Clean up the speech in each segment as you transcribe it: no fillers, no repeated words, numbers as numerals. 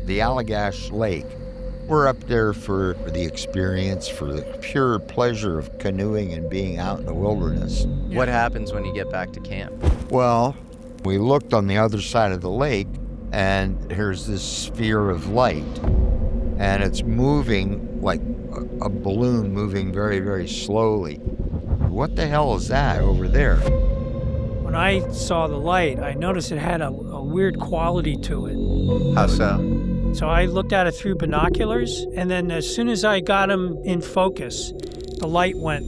the Allagash Lake. We're up there for the experience, for the pure pleasure of canoeing and being out in the wilderness. What happens when you get back to camp? Well, we looked on the other side of the lake, and here's this sphere of light, and it's moving like a balloon moving very, very slowly. What the hell is that over there? When I saw the light, I noticed it had a weird quality to it. How so? So I looked at it through binoculars, and then as soon as I got them in focus, the light went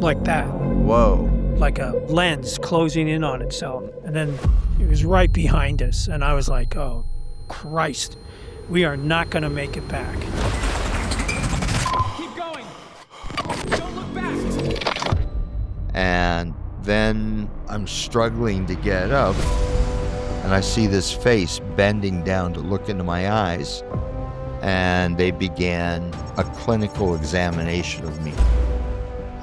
like that. Whoa. Like a lens closing in on itself. And then it was right behind us, and I was like, oh, Christ, we are not going to make it back. Keep going. Don't look back. And then I'm struggling to get up, and I see this face bending down to look into my eyes, and they began a clinical examination of me.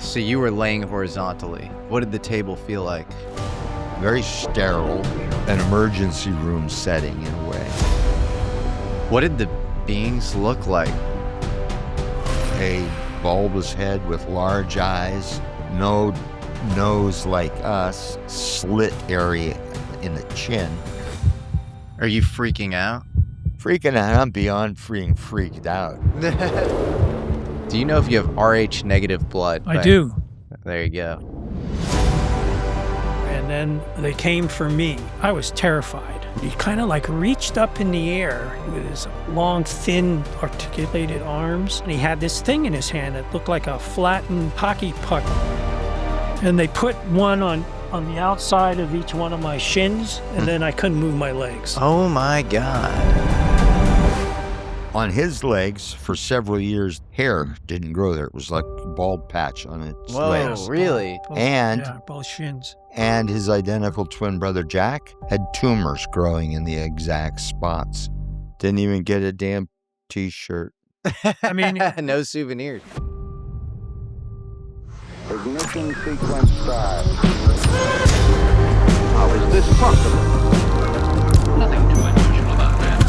So you were laying horizontally. What did the table feel like? Very sterile, an emergency room setting in a way. What did the beings look like? A bulbous head with large eyes, no nose like us, slit area in the chin. Are you freaking out? Freaking out, I'm beyond freaked out. Do you know if you have Rh negative blood? I do. There you go. And then they came for me. I was terrified. He kind of like reached up in the air with his long, thin, articulated arms. And he had this thing in his hand that looked like a flattened hockey puck. And they put one on the outside of each one of my shins, and then I couldn't move my legs. Oh my God. On his legs, for several years, hair didn't grow there. It was like a bald patch on its Whoa, legs. really? Yeah, both shins. And his identical twin brother, Jack, had tumors growing in the exact spots. Didn't even get a damn t-shirt. I mean, no souvenirs. Ignition sequence start. How is this possible? Nothing too unusual about that.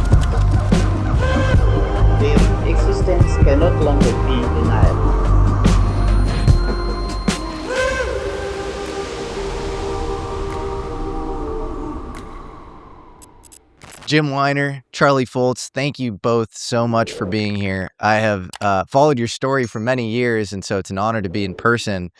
Their existence cannot longer be denied. Jim Weiner, Charlie Foltz, thank you both so much for being here. I have followed your story for many years, and so it's an honor to be in person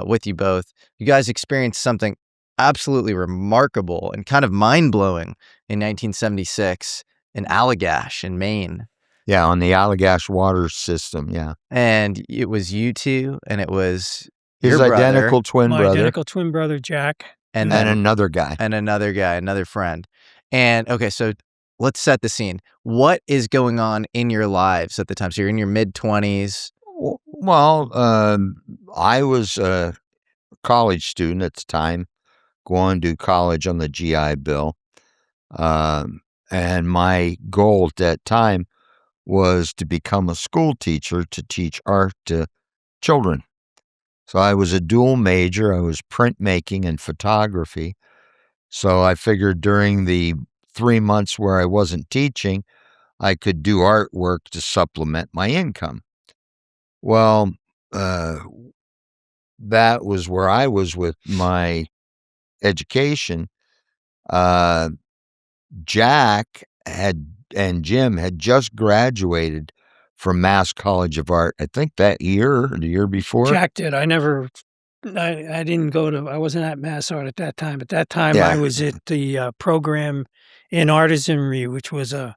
with you both. You guys experienced something absolutely remarkable and kind of mind-blowing in 1976 in Allagash in Maine. Yeah, on the Allagash water system, yeah. And it was you two, and it was His your identical twin my brother. identical twin brother, Jack. and And then another guy. another guy, another friend. And okay, so let's set the scene. What is going on in your lives at the time? So you're in your mid-20s. Well, I was a college student at the time, going to college on the GI Bill. And my goal at that time was to become a school teacher to teach art to children. So I was a dual major. I was printmaking and photography. So I figured during the 3 months where I wasn't teaching, I could do artwork to supplement my income. Well, that was where I was with my education. Jack and Jim had just graduated from Mass College of Art, I think that year or the year before. Jack did. I didn't go to, I wasn't at Mass Art at that time. At that time, Yeah. I was at the program in artisanry, which was a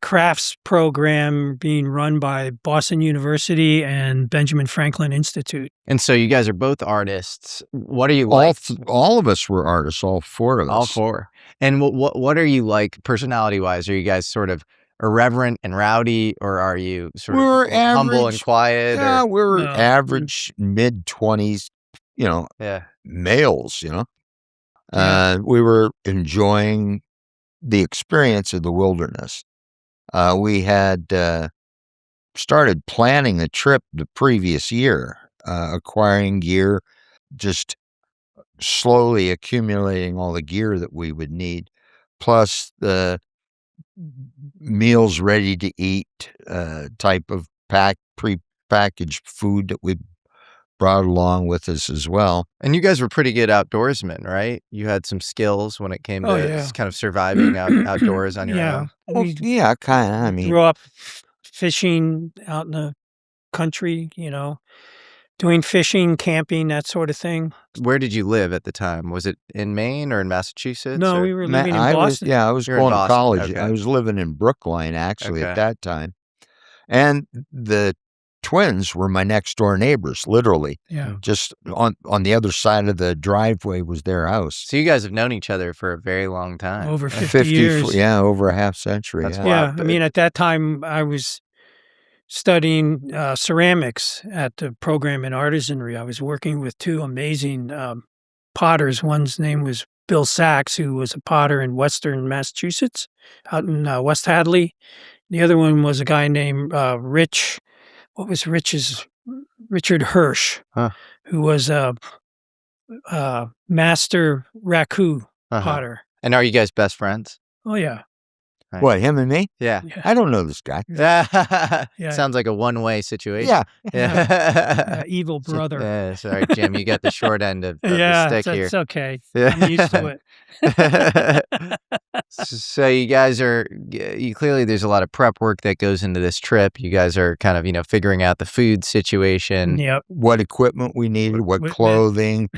crafts program being run by Boston University and Benjamin Franklin Institute. And so you guys are both artists. What are you like? All of us were artists, all four of us. All four. And what are you like personality-wise? Are you guys sort of irreverent and rowdy, or are you sort We're of humble and average. quiet? Yeah, Or, we're No. average mid-20s, yeah. males, Yeah. We were enjoying the experience of the wilderness. We had started planning a trip the previous year, acquiring gear, just slowly accumulating all the gear that we would need, plus the meals ready to eat type of pre-packaged food that we brought along with us as well. And you guys were pretty good outdoorsmen, right? You had some skills when it came to kind of surviving outdoors on your own. Well, yeah, kind of. I mean, grew up fishing out in the country, doing fishing, camping, that sort of thing. Where did you live at the time? Was it in Maine or in Massachusetts? No, or? we were living in Boston. I was You're in going to Boston, college. okay. I was living in Brookline, actually, Okay. at that time. And the twins were my next door neighbors, literally. Yeah. Just on the other side of the driveway was their house. So you guys have known each other for a very long time. Over 50 years. Yeah, over a half century. That's yeah. wild. Yeah, I mean, at that time, I was studying ceramics at the program in artisanry. I was working with two amazing potters. One's name was Bill Sachs, who was a potter in Western Massachusetts, out in West Hadley. The other one was a guy named Rich. What was Rich's? Richard Hirsch, who was a master raku potter. And are you guys best friends? Oh yeah, What, him and me? Yeah. yeah, I don't know this guy. Yeah. Yeah. Sounds like a one-way situation. Yeah. Yeah. evil brother. Yeah, sorry, Jim. You got the short end of Yeah, the stick here. it's okay. Yeah. I'm used to it. So you guys clearly there's a lot of prep work that goes into this trip. You guys are kind of, figuring out the food situation. Yep. What equipment we needed, what Equipment. clothing,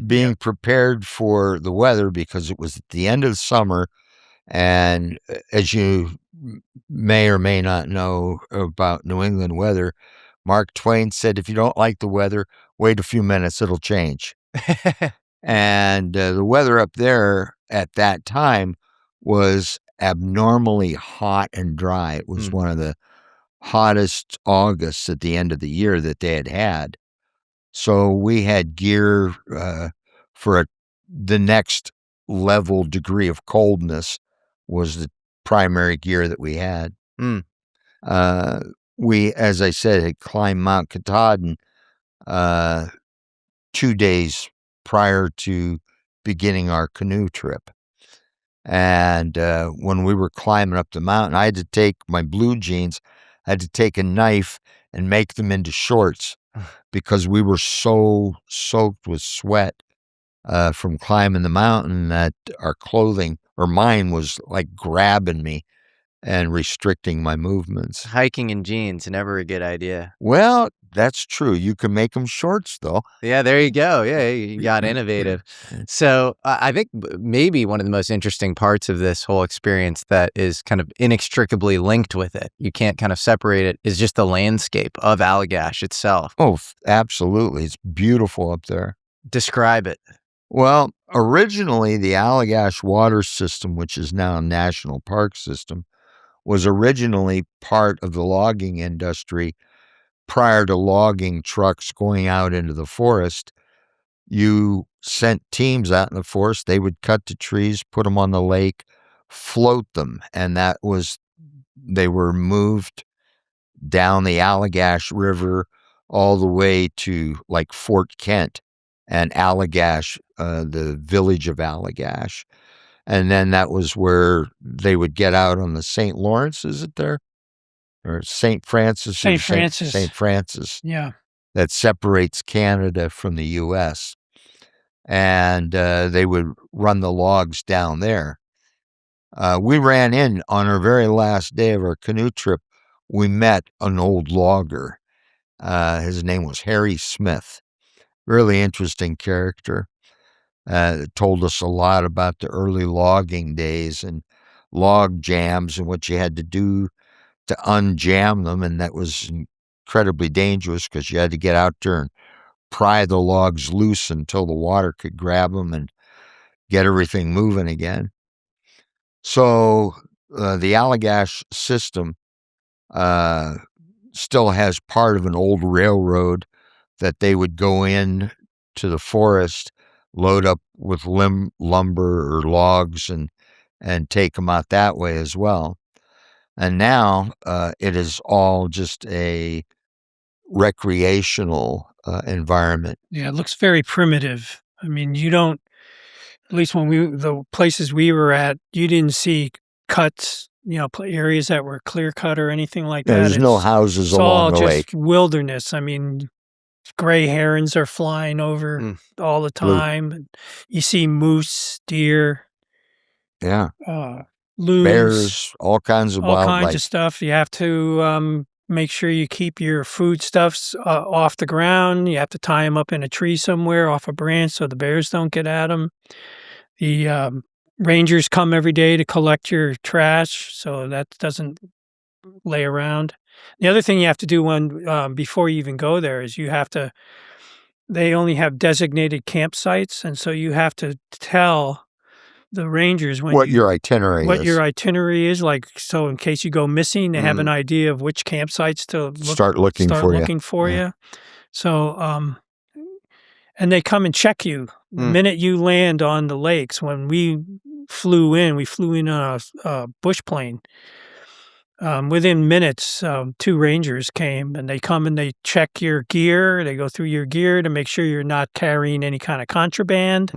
being prepared for the weather because it was at the end of the summer. And as you may or may not know about New England weather, Mark Twain said, if you don't like the weather, wait a few minutes, it'll change. And the weather up there at that time was abnormally hot and dry. It was one of the hottest Augusts at the end of the year that they had. So we had gear for the next level degree of coldness was the primary gear that we had. We, as I said, had climbed Mount Katahdin 2 days prior to beginning our canoe trip. And when we were climbing up the mountain, I had to take my blue jeans, I had to take a knife and make them into shorts because we were so soaked with sweat from climbing the mountain that our clothing, or mine, was like grabbing me and restricting my movements. Hiking in jeans, never a good idea. Well, that's true. You can make them shorts, though. Yeah, there you go. Yeah, you got innovative. So I think maybe one of the most interesting parts of this whole experience that is kind of inextricably linked with it, you can't kind of separate it, is just the landscape of Allagash itself. Oh, absolutely. It's beautiful up there. Describe it. Well, originally the Allagash water system, which is now a national park system, was originally part of the logging industry. Prior to logging trucks going out into the forest, you sent teams out in the forest. They would cut the trees, put them on the lake, float them, and they were moved down the Allagash River all the way to like Fort Kent and Allagash, the village of Allagash. And then that was where they would get out on the St. Lawrence, is it there? Or St. Francis? St. Francis. St. Francis. Yeah. That separates Canada from the U.S. And they would run the logs down there. We ran in on our very last day of our canoe trip. We met an old logger. His name was Harry Smith. Really interesting character. Told us a lot about the early logging days and log jams and what you had to do to unjam them, and that was incredibly dangerous because you had to get out there and pry the logs loose until the water could grab them and get everything moving again. So the Allagash system still has part of an old railroad that they would go in to the forest, load up with lumber or logs and take them out that way as well. And now it is all just a recreational environment. Yeah, it looks very primitive. I mean, you don't, at least when the places we were at, you didn't see cuts areas that were clear cut or anything like Yeah, that. there's no It's houses all along the just lake. wilderness. I mean, gray herons are flying over all the Blue. time. And you see moose, deer, Yeah. loons, Bears, all kinds of all kinds wildlife. of stuff. You have to make sure you keep your foodstuffs off the ground. You have to tie them up in a tree somewhere off a branch so the bears don't get at them. The rangers come every day to collect your trash so that doesn't lay around. The other thing you have to do before you even go there is they only have designated campsites, and so you have to tell the rangers what your itinerary is. Like, so in case you go missing, they have an idea of which campsites to Start looking for you. So, and they come and check you the minute you land on the lakes. When we flew in on a bush plane. Within minutes, 2 rangers came and they come and they check your gear. They go through your gear to make sure you're not carrying any kind of contraband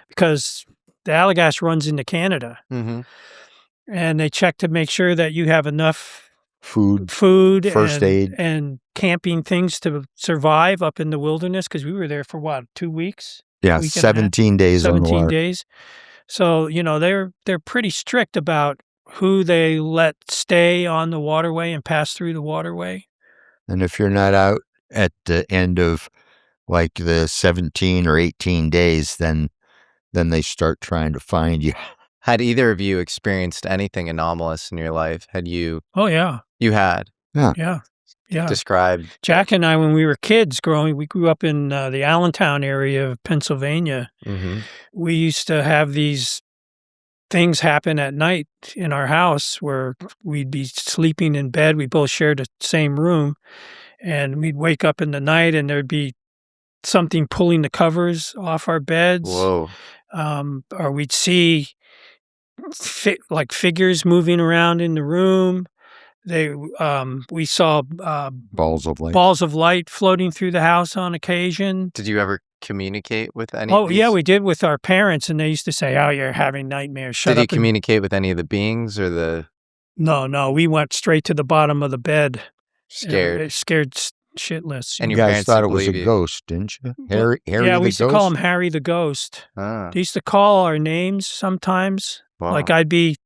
because the Allagash runs into Canada. And they check to make sure that you have enough food, first aid, and camping things to survive up in the wilderness because we were there for 2 weeks? Yeah, 17 days 17 days. So, they're pretty strict about who they let stay on the waterway and pass through the waterway. And if you're not out at the end of like the 17 or 18 days, then they start trying to find you. Had either of you experienced anything anomalous in your life? Had you? Oh, yeah. You had? Yeah. Describe. Jack and I, when we were kids we grew up in the Allentown area of Pennsylvania. We used to have these things happen at night in our house where we'd be sleeping in bed. We both shared the same room, and we'd wake up in the night and there'd be something pulling the covers off our beds. Whoa. Or we'd see figures moving around in the room. We saw balls of light floating through the house on occasion. Did you ever communicate with any? Oh, yeah, we did with our parents, and they used to say, "Oh, you're having nightmares. Shut up." Did you communicate with any of the beings or the? No, we went straight to the bottom of the bed. Scared shitless. And you your guys parents thought it was a ghost, didn't you? Harry yeah, the we used ghost? to call him Harry the Ghost. Ah. They used to call our names sometimes. Wow. Like I'd be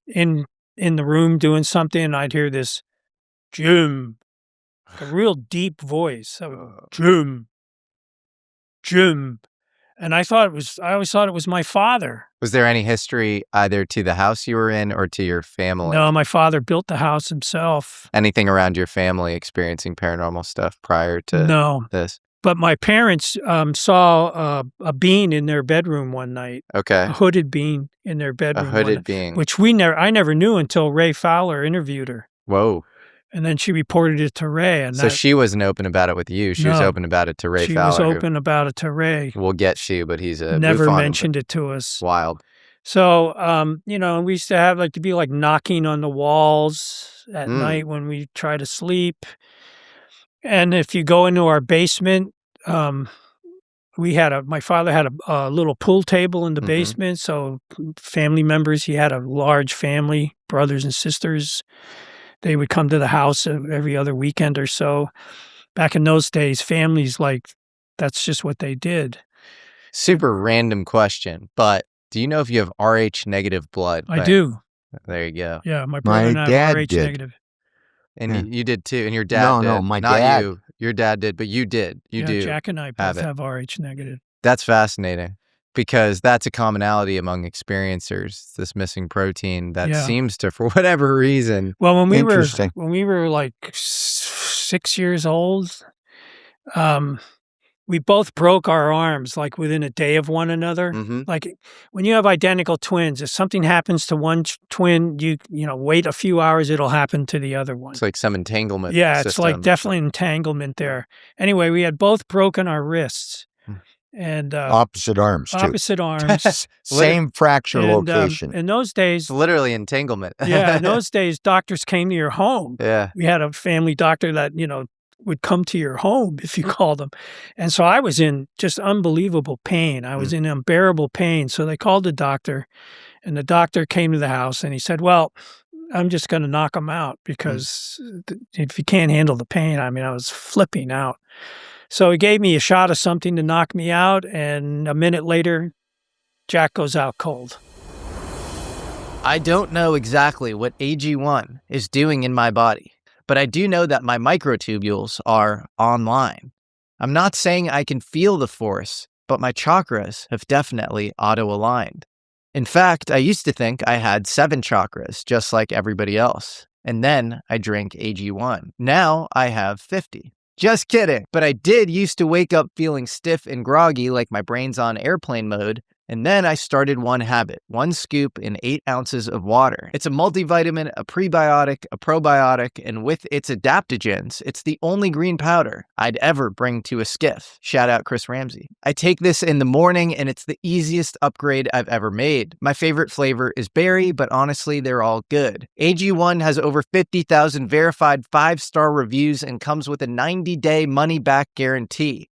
in the room doing something, and I'd hear this, Jim, like a real deep voice. Jim. And I always thought it was my father. Was there any history either to the house you were in or to your family? No, my father built the house himself. Anything around your family experiencing paranormal stuff prior to this? But my parents saw a being in their bedroom one night. Okay. A hooded being in their bedroom. A hooded being. Which I never knew until Ray Fowler interviewed her. Whoa. And then she reported it to Ray. And so she wasn't open about it with you. She was open about it to Ray Fowler. She was open about it to Ray. We'll get you, but he's a never mentioned it to us. Wild. So, we used to have to be knocking on the walls at night when we try to sleep. And if you go into our basement, my father had a little pool table in the basement. So family members, he had a large family, brothers and sisters. They would come to the house every other weekend or so. Back in those days, families, that's just what they did. Super random question, but do you know if you have Rh negative blood? I do. There you go. Yeah, my brother and I have Rh negative. And you did too, and your dad did. No, my Not dad. you. Your dad did, but you did. You do. Jack and I both have Rh negative. That's fascinating because that's a commonality among experiencers, this missing protein that seems to, for whatever reason. Well, when we were 6 years old, we both broke our arms within a day of one another. Like when you have identical twins, if something happens to one twin, you wait a few hours, it'll happen to the other one. It's like some entanglement. Yeah, system. it's definitely entanglement there. Anyway, we had both broken our wrists. And opposite arms, too. Opposite arms. Same fracture location. In those days, it's literally entanglement. Yeah, in those days, doctors came to your home. Yeah. We had a family doctor that, would come to your home if you called them. And so I was in just unbelievable pain. I was in unbearable pain. So they called the doctor, and the doctor came to the house, and he said, well, I'm just going to knock him out because if you can't handle the pain, I mean, I was flipping out. So he gave me a shot of something to knock me out, and a minute later, Jack goes out cold. I don't know exactly what AG1 is doing in my body, but I do know that my microtubules are online. I'm not saying I can feel the force, but my chakras have definitely auto-aligned. In fact, I used to think I had 7 chakras, just like everybody else. And then I drank AG1. Now I have 50. Just kidding. But I did used to wake up feeling stiff and groggy like my brain's on airplane mode. And then I started one habit, 1 scoop in 8 ounces of water. It's a multivitamin, a prebiotic, a probiotic, and with its adaptogens, it's the only green powder I'd ever bring to a skiff. Shout out Chris Ramsey. I take this in the morning and it's the easiest upgrade I've ever made. My favorite flavor is berry, but honestly, they're all good. AG1 has over 50,000 verified 5-star reviews and comes with a 90-day money-back guarantee.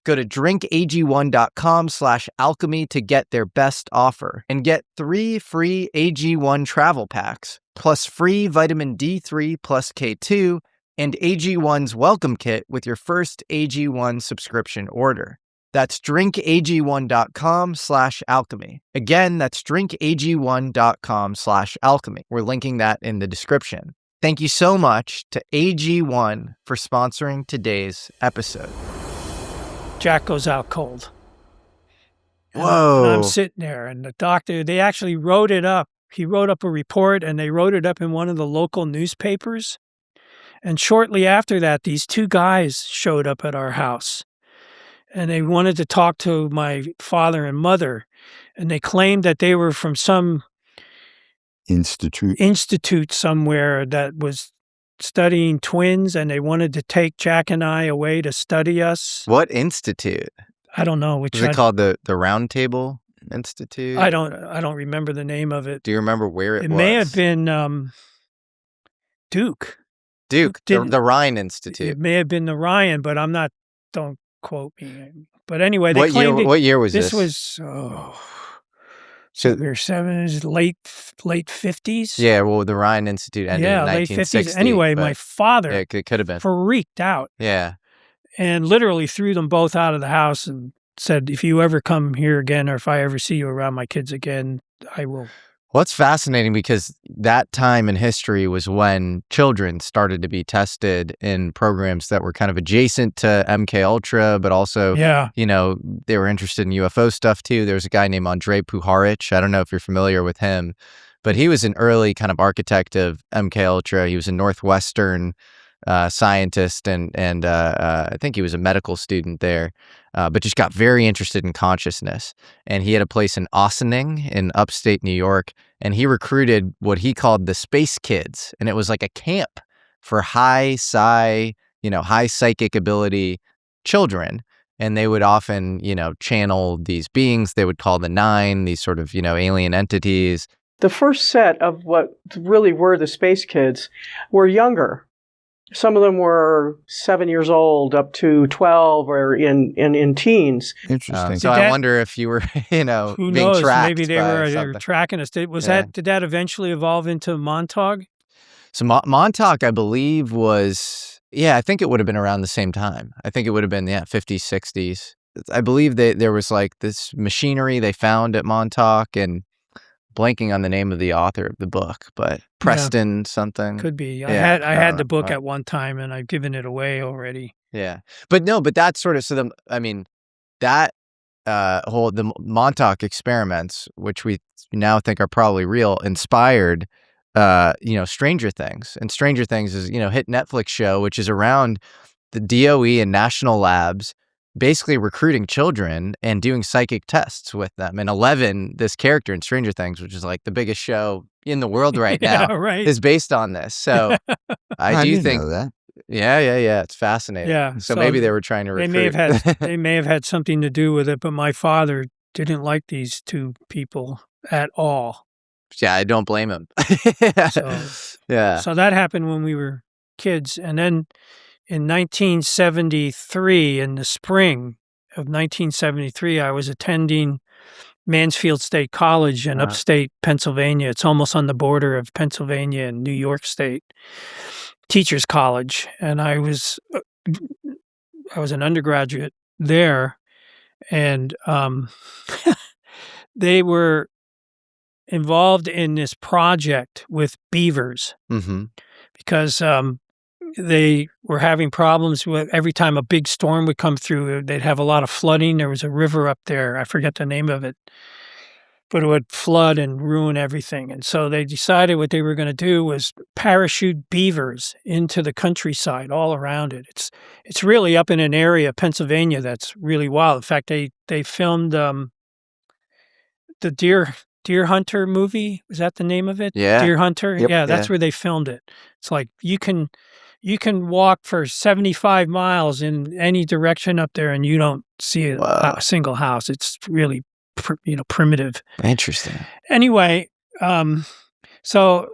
Go to drinkag1.com/alchemy to get their best offer and get 3 free AG1 travel packs, plus free vitamin D3 plus K2 and AG1's welcome kit with your first AG1 subscription order. That's drinkag1.com/alchemy. Again, that's drinkag1.com/alchemy. We're linking that in the description. Thank you so much to AG1 for sponsoring today's episode. Jack goes out cold. Whoa. And I'm sitting there, and the doctor, they actually wrote it up. He wrote up a report, and they wrote it up in one of the local newspapers. And shortly after that, these 2 guys showed up at our house. And they wanted to talk to my father and mother. And they claimed that they were from some institute somewhere that was studying twins, and they wanted to take Jack and I away to study us. What institute? I don't know which. Is it called the Round Table Institute? I don't remember the name of it. Do you remember where it was? It may have been Duke. The Rhine Institute. It may have been the Ryan, but I'm not. Don't quote me. But anyway, they what claimed what year was this? This was so we were late 50s. Yeah, well, the Rhine Institute ended in 1960. Late 50s. Anyway, my father it could have been freaked out. Yeah. And literally threw them both out of the house and said, if you ever come here again, or if I ever see you around my kids again, I will. Well, it's fascinating because that time in history was when children started to be tested in programs that were kind of adjacent to MK Ultra, but also, they were interested in UFO stuff too. There was a guy named Andrei Puharich. I don't know if you're familiar with him, but he was an early kind of architect of MK Ultra. He was a Northwestern scientist, and I think he was a medical student there, but just got very interested in consciousness. And he had a place in Ossining in upstate New York, and he recruited what he called the Space Kids, and it was like a camp for high psychic ability children. And they would often, channel these beings they would call the Nine, these sort of, alien entities. The first set of what really were the Space Kids were younger. Some of them were 7 years old up to 12 or in teens. Interesting. So I wonder if you were, who being knows? tracked. Maybe they were tracking us. Did that eventually evolve into Montauk? So Montauk, I believe, was, I think it would have been around the same time. I think it would have been, 50s, 60s. I believe that there was like this machinery they found at Montauk, and blanking on the name of the author of the book, but Preston something. Could be. I had the book at one time, and I've given it away already. Yeah. But that's sort of, the Montauk experiments, which we now think are probably real, inspired, Stranger Things. And Stranger Things is, hit Netflix show, which is around the DOE and national labs basically recruiting children and doing psychic tests with them. And 11, this character in Stranger Things, which is like the biggest show in the world right now, is based on this. So I do think know that. Yeah. It's fascinating. Yeah. So maybe they were trying to recruit. They may have had something to do with it, but my father didn't like these 2 people at all. Yeah, I don't blame him. So that happened when we were kids. And then in 1973, in the spring of 1973, I was attending Mansfield State College in upstate Pennsylvania. It's almost on the border of Pennsylvania and New York State. Teachers College, and I was an undergraduate there, and they were involved in this project with beavers because they were having problems with every time a big storm would come through, they'd have a lot of flooding. There was a river up there. I forget the name of it, but it would flood and ruin everything. And so they decided what they were going to do was parachute beavers into the countryside all around it. It's really up in an area of Pennsylvania that's really wild. In fact, they filmed the Deer Hunter movie. Was that the name of it? Yeah. Deer Hunter. Yep. Yeah, that's where they filmed it. It's like you can walk for 75 miles in any direction up there, and you don't see a single house. It's really primitive. Interesting. Anyway, so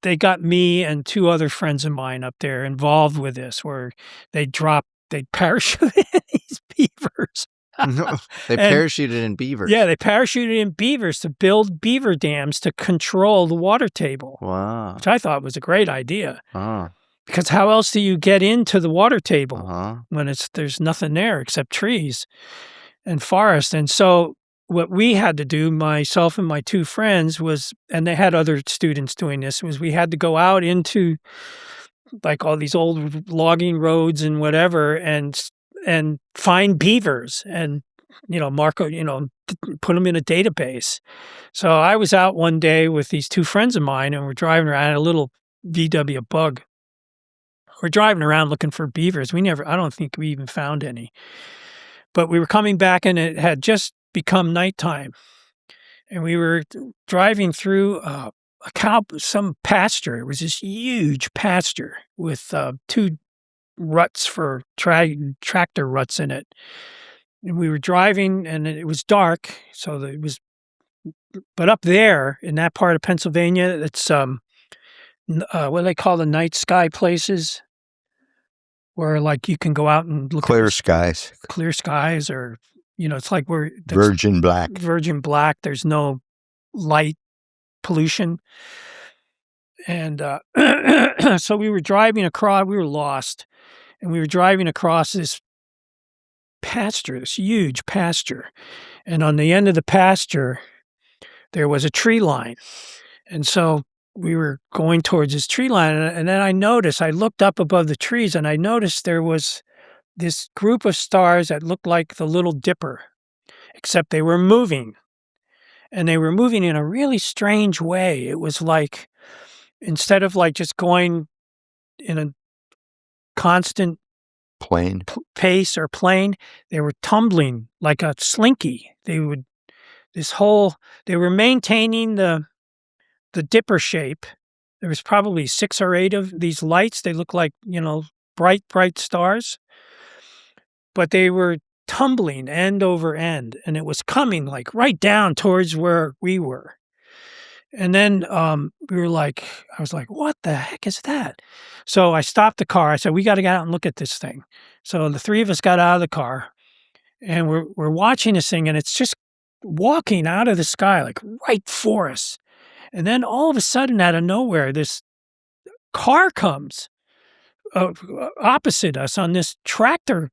they got me and two other friends of mine up there involved with this, where they parachuted these beavers. They parachuted in beavers. Yeah, they parachuted in beavers to build beaver dams to control the water table. Wow. Which I thought was a great idea. Oh. Because how else do you get into the water table when there's nothing there except trees and forest? And so what we had to do, myself and my two friends, and they had other students doing this, was we had to go out into like all these old logging roads and whatever and find beavers and, put them in a database. So I was out one day with these two friends of mine, and we're driving around a little VW Bug. We're driving around looking for beavers. I don't think we even found any. But we were coming back, and it had just become nighttime. And we were driving through some pasture. It was this huge pasture with two ruts for tractor ruts in it. And we were driving, and it was dark, but up there in that part of Pennsylvania, it's what do they call the night sky places, where like you can go out and look Clear skies, or it's like where virgin black. There's no light pollution, and so we were driving across. We were lost, and we were driving across this pasture, this huge pasture, and on the end of the pasture there was a tree line, and so we were going towards this tree line, and then I looked up above the trees, and I noticed there was this group of stars that looked like the Little Dipper, except they were moving, and they were moving in a really strange way. It was like, instead of like just going in a constant plane pace or plane, they were tumbling like a slinky. They were maintaining the dipper shape. There was probably 6 or 8 of these lights. They looked like, bright stars, but they were tumbling end over end, and it was coming like right down towards where we were. And then I was like, what the heck is that? So I stopped the car. I said, we got to get out and look at this thing. So the three of us got out of the car, and we're watching this thing, and it's just walking out of the sky, like right for us. And then all of a sudden, out of nowhere, this car comes opposite us on this tractor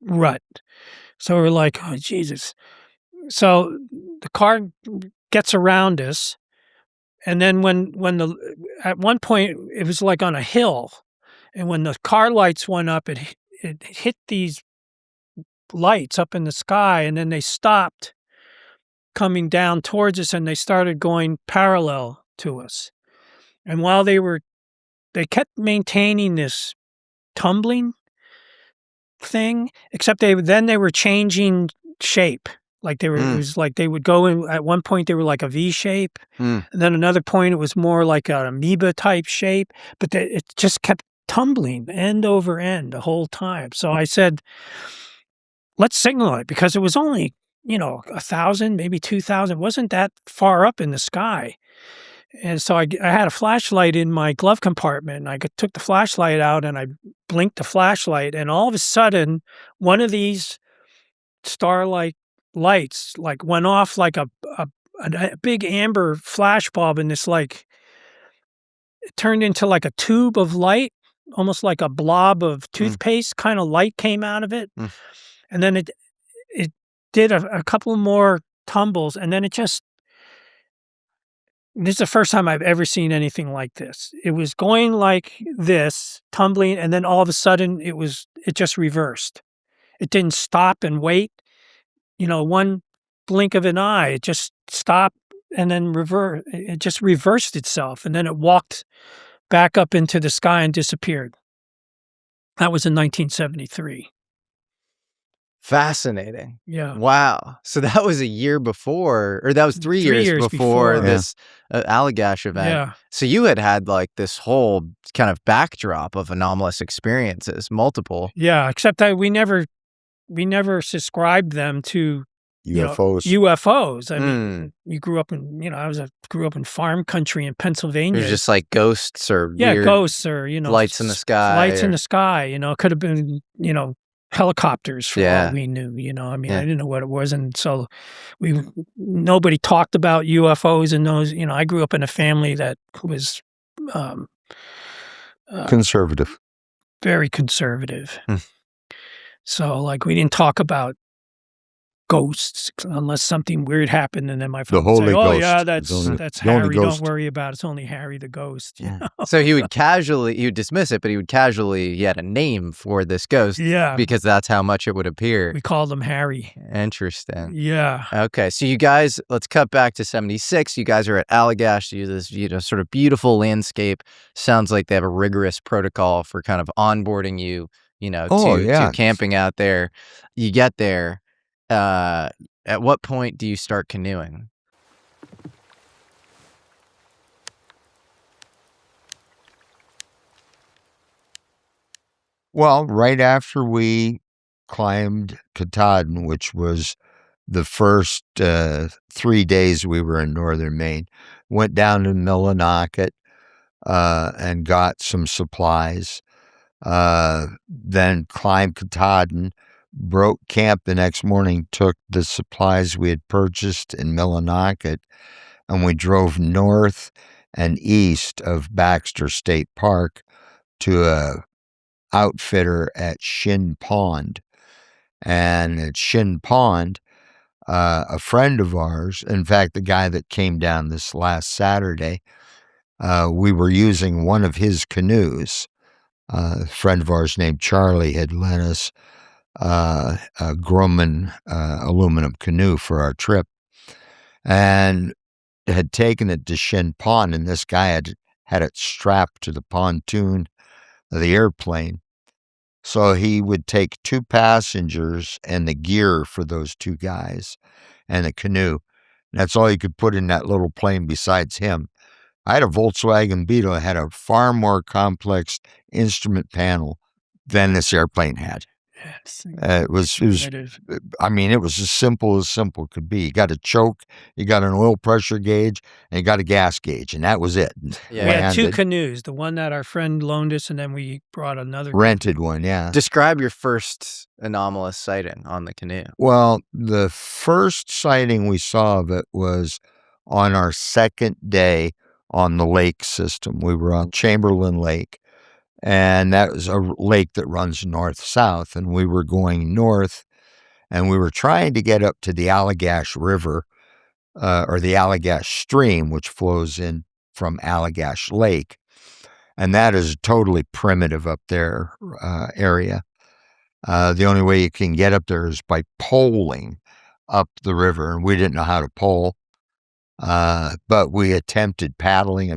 rut. So we're like, oh, Jesus. So the car gets around us. And then at one point, it was like on a hill. And when the car lights went up, it hit these lights up in the sky, and then they stopped coming down towards us, and they started going parallel to us. And while they kept maintaining this tumbling thing, except they were changing shape. Like they were, it was like they would go in. At one point, they were like a V shape, and then another point, it was more like an amoeba type shape. But it just kept tumbling end over end the whole time. So I said, "Let's signal it," because it was only 1,000, maybe 2,000. It wasn't that far up in the sky. And so I had a flashlight in my glove compartment, and I took the flashlight out and I blinked the flashlight, and all of a sudden, one of these starlight lights like went off like a big amber flash bulb, and this like it turned into like a tube of light, almost like a blob of toothpaste kind of light came out of it. And then it did a couple more tumbles, and then this is the first time I've ever seen anything like this. It was going like this, tumbling, and then all of a sudden it just reversed. It didn't stop and wait. One blink of an eye, it just stopped and then it just reversed itself, and then it walked back up into the sky and disappeared. That was in 1973. Fascinating. Yeah. Wow. So that was a year before, or that was 3 years before this Allagash event. Yeah. So you had like this whole kind of backdrop of anomalous experiences, multiple. Yeah, except that we never subscribed them to UFOs. UFOs. I mean, we grew up in, grew up in farm country in Pennsylvania. It was just like ghosts or weird ghosts or, lights in the sky. Lights in the sky, it could have been, helicopters for all we knew, I didn't know what it was. And so nobody talked about UFOs and those, I grew up in a family that was Conservative. very conservative. So like we didn't talk about ghosts unless something weird happened, and then my father would say, "Oh ghost. yeah, that's the Harry. only ghost." Don't worry about it. It's only Harry the ghost." So he would dismiss it, but he had a name for this ghost. Yeah, because that's how much it would appear. we called him Harry. Interesting. Yeah. Okay, so you guys, let's cut back to 76. You guys are at Allagash. You do this, sort of beautiful landscape. Sounds like they have a rigorous protocol for kind of onboarding you, to camping out there. You get there. At what point do you start canoeing? Well, right after we climbed Katahdin, which was the first 3 days we were in northern Maine, went down to Millinocket and got some supplies. Then climbed Katahdin, broke camp the next morning, took the supplies we had purchased in Millinocket, and we drove north and east of Baxter State Park to a outfitter at Shin Pond. And at Shin Pond, a friend of ours, in fact, the guy that came down this last Saturday, we were using one of his canoes. A friend of ours named Charlie had lent us a Grumman aluminum canoe for our trip, and had taken it to Shin Pond, and this guy had it strapped to the pontoon of the airplane. So he would take 2 passengers and the gear for those 2 guys and the canoe. And that's all he could put in that little plane besides him. I had a Volkswagen Beetle that had a far more complex instrument panel than this airplane had. Yes. It was as simple could be. You got a choke, you got an oil pressure gauge, and you got a gas gauge, and that was it. Yeah. We had 2 canoes, the one that our friend loaned us, and then we brought another. Rented one, yeah. Describe your first anomalous sighting on the canoe. Well, the first sighting we saw of it was on our second day on the lake system. We were on Chamberlain Lake. And that was a lake that runs north-south, and we were going north, and we were trying to get up to the Allagash River, or the Allagash Stream, which flows in from Allagash Lake, and that is totally primitive up there area. The only way you can get up there is by poling up the river, and we didn't know how to pole, but we attempted paddling,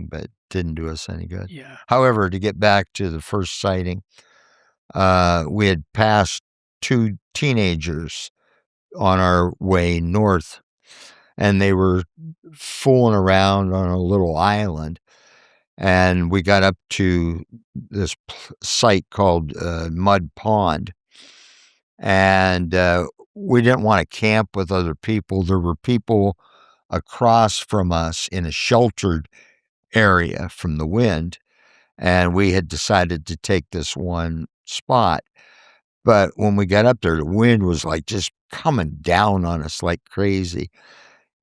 but didn't do us any good. Yeah. However, to get back to the first sighting, we had passed 2 teenagers on our way north, and they were fooling around on a little island, and we got up to this site called Mud Pond, and we didn't want to camp with other people. There were people across from us in a sheltered area from the wind. And we had decided to take this one spot. But when we got up there, the wind was like just coming down on us like crazy.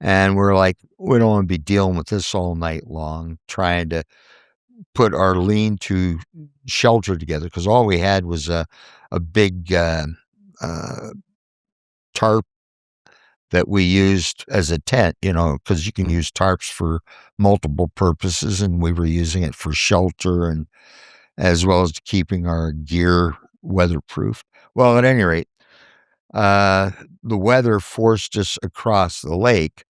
And we're like, we don't want to be dealing with this all night long, trying to put our lean-to shelter together, because all we had was a big tarp that we used as a tent, because you can use tarps for multiple purposes, and we were using it for shelter and as well as keeping our gear weatherproof. Well, at any rate, the weather forced us across the lake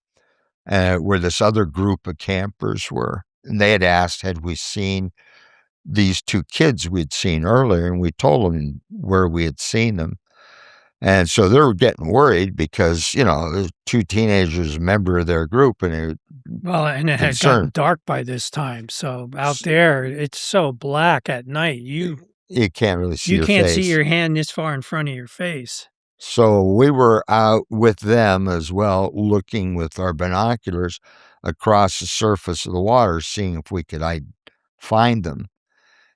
where this other group of campers were. And they had asked, had we seen these two kids we'd seen earlier, and we told them where we had seen them. And so they were getting worried because, there's two teenagers, a member of their group, and it had gotten dark by this time. So out there, it's so black at night. You can't really see your face. You can't see your hand this far in front of your face. So we were out with them as well, looking with our binoculars across the surface of the water, seeing if we could find them.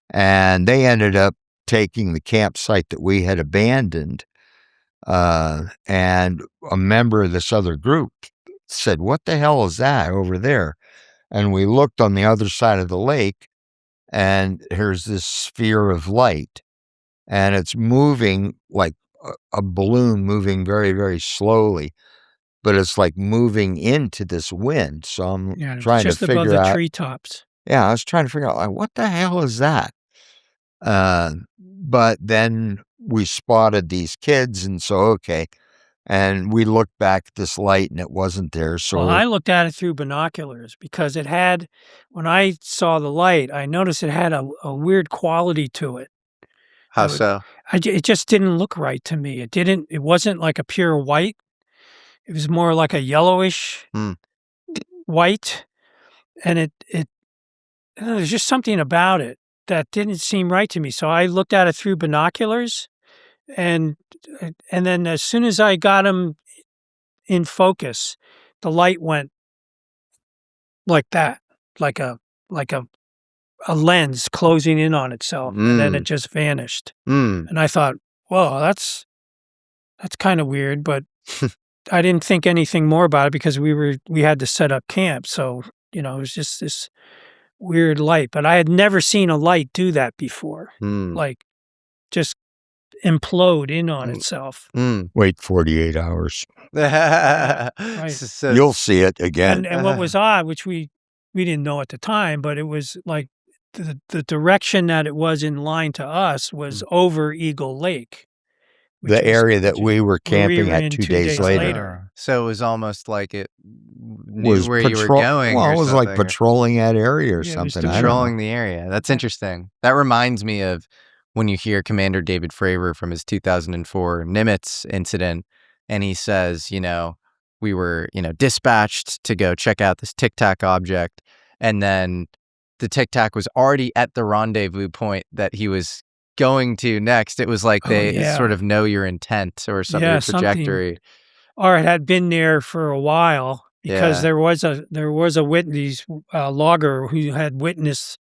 And they ended up taking the campsite that we had abandoned. And a member of this other group said, "What the hell is that over there?" And we looked on the other side of the lake, and here's this sphere of light, and it's moving like a balloon, moving very, very slowly, but it's like moving into this wind. So I'm trying to figure out. Just above the treetops. Yeah, I was trying to figure out, like, what the hell is that? But then we spotted these kids, and so, okay. And we looked back at this light, and it wasn't there. So I looked at it through binoculars because when I saw the light, I noticed it had a weird quality to it. How so? It just didn't look right to me. It wasn't like a pure white. It was more like a yellowish white. And there's just something about it that didn't seem right to me. So I looked at it through binoculars, and then as soon as I got them in focus, the light went like that, like a lens closing in on itself, and then it just vanished. And I thought, well, that's kind of weird, but I didn't think anything more about it because we had to set up camp. So, it was just this weird light, but I had never seen a light do that before. Like just implode in on itself. Wait 48 hours. Right. You'll see it again. And what was odd, which we didn't know at the time, but it was like the direction that it was in line to us was over Eagle Lake. The area that we were camping at 2 days later. So it was almost like it knew where you were going. Well, it was like patrolling that area or something. It was patrolling the area. That's interesting. That reminds me of when you hear Commander David Fravor from his 2004 Nimitz incident, and he says, we were, dispatched to go check out this Tic Tac object, and then the Tic Tac was already at the rendezvous point that he was going to next. It was like they sort of know your intent or something, your trajectory. Or it had been there for a while because there was a witness, logger who had witnessed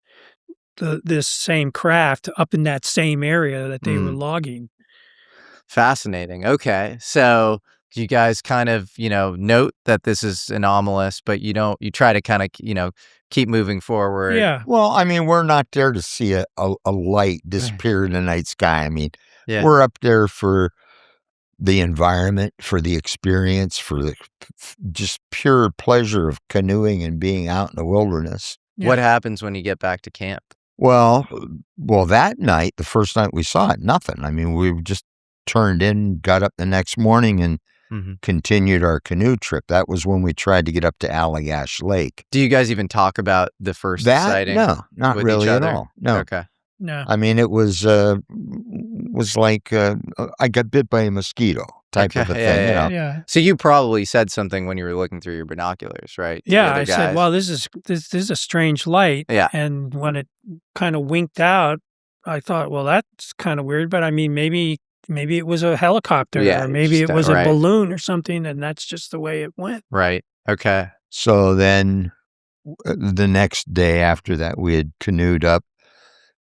this same craft up in that same area that they were logging. Fascinating. Okay. So you guys kind of, note that this is anomalous, but you try to kind of, keep moving forward. Yeah. Well, I mean, we're not there to see a light disappear in the night sky. I mean, we're up there for the environment, for the experience, for the just pure pleasure of canoeing and being out in the wilderness. Yeah. What happens when you get back to camp? Well, that night, the first night we saw it, nothing. I mean, we just turned in, got up the next morning, and continued our canoe trip. That was when we tried to get up to Allagash Lake. Do you guys even talk about the first sighting? No, not really at all. No. Okay. No. I mean, it was like I got bit by a mosquito type of a thing. Yeah. So you probably said something when you were looking through your binoculars, right? Yeah, I said, well, this is a strange light. Yeah. And when it kind of winked out, I thought, well, that's kind of weird, but I mean, maybe it was a helicopter or maybe it was a balloon or something, and that's just the way it went. Right. Okay. So then the next day after that, we had canoed up,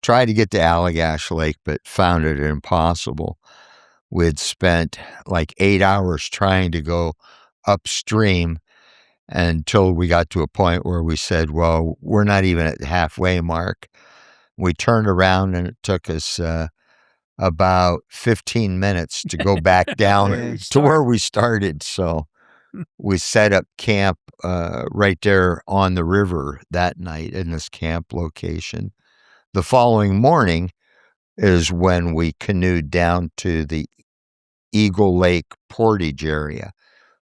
tried to get to Allagash Lake, but found it impossible. We had spent like 8 hours trying to go upstream until we got to a point where we said, well, we're not even at the halfway mark. We turned around and it took us about 15 minutes to go back down to where we started. So we set up camp right there on the river that night in this camp location. The following morning is when we canoed down to the Eagle Lake portage area.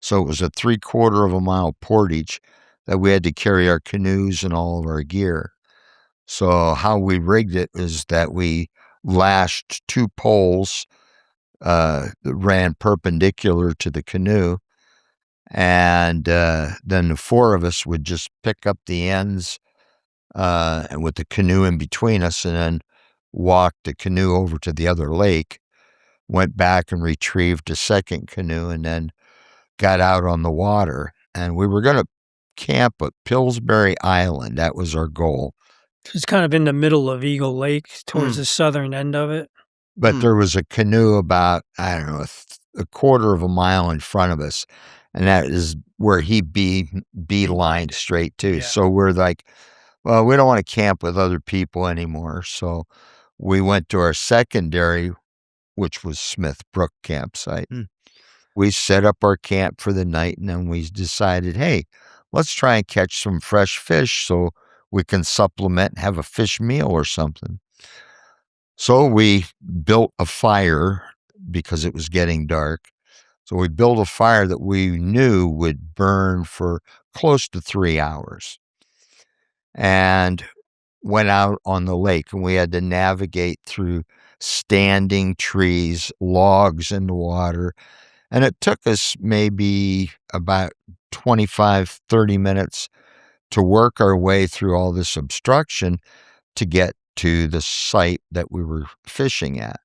So it was a 3/4 of a mile portage that we had to carry our canoes and all of our gear. So how we rigged it is that we lashed 2 poles that ran perpendicular to the canoe, and then the 4 of us would just pick up the ends and with the canoe in between us, and then walk the canoe over to the other lake, went back and retrieved a second canoe, and then got out on the water. And we were going to camp at Pillsbury Island. That was our goal. It's kind of in the middle of Eagle Lake towards the southern end of it. But there was a canoe about, I don't know, a 1/4 of a mile in front of us. And that is where he beelined straight to. Yeah. So we're like, well, we don't want to camp with other people anymore. So we went to our secondary, which was Smith Brook campsite. We set up our camp for the night, and then we decided, hey, let's try and catch some fresh fish so we can supplement and have a fish meal or something. So we built a fire because it was getting dark. So we built a fire that we knew would burn for close to 3 hours, and went out on the lake, and we had to navigate through standing trees, logs in the water. And it took us maybe about 25, 30 minutes to work our way through all this obstruction to get to the site that we were fishing at,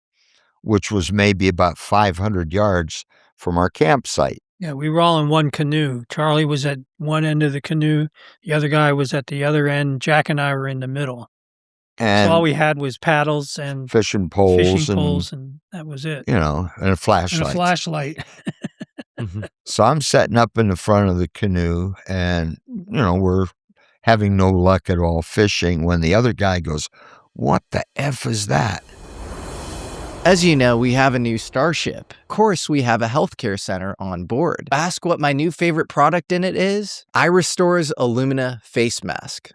which was maybe about 500 yards from our campsite. Yeah, we were all in one canoe. Charlie was at one end of the canoe. The other guy was at the other end. Jack and I were in the middle. And so all we had was paddles and fishing poles, and that was it. You know, and a flashlight. And a flashlight. So I'm setting up in the front of the canoe, and, you know, we're having no luck at all fishing when the other guy goes, "What the F is that?" As you know, we have a new starship. Of course, we have a healthcare center on board. Ask what my new favorite product in it is? iRestore's Illumina face mask.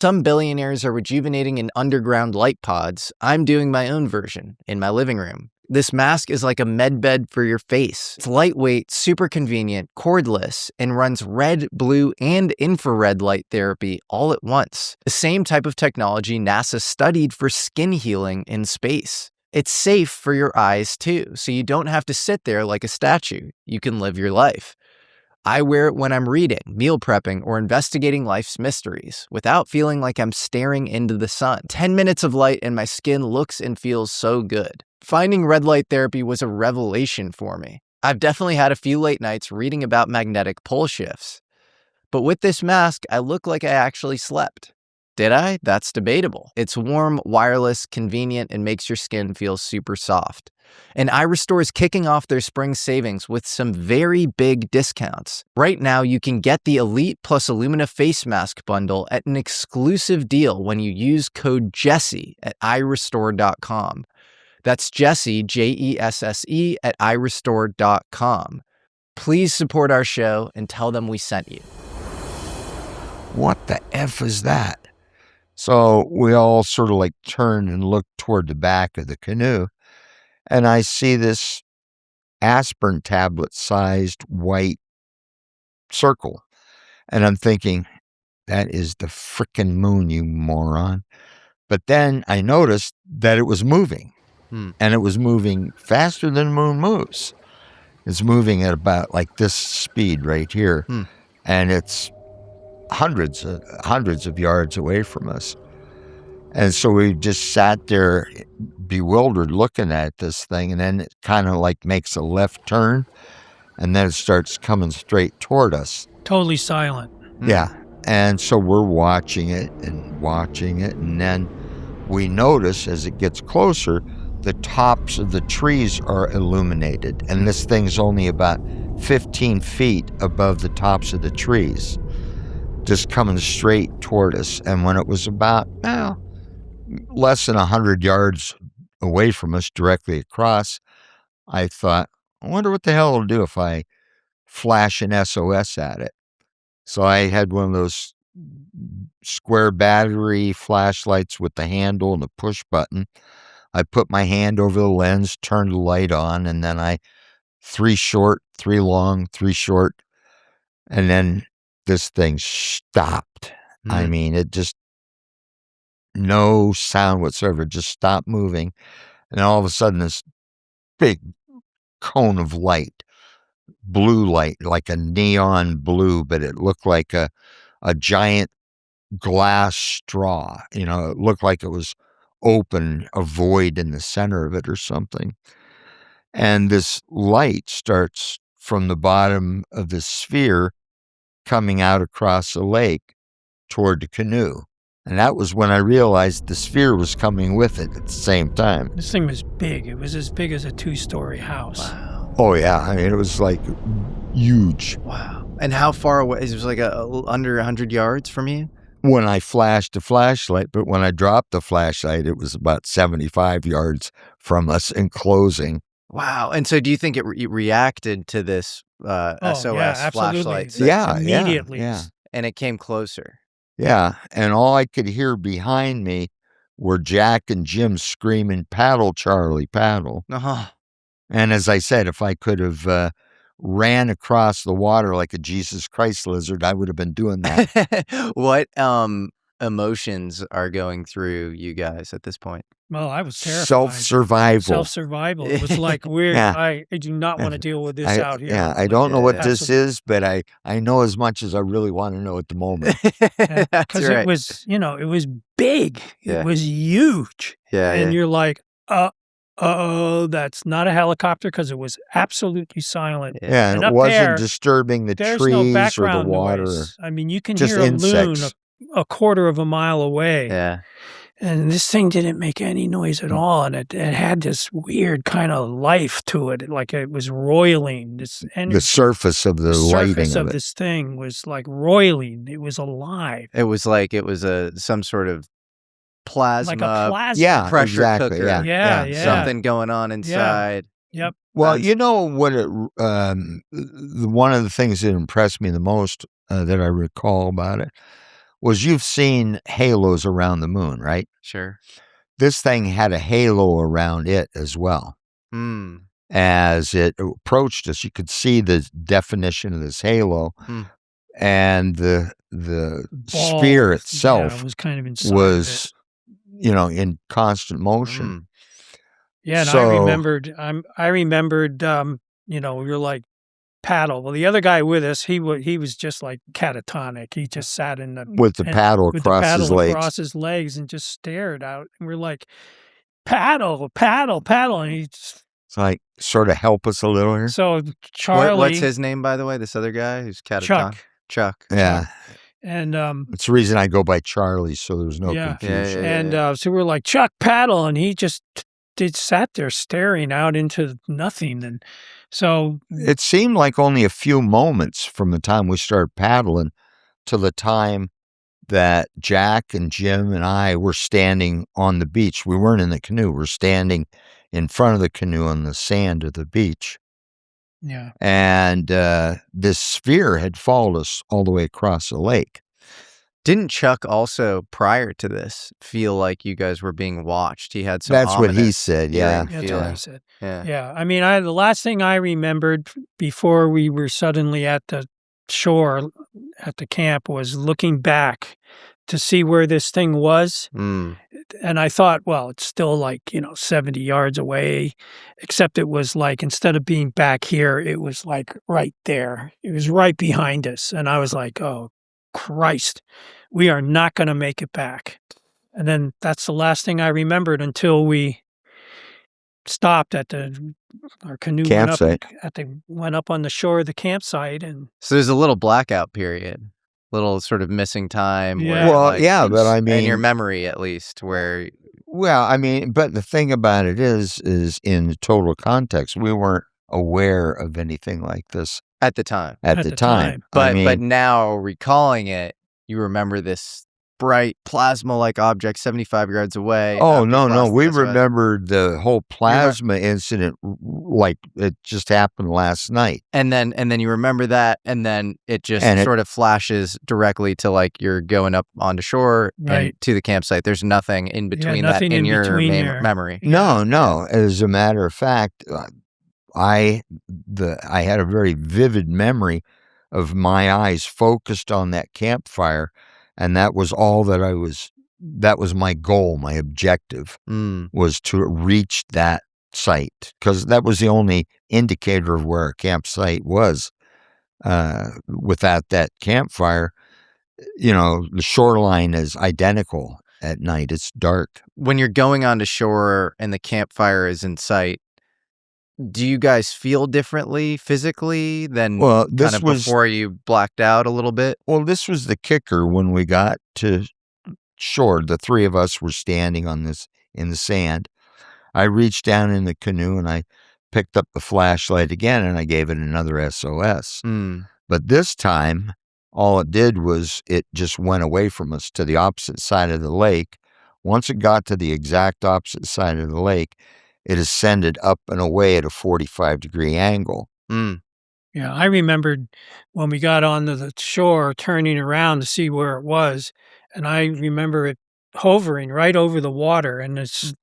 Some billionaires are rejuvenating in underground light pods. I'm doing my own version in my living room. This mask is like a med bed for your face. It's lightweight, super convenient, cordless, and runs red, blue, and infrared light therapy all at once. The same type of technology NASA studied for skin healing in space. It's safe for your eyes too, so you don't have to sit there like a statue. You can live your life. I wear it when I'm reading, meal prepping, or investigating life's mysteries without feeling like I'm staring into the sun. 10 minutes of light and my skin looks and feels so good. Finding red light therapy was a revelation for me. I've definitely had a few late nights reading about magnetic pole shifts. But with this mask, I look like I actually slept. Did I? That's debatable. It's warm, wireless, convenient, and makes your skin feel super soft. And iRestore is kicking off their spring savings with some very big discounts. Right now, you can get the Elite plus Illumina face mask bundle at an exclusive deal when you use code Jesse at iRestore.com. That's Jesse, Jesse, at iRestore.com. Please support our show and tell them we sent you. What the F is that? So we all sort of like turned and looked toward the back of the canoe, and I see this aspirin tablet sized white circle. And I'm thinking, that is the frickin' moon, you moron. But then I noticed that it was moving, and it was moving faster than the moon moves. It's moving at about like this speed right here, and it's hundreds of yards away from us. And so we just sat there bewildered looking at this thing, and then it kind of like makes a left turn, and then it starts coming straight toward us. Totally silent. Yeah. And so we're watching it, and then we notice as it gets closer, the tops of the trees are illuminated, and this thing's only about 15 feet above the tops of the trees, just coming straight toward us. And when it was about less than 100 yards away from us, directly across, I thought, I wonder what the hell it'll do if I flash an SOS at it. So I had one of those square battery flashlights with the handle and the push button. I put my hand over the lens, turned the light on, and then I 3 short, 3 long, 3 short, and then this thing stopped. I mean, it just, no sound whatsoever, just stopped moving. And all of a sudden, this big cone of light, blue light, like a neon blue, but it looked like a giant glass straw. It looked like it was open, a void in the center of it or something. And this light starts from the bottom of the sphere coming out across the lake toward the canoe. And that was when I realized the sphere was coming with it at the same time. This thing was big. It was as big as a 2-story house. Wow. Oh, yeah. I mean, it was like huge. Wow. And how far away? It was like under 100 yards from you? When I flashed the flashlight, but when I dropped the flashlight, it was about 75 yards from us and closing. Wow. And so do you think it reacted to this SOS flashlight? Yeah, immediately. Yeah. And it came closer. Yeah. And all I could hear behind me were Jack and Jim screaming, "Paddle, Charlie, paddle." Uh-huh. And as I said, if I could have ran across the water like a Jesus Christ lizard, I would have been doing that. What emotions are going through you guys at this point? Well, I was terrified. Self-survival. Self-survival. It was like weird. Yeah. I do not want to deal with this out here. Yeah, I Like, don't know what this absolutely. is, but I know as much as I really want to know at the moment. That's Because right. it was, it was big. Yeah. It was huge. Yeah, And yeah. you're like, that's not a helicopter, because it was absolutely silent. Yeah, and And it up wasn't there, disturbing the There's trees no or the background water. noise. I mean, you can Just hear a loon insects. a quarter of a mile away. Yeah. And this thing didn't make any noise at all. And it had this weird kind of life to it. Like it was roiling. This energy. The surface of the lighting surface of of it. this thing was like roiling. It was alive. It was like it was some sort of plasma, Like a plasma. Yeah, pressure exactly. cooker. Yeah. Something going on inside. Yep. Well, you know what? One of the things that impressed me the most that I recall about it was you've seen halos around the moon, right? Sure. This thing had a halo around it as well. Hmm. As it approached us, you could see the definition of this halo, and the Ball, sphere yeah, itself was kind of inside was, it. in constant motion. Yeah, and So- I remembered, we were like, paddle. Well, the other guy with us, he was just like catatonic. He just sat in the With the paddle with the across paddle his legs. across his legs and just stared out. And we're like, paddle, paddle, paddle. And he just, It's like, sort of help us a little here. so Charlie, What's his name, by the way? This other guy who's catatonic? Chuck. Yeah. and It's the reason I go by Charlie, so there's no Yeah. confusion. Yeah. and so we're like, Chuck, paddle, and he just sat there staring out into nothing. And so It seemed like only a few moments from the time we started paddling to the time that Jack and Jim and I were standing on the beach. We weren't in the canoe. We're standing in front of the canoe on the sand of the beach. yeah, And this sphere had followed us all the way across the lake. Didn't Chuck also, prior to this, feel like you guys were being watched? He had some That's what he ominous said, yeah. feeling. that's what he said. Yeah. Yeah, I mean, the last thing I remembered before we were suddenly at the shore at the camp was looking back to see where this thing was. Mm. And I thought, well, it's still like, 70 yards away, except it was like, instead of being back here, it was like right there. It was right behind us. And I was like, oh, Christ, we are not going to make it back. And then that's the last thing I remembered until we stopped at our canoe Campsite. went up on the shore of the campsite, and So there's a little blackout period, little sort of missing time. Yeah. Where, Well, like, yeah, but I in your mean, memory at least, where well, I mean, but the thing about it is in total context, we weren't aware of anything like this at the time. at the time. But I mean, but now recalling it, you remember this bright plasma-like object 75 yards away. oh, after you no, lost we the SOS. remembered the whole plasma incident like it just happened last night. And then you remember that, and then it just And it- sort of flashes directly to like you're going up onto shore and Right. to the campsite. There's nothing in between nothing that in in your between there. memory. No. As a matter of fact, I had a very vivid memory of my eyes focused on that campfire, and that was all that was my goal, my objective Mm. was to reach that site, because that was the only indicator of where a campsite was. Without that campfire, the shoreline is identical at night. It's dark. When you're going onto shore and the campfire is in sight, do you guys feel differently physically than Well, this kind of was before you blacked out a little bit? well, this was the kicker. When we got to shore, the three of us were standing in the sand. I reached down in the canoe and I picked up the flashlight again and I gave it another SOS. Mm. But this time, all it did was it just went away from us to the opposite side of the lake. Once it got to the exact opposite side of the lake, it ascended up and away at a 45-degree angle. Mm. yeah, I remembered when we got onto the shore, turning around to see where it was, and I remember it hovering right over the water, and this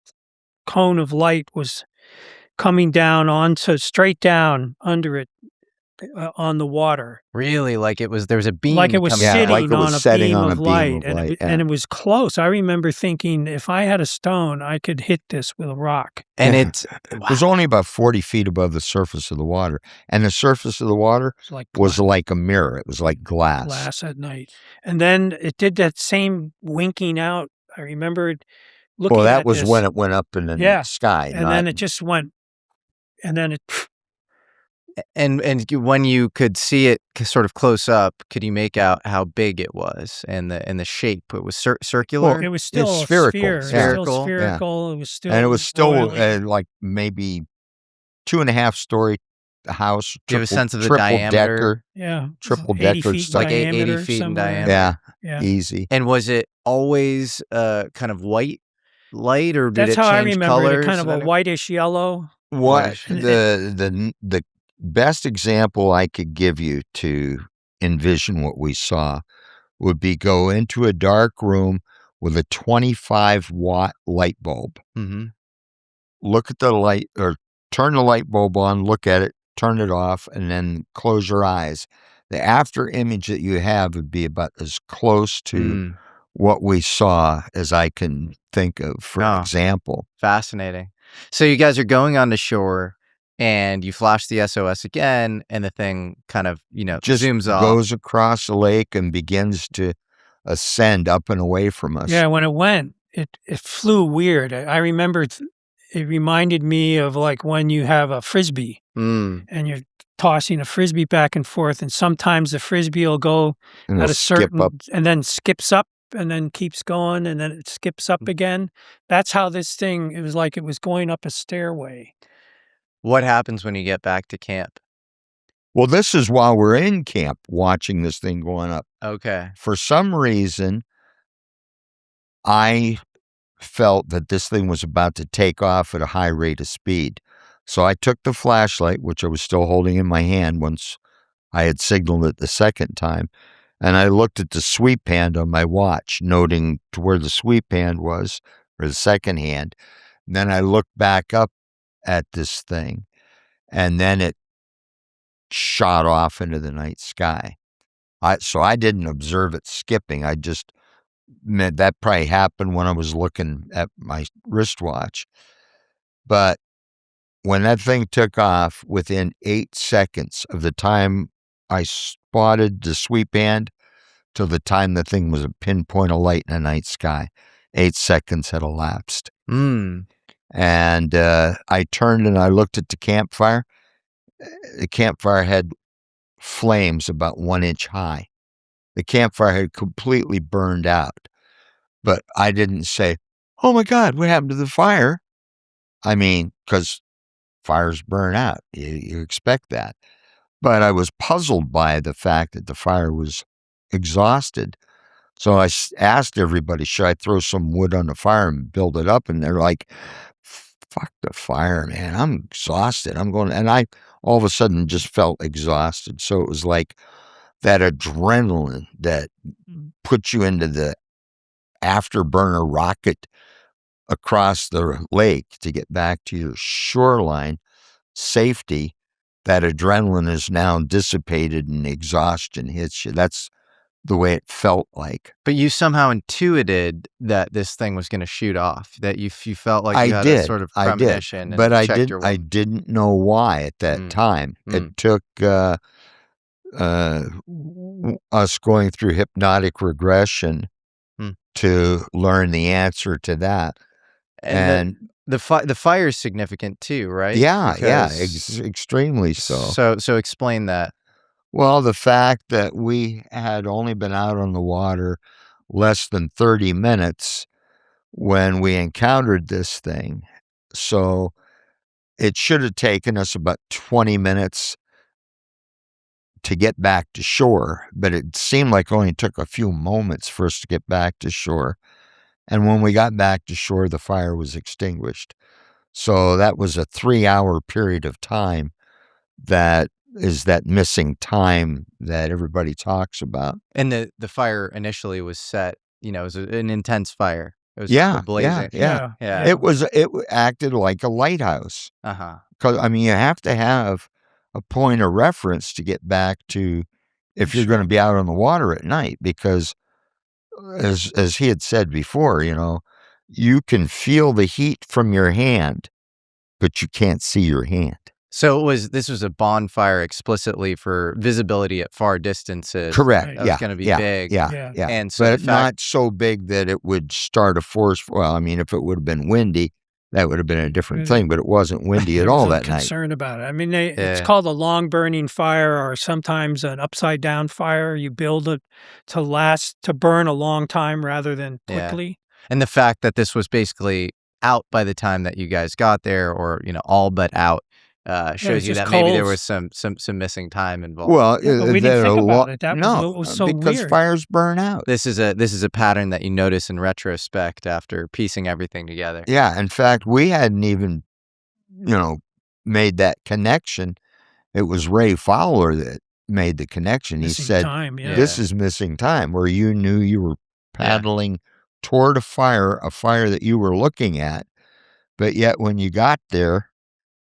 cone of light was coming down straight down under it on the water. Really? Like there was a beam Like it was coming Yeah, sitting like it was on a setting beam on a of beam light, of and, light, and yeah. it was close. I remember thinking, if I had a stone, I could hit this with a rock. And Yeah. it's It was only about 40 feet above the surface of the water. And the surface of the water It's like was like a mirror. It was like glass. glass at night. And then it did that same winking out. I remember it looking Well, that at was this, when it went up in the Yeah. sky. and then it just went, and then it, and when you could see it sort of close up, could you make out how big it was and the shape? It was circular. it was still a spherical. sphere. It was Spherical, still yeah. spherical. It was still, and it was still boiling. like maybe 2.5-story house. Do you have a sense of the triple diameter? decker. Yeah, triple 80 decker feet stuff. Like 80 diameter feet in somewhere. diameter. Yeah, Yeah. easy. And was it always kind of white light, or did That's it how I change remember colors? it, kind of a and whitish yellow. What And the best example I could give you to envision what we saw would be go into a dark room with a 25-watt light bulb. Mhm. Look at the light, or turn the light bulb on, look at it, turn it off, and then close your eyes. The after image that you have would be about as close to Mm. what we saw as I can think of, for Oh. example. Fascinating. So you guys are going on the shore, and you flash the SOS again, and the thing kind of Just zooms off. goes across the lake and begins to ascend up and away from us. Yeah, when it went, it flew weird. I remember it reminded me of like when you have a Frisbee Mm. and you're tossing a Frisbee back and forth, and sometimes the Frisbee will go and at it'll a certain, skip up. and then skips up and then keeps going and then it skips up again. That's how this thing, it was like it was going up a stairway. What happens when you get back to camp? Well, this is while we're in camp watching this thing going up. Okay. For some reason, I felt that this thing was about to take off at a high rate of speed. So I took the flashlight, which I was still holding in my hand once I had signaled it the second time, and I looked at the sweep hand on my watch, noting to where the sweep hand was, or the second hand. And then I looked back up at this thing, and then it shot off into the night sky. So I didn't observe it skipping. I just meant that probably happened when I was looking at my wristwatch. But when that thing took off, within 8 seconds of the time I spotted the sweep hand till the time the thing was a pinpoint of light in the night sky, 8 seconds had elapsed. Mm. And I turned and I looked at the campfire. The campfire had flames about 1 inch high. The campfire had completely burned out. But I didn't say, "Oh my God, what happened to the fire?" I mean, because fires burn out. You expect that. But I was puzzled by the fact that the fire was exhausted. So I asked everybody, should I throw some wood on the fire and build it up? And they're like, "Fuck the fire, man. I'm exhausted. I'm going." And I all of a sudden just felt exhausted. So it was like that adrenaline that puts you into the afterburner rocket across the lake to get back to your shoreline safety. That adrenaline is now dissipated and exhaustion hits you. That's the way it felt like. But you somehow intuited that this thing was going to shoot off, that you felt like you had a sort of premonition. But I didn't know why at that time. It took us going through hypnotic regression to learn the answer to that. And the fire is significant too, right? Yeah, extremely so. So explain that. Well, the fact that we had only been out on the water less than 30 minutes when we encountered this thing. So it should have taken us about 20 minutes to get back to shore, but it seemed like it only took a few moments for us to get back to shore. And when we got back to shore, the fire was extinguished. So that was a 3-hour period of time that is that missing time that everybody talks about. And the fire initially was set, it was an intense fire. It was blazing. Yeah. It acted like a lighthouse. Because, I mean, you have to have a point of reference to get back to if you're going to be out on the water at night, because as he had said before, you can feel the heat from your hand, but you can't see your hand. So this was a bonfire explicitly for visibility at far distances. Correct. It was going to be big. Yeah. And so but not so big that it would start a forest. Well, I mean, if it would have been windy, that would have been a different thing, but it wasn't windy at all that night. Concern about it. I mean, it's called a long burning fire, or sometimes an upside down fire. You build it to burn a long time rather than quickly. Yeah. And the fact that this was basically out by the time that you guys got there, or all but out, shows you that maybe there was some missing time involved. Well, but we didn't think about it. That was so because weird. Fires burn out. This is a pattern that you notice in retrospect after piecing everything together. Yeah, in fact, we hadn't even, made that connection. It was Ray Fowler that made the connection. He said, "This is missing time," where you knew you were paddling toward a fire that you were looking at, but yet when you got there,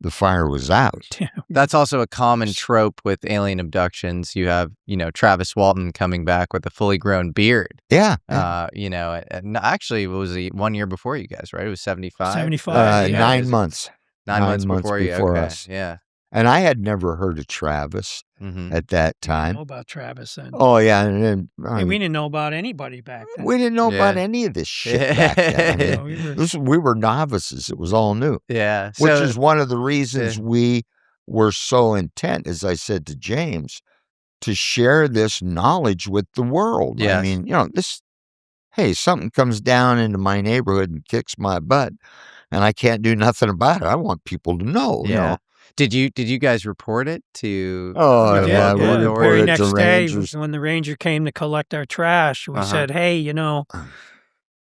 the fire was out. That's also a common trope with alien abductions. You have, Travis Walton coming back with a fully grown beard. Yeah. And actually, it was 1 year before you guys, right? It was 75? 75. 9 months. 9 months before you. Okay. Us. Yeah. And I had never heard of Travis at that time. We didn't know about Travis then. Oh, yeah. And then, we didn't know about anybody back then. We didn't know about any of this shit back then. I mean, we were novices. It was all new. Yeah. Which is one of the reasons we were so intent, as I said to James, to share this knowledge with the world. Yes. I mean, something comes down into my neighborhood and kicks my butt, and I can't do nothing about it. I want people to know, Did you guys report it to? Oh, yeah. We the very reported next to day, Rangers. when the ranger came to collect our trash, we said, "Hey,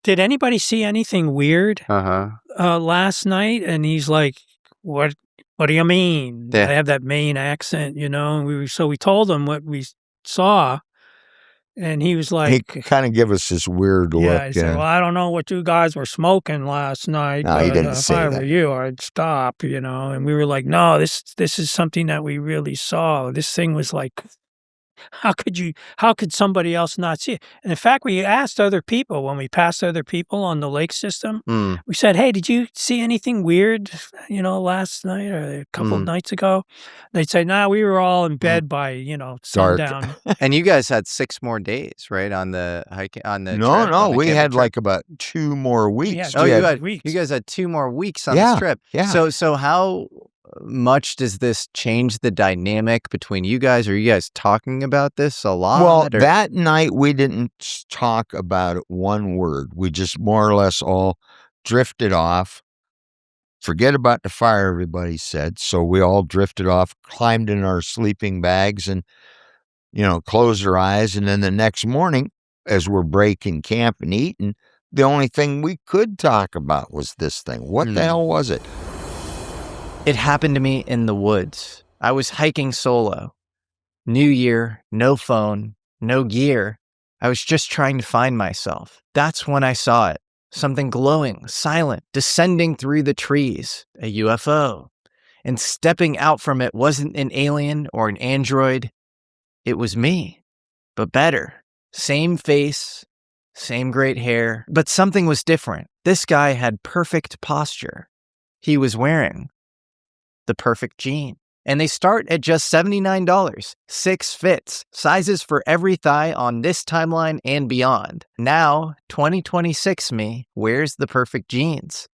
did anybody see anything weird last night?" And he's like, "What do you mean?" Yeah. I have that Maine accent, And we told him what we saw, and he was like, He kind of gave us this weird look. "Yeah." He said, "Well, I don't know what you guys were smoking last night. No, he but, didn't say if I that. were you, I'd stop." And we were like, "No, this is something that we really saw. This thing was like how could somebody else not see it? And in fact, we asked other people when we passed other people on the lake system, we said, hey, did you see anything weird, last night or a couple of nights ago? They'd say, nah, we were all in bed by, sundown. And you guys had 6 more days, right, on the hike, on the No, trip, no, on the we camping had trip? like about 2 more weeks. Yeah, Oh, We you had- weeks. you guys had 2 more weeks on this trip. yeah. So how much does this change the dynamic between you guys? Are you guys talking about this a lot? Well, or- that night we didn't talk about it one word. We just more or less all drifted off. Forget about the fire, everybody said. So we all drifted off, climbed in our sleeping bags and, closed our eyes. And then the next morning, as we're breaking camp and eating, the only thing we could talk about was this thing. What the hell was it? It happened to me in the woods. I was hiking solo. New year, no phone, no gear. I was just trying to find myself. That's when I saw it. Something glowing, silent, descending through the trees. A UFO. And stepping out from it wasn't an alien or an android. It was me, but better. Same face, same great hair, but something was different. This guy had perfect posture. He was wearing the perfect jean. And they start at just $79. 6 fits, sizes for every thigh on this timeline and beyond. Now, 2026 me wears the perfect jeans.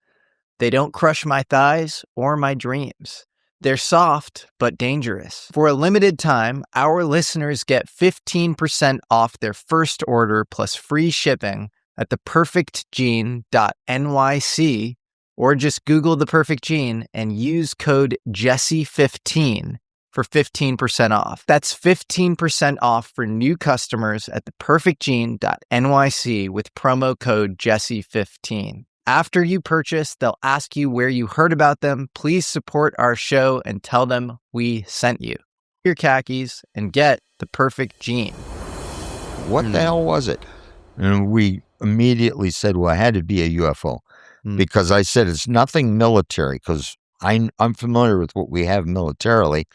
They don't crush my thighs or my dreams. They're soft, but dangerous. For a limited time, our listeners get 15% off their first order plus free shipping at theperfectgene.nyc, or just Google The Perfect Gene and use code Jesse15 for 15% off. That's 15% off for new customers at theperfectgene.nyc with promo code Jesse15. After you purchase, they'll ask you where you heard about them. Please support our show and tell them we sent you. Your khakis and get the perfect gene. What the hell was it? And we immediately said, well, it had to be a UFO. Because I said it's nothing military, because I'm familiar with what we have militarily.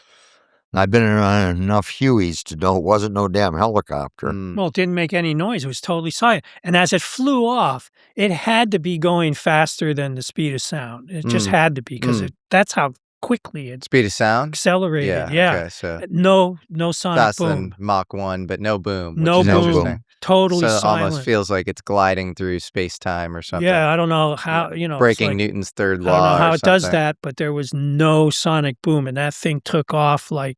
And I've been around enough Hueys to know it wasn't no damn helicopter. Well, it didn't make any noise. It was totally silent. And as it flew off, it had to be going faster than the speed of sound. It just had to be, because that's how quickly it Speed of sound? accelerated. Yeah. Okay, so No sonic faster boom. than Mach 1, but no boom. which No is boom. interesting. Totally So it silent. almost feels like it's gliding through space-time or something. Yeah, I don't know how, it's Breaking like, Newton's third I law. don't know how or it does something. that, but there was no sonic boom, and that thing took off like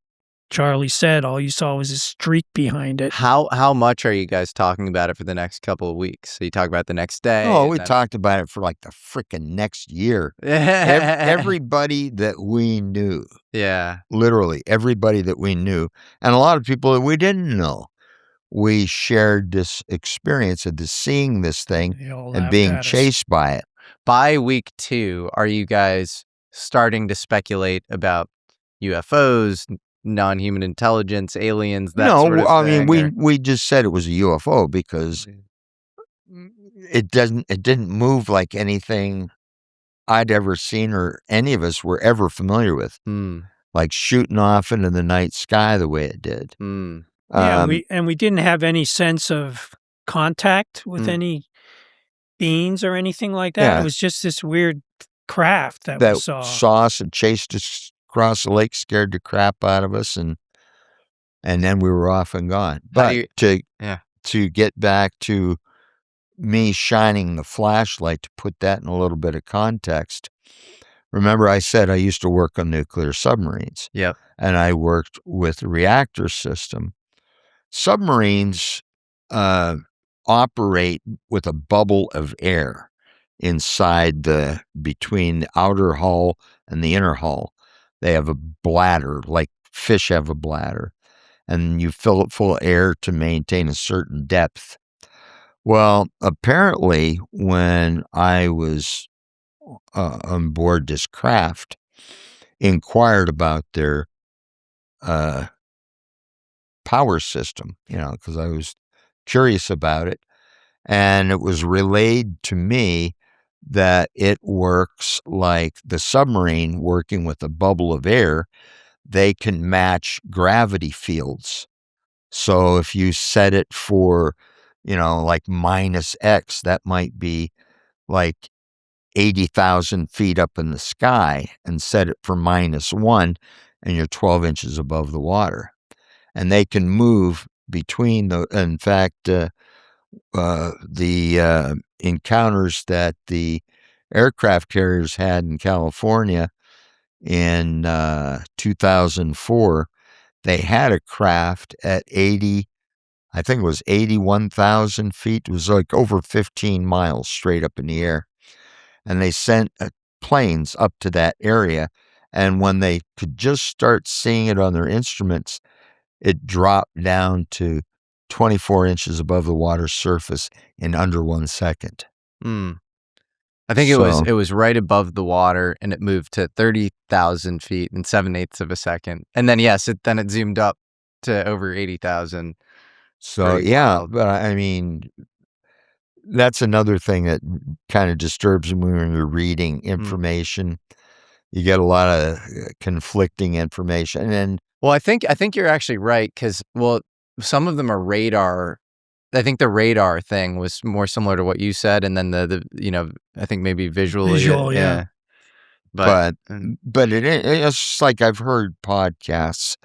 Charlie said. All you saw was a streak behind it. How much are you guys talking about it for the next couple of weeks? So you talk about the next day. Oh, and we then- talked about it for like the freaking next year. Everybody that we knew, Yeah. literally everybody that we knew, and a lot of people that we didn't know, we shared this experience of seeing this thing They all and laughed being at us. chased by it. By week 2, are you guys starting to speculate about UFOs, non-human intelligence, aliens, that No, sort of I thing? mean, or- we just said it was a UFO because it didn't move like anything I'd ever seen or any of us were ever familiar with, Hmm. like shooting off into the night sky the way it did. Hmm. Yeah, Um, we didn't have any sense of contact with Mm. any beings or anything like that. Yeah. It was just this weird craft that that we saw. saw us and chased us across the lake, scared the crap out of us, and then we were off and gone. How But do you- yeah. to get back to me shining the flashlight, to put that in a little bit of context, remember I said I used to work on nuclear submarines. Yep. And I worked with the reactor system. Submarines operate with a bubble of air inside between the outer hull and the inner hull. They have a bladder, like fish have a bladder, and you fill it full of air to maintain a certain depth. Well, apparently, when I was on board this craft, inquired about their power system, because I was curious about it. And it was relayed to me that it works like the submarine working with a bubble of air. They can match gravity fields So if you set it for, like minus X, that might be like 80,000 feet up in the sky, and set it for -1, and you're 12 inches above the water. And they can move between in fact, the encounters that the aircraft carriers had in California in 2004, they had a craft at I think it was 81,000 feet. It was like over 15 miles straight up in the air. And they sent planes up to that area. And when they could just start seeing it on their instruments, it dropped down to 24 inches above the water surface in under 1 second. I think it was right above the water, and it moved to 30,000 feet in 7/8 of a second. And then, yes, it zoomed up to over 80,000. So, yeah, but I mean, that's another thing that kind of disturbs me when you're reading information. You get a lot of conflicting information. And well, I think you're actually right, because, well, some of them are radar. I think the radar thing was more similar to what you said, and then the I think maybe visually. Visual, yeah. But it's just like I've heard podcasts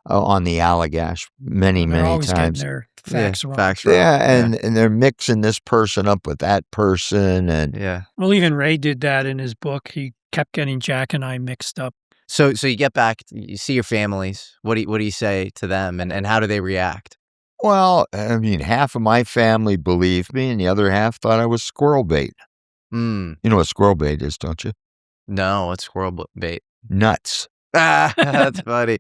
on the Allagash many always times. Getting their facts wrong. Facts wrong. Yeah, and they're mixing this person up with that person, and Well, even Ray did that in his book. He kept getting Jack and I mixed up. So you get back, you see your families. What do you say to them, and how do they react? Well, I mean, half of my family believed me, and the other half thought I was squirrel bait. You know what squirrel bait is, don't you? No, what's squirrel bait? Nuts. That's funny.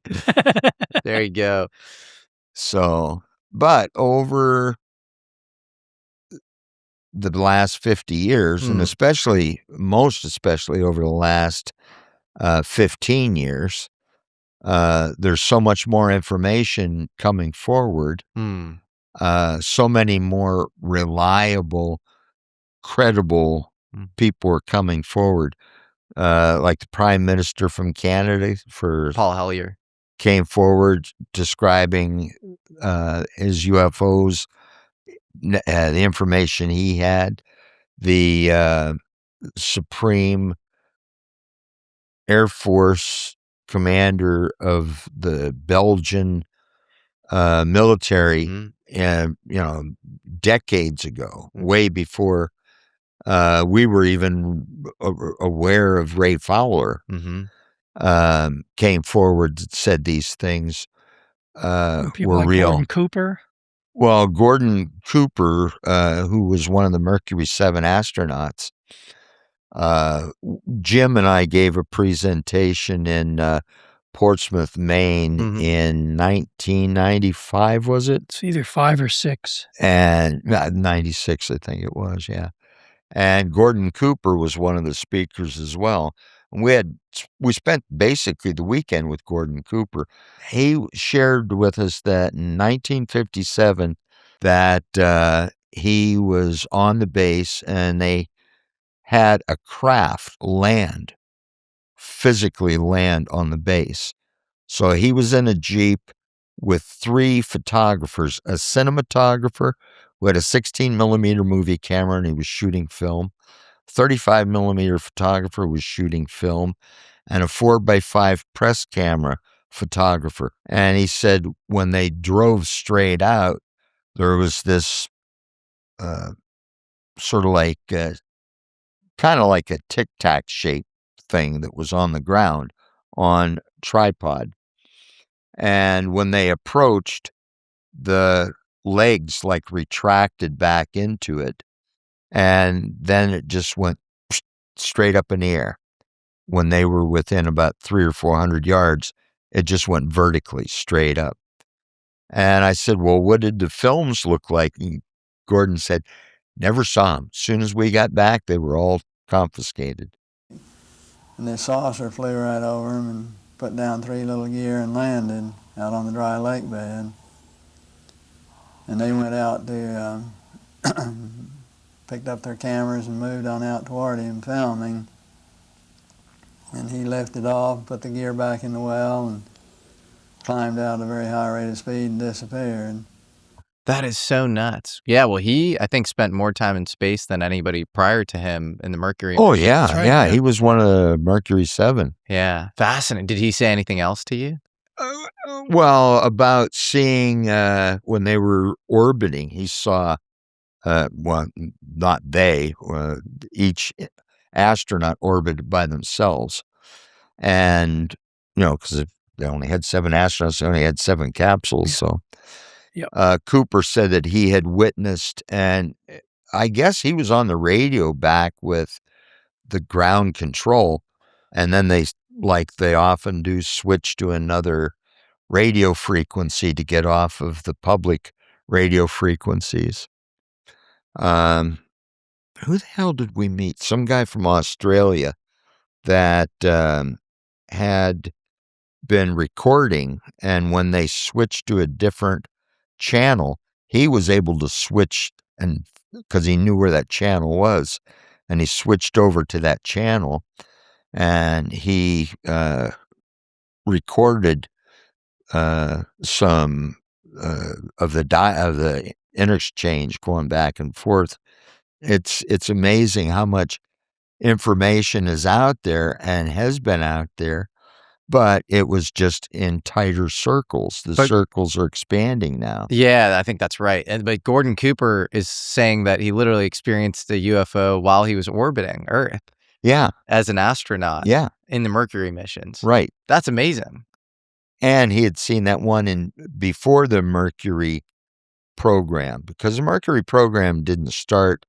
There you go. So, but over the last 50 years, and most especially over the last 15 years, there's so much more information coming forward. So many more reliable, credible people are coming forward. Like the Prime Minister from Canada, Paul Hellyer, came forward describing his UFOs, the information he had. The Supreme Air Force commander of the Belgian military, decades ago, way before we were even aware of Ray Fowler, came forward and said these things People were like real. Gordon Cooper. Well, Gordon Cooper, who was one of the Mercury 7 astronauts, Jim and I gave a presentation in Portsmouth, Maine in 1995, was it? It's either 5 or 6. And 96, I think it was, yeah. And Gordon Cooper was one of the speakers as well. And we spent basically the weekend with Gordon Cooper. He shared with us that in 1957 that he was on the base and they had a craft physically land on the base. So he was in a Jeep with 3 photographers, a cinematographer who had a 16 millimeter movie camera and he was shooting film, 35 millimeter photographer was shooting film, and a 4x5 press camera photographer. And he said when they drove straight out, there was this sort of like kind of like a tic-tac shape thing that was on the ground on tripod. And when they approached, the legs like retracted back into it, and then it just went straight up in the air. When they were within about 300 or 400 yards, it just went vertically straight up. And I said, well, what did the films look like? And Gordon said, never saw them. As soon as we got back, they were all confiscated. And this saucer flew right over them and put down 3 little gear and landed out on the dry lake bed. And they went out to, picked up their cameras and moved on out toward him filming. And he lifted off, put the gear back in the well, and climbed out at a very high rate of speed and disappeared. That is so nuts. Yeah, well, he, I think, spent more time in space than anybody prior to him in the Mercury. Oh, mission. yeah, right, yeah. yeah. He was one of the Mercury 7. Yeah. Fascinating. Did he say anything else to you? Well, about seeing when they were orbiting, he saw, well, not they, each astronaut orbited by themselves. And, because if they only had 7 astronauts, they only had 7 capsules. So Yep. Cooper said that he had witnessed, and I guess he was on the radio back with the ground control. And then they, like they often do, switch to another radio frequency to get off of the public radio frequencies. Who the hell did we meet? Some guy from Australia that had been recording, and when they switched to a different channel, he was able to switch, and because he knew where that channel was, and he switched over to that channel, and he recorded some of the interchange going back and forth. It's amazing how much information is out there and has been out there, but it was just in tighter circles. The circles are expanding now. Yeah, I think that's right. But Gordon Cooper is saying that he literally experienced a UFO while he was orbiting Earth. Yeah. As an astronaut. Yeah. In the Mercury missions. Right. That's amazing. And he had seen that one before the Mercury program, because the Mercury program didn't start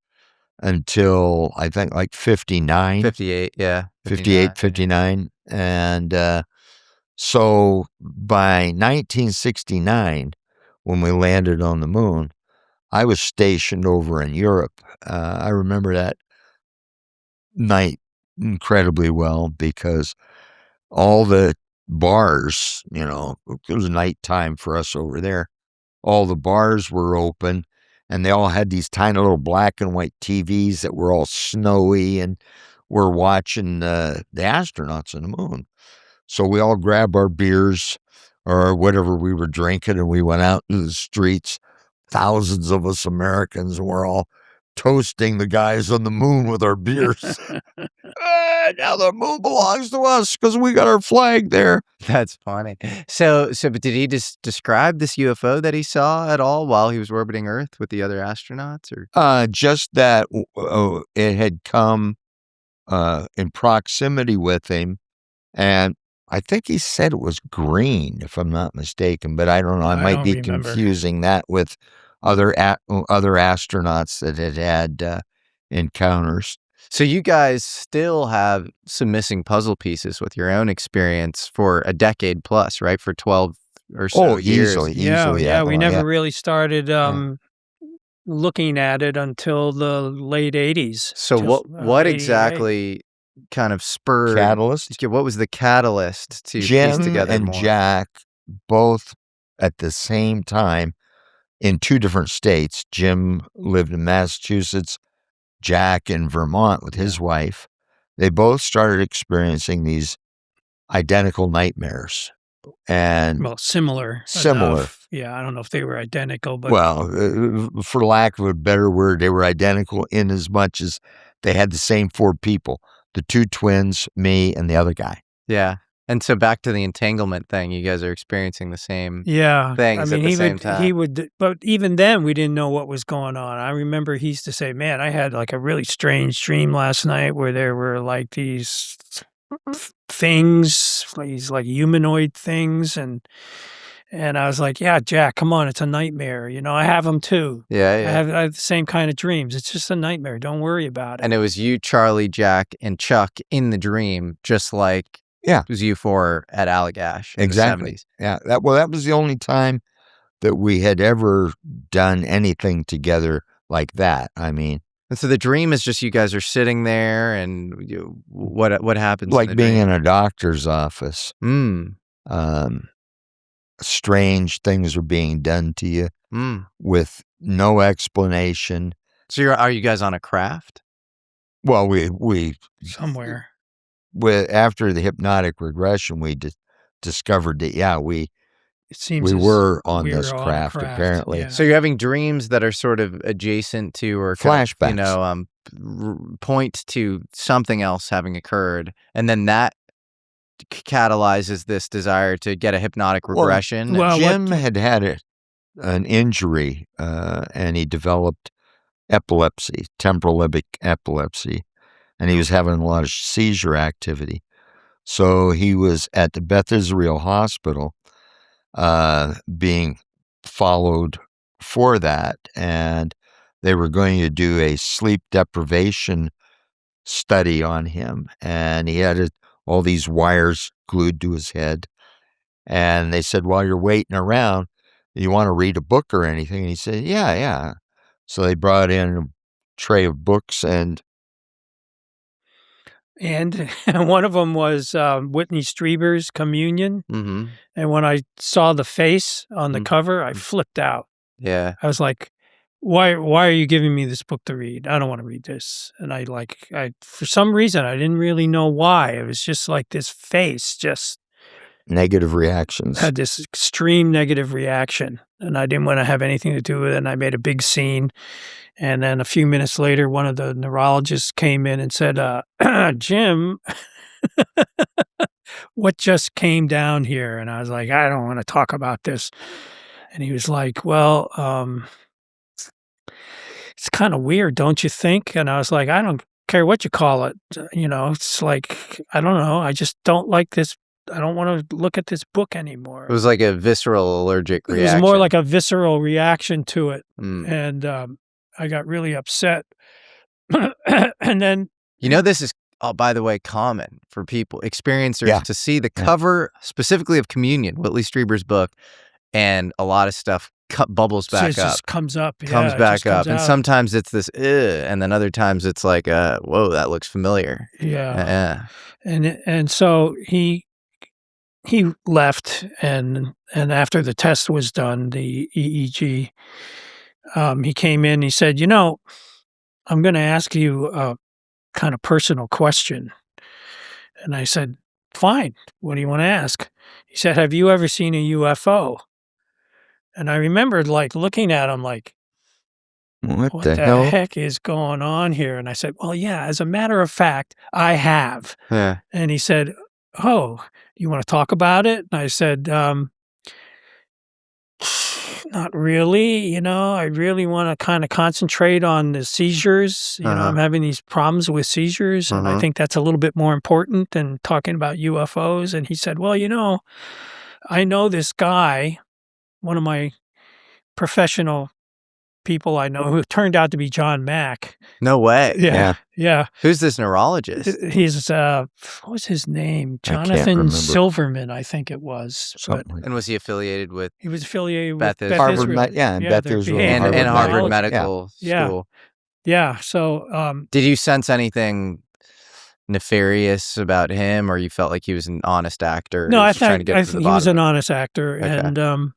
until I think like 59. 58, yeah. 58, 59. And so by 1969, when we landed on the moon, I was stationed over in Europe. I remember that night incredibly well because all the bars, it was nighttime for us over there. All the bars were open, and they all had these tiny little black and white TVs that were all snowy, and we're watching the astronauts on the moon. So we all grabbed our beers or whatever we were drinking, and we went out into the streets, thousands of us Americans, and we're all toasting the guys on the moon with our beers. Now the moon belongs to us because we got our flag there. That's funny. So, but did he just describe this UFO that he saw at all while he was orbiting Earth with the other astronauts, or just that it had come in proximity with him, and I think he said it was green, if I'm not mistaken, but I don't know. I might be confusing that with other astronauts that had encounters. So you guys still have some missing puzzle pieces with your own experience for a decade plus, right? For 12 or so years. Easily. Yeah. We never really started looking at it until the late 80s. So what exactly kind of spurred catalyst? What was the catalyst to Jim piece together and more? Jack both at the same time in 2 different states. Jim lived in Massachusetts, Jack in Vermont with his wife. They both started experiencing these identical nightmares. And similar. Enough. Yeah, I don't know if they were identical, but for lack of a better word, they were identical in as much as they had the same 4 people, the 2 twins, me, and the other guy. Yeah. And so back to the entanglement thing, you guys are experiencing the same things at the same time. But even then we didn't know what was going on. I remember he used to say, man, I had like a really strange dream last night where there were like these things, these like humanoid things. And I was like, yeah, Jack, come on, it's a nightmare. I have them too. Yeah. I have the same kind of dreams. It's just a nightmare. Don't worry about it. And it was you, Charlie, Jack, and Chuck in the dream, just like it was you 4 at Allagash in exactly. the 70s. Yeah. That was the only time that we had ever done anything together like that. I mean, and so the dream is just you guys are sitting there, and what happens? Like being in a doctor's office. Strange things are being done to you with no explanation. So are you guys on a craft? Well, we somewhere. After the hypnotic regression, we discovered that we It seems We as were on we this were on a craft, apparently. Yeah. So you're having dreams that are sort of adjacent to or Flashbacks. point to something else having occurred, and then that catalyzes this desire to get a hypnotic regression. well, Jim had an injury, and he developed epilepsy, temporal lobic epilepsy, and he was having a lot of seizure activity. So he was at the Beth Israel Hospital being followed for that, and they were going to do a sleep deprivation study on him, and he had all these wires glued to his head, and they said, while you're waiting around, you want to read a book or anything? And he said, yeah. So they brought in a tray of books, and one of them was Whitney Strieber's Communion. Mm-hmm. And when I saw the face on the cover, I flipped out. Yeah. I was like, why are you giving me this book to read? I don't want to read this. And I for some reason, I didn't really know why. It was just like this face just negative reactions. had this extreme negative reaction. And I didn't want to have anything to do with it. And I made a big scene. And then a few minutes later, one of the neurologists came in and said, Jim, what just came down here? And I was like, I don't want to talk about this. And he was like, well, it's kind of weird, don't you think? And I was like, I don't care what you call it. It's like, I don't know. I just don't like this. I don't want to look at this book anymore. It was like a visceral allergic reaction. It was more like a visceral reaction to it. Mm. And I got really upset. And then... this is, by the way, common for people, experiencers, to see the cover specifically of Communion, Whitley Strieber's book, and a lot of stuff bubbles back it up. Just comes up. Comes back up. And sometimes it's this, and then other times it's like, whoa, that looks familiar. Yeah. And so he left, and after the test was done, the EEG, he came in, he said, I'm going to ask you a kind of personal question. And I said, fine, what do you want to ask? He said, have you ever seen a UFO? And I remembered looking at him like, what the hell? heck is going on here? And I said, well, yeah, as a matter of fact, I have. Yeah. And he said, oh, you want to talk about it? And I said, not really. I really want to kind of concentrate on the seizures. I'm having these problems with seizures, and I think that's a little bit more important than talking about UFOs. And he said, well, I know this guy, one of my professional people I know, who turned out to be John Mack. No way. Yeah. Who's this neurologist? He's, what was his name? Jonathan Silverman, I think it was. And was he affiliated with? He was affiliated Beth with Harvard, Beth Israel. And Harvard Medical School. Yeah. So, did you sense anything nefarious about him, or you felt like he was an honest actor? No, I think he was an honest actor. Okay.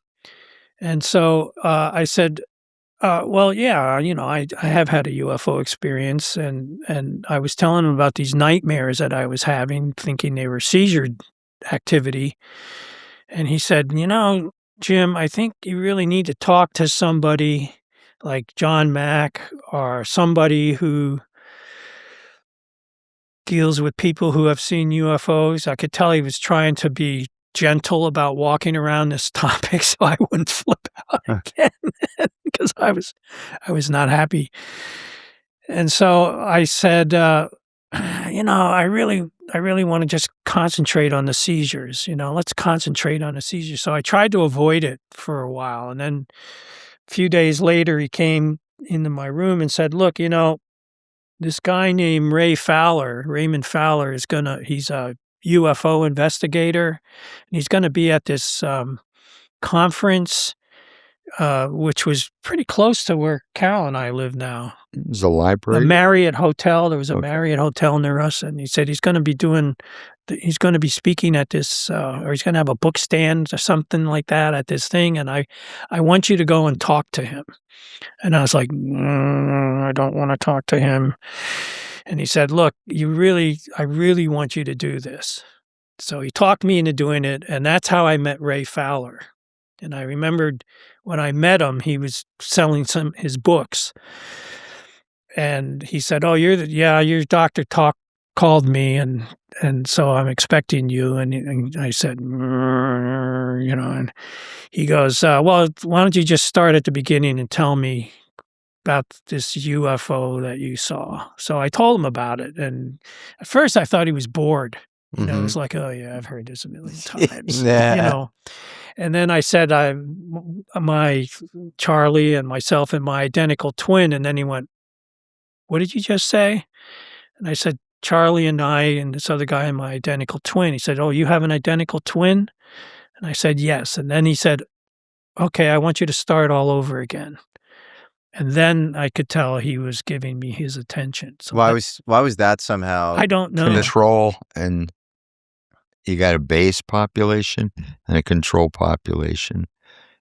And so I said, well, yeah, I have had a UFO experience, and I was telling him about these nightmares that I was having, thinking they were seizure activity. And he said, Jim, I think you really need to talk to somebody like John Mack, or somebody who deals with people who have seen UFOs. I could tell he was trying to be gentle about walking around this topic so I wouldn't flip out again, because I was not happy. And so I said, I really want to just concentrate on the seizures. Let's concentrate on the seizures. So I tried to avoid it for a while. And then a few days later, he came into my room and said, look, this guy named Raymond Fowler, he's a UFO investigator, and he's going to be at this conference, which was pretty close to where Carol and I live now. It was a library? A Marriott hotel. There was a Marriott hotel near us, and he said he's going to be speaking at this, or he's going to have a book stand or something like that at this thing, and I want you to go and talk to him. And I was like, I don't want to talk to him. And he said, look, I really want you to do this. So he talked me into doing it, and that's how I met Ray Fowler. And I remembered when I met him, he was selling his books. And he said, "Oh, your doctor called me, and so I'm expecting you." And I said, and he goes, "Well, why don't you just start at the beginning and tell me about this UFO that you saw?" So I told him about it, and at first I thought he was bored. It was like, "Oh yeah, I've heard this a million times," And then I said, my Charlie and myself and my identical twin, and then he went, "What did you just say?" And I said, "Charlie and I and this other guy and my identical twin." He said, "Oh, you have an identical twin?" And I said, "Yes." And then he said, "Okay, I want you to start all over again." And then I could tell he was giving me his attention. So why was that somehow? I don't know. Control, and you got a base population and a control population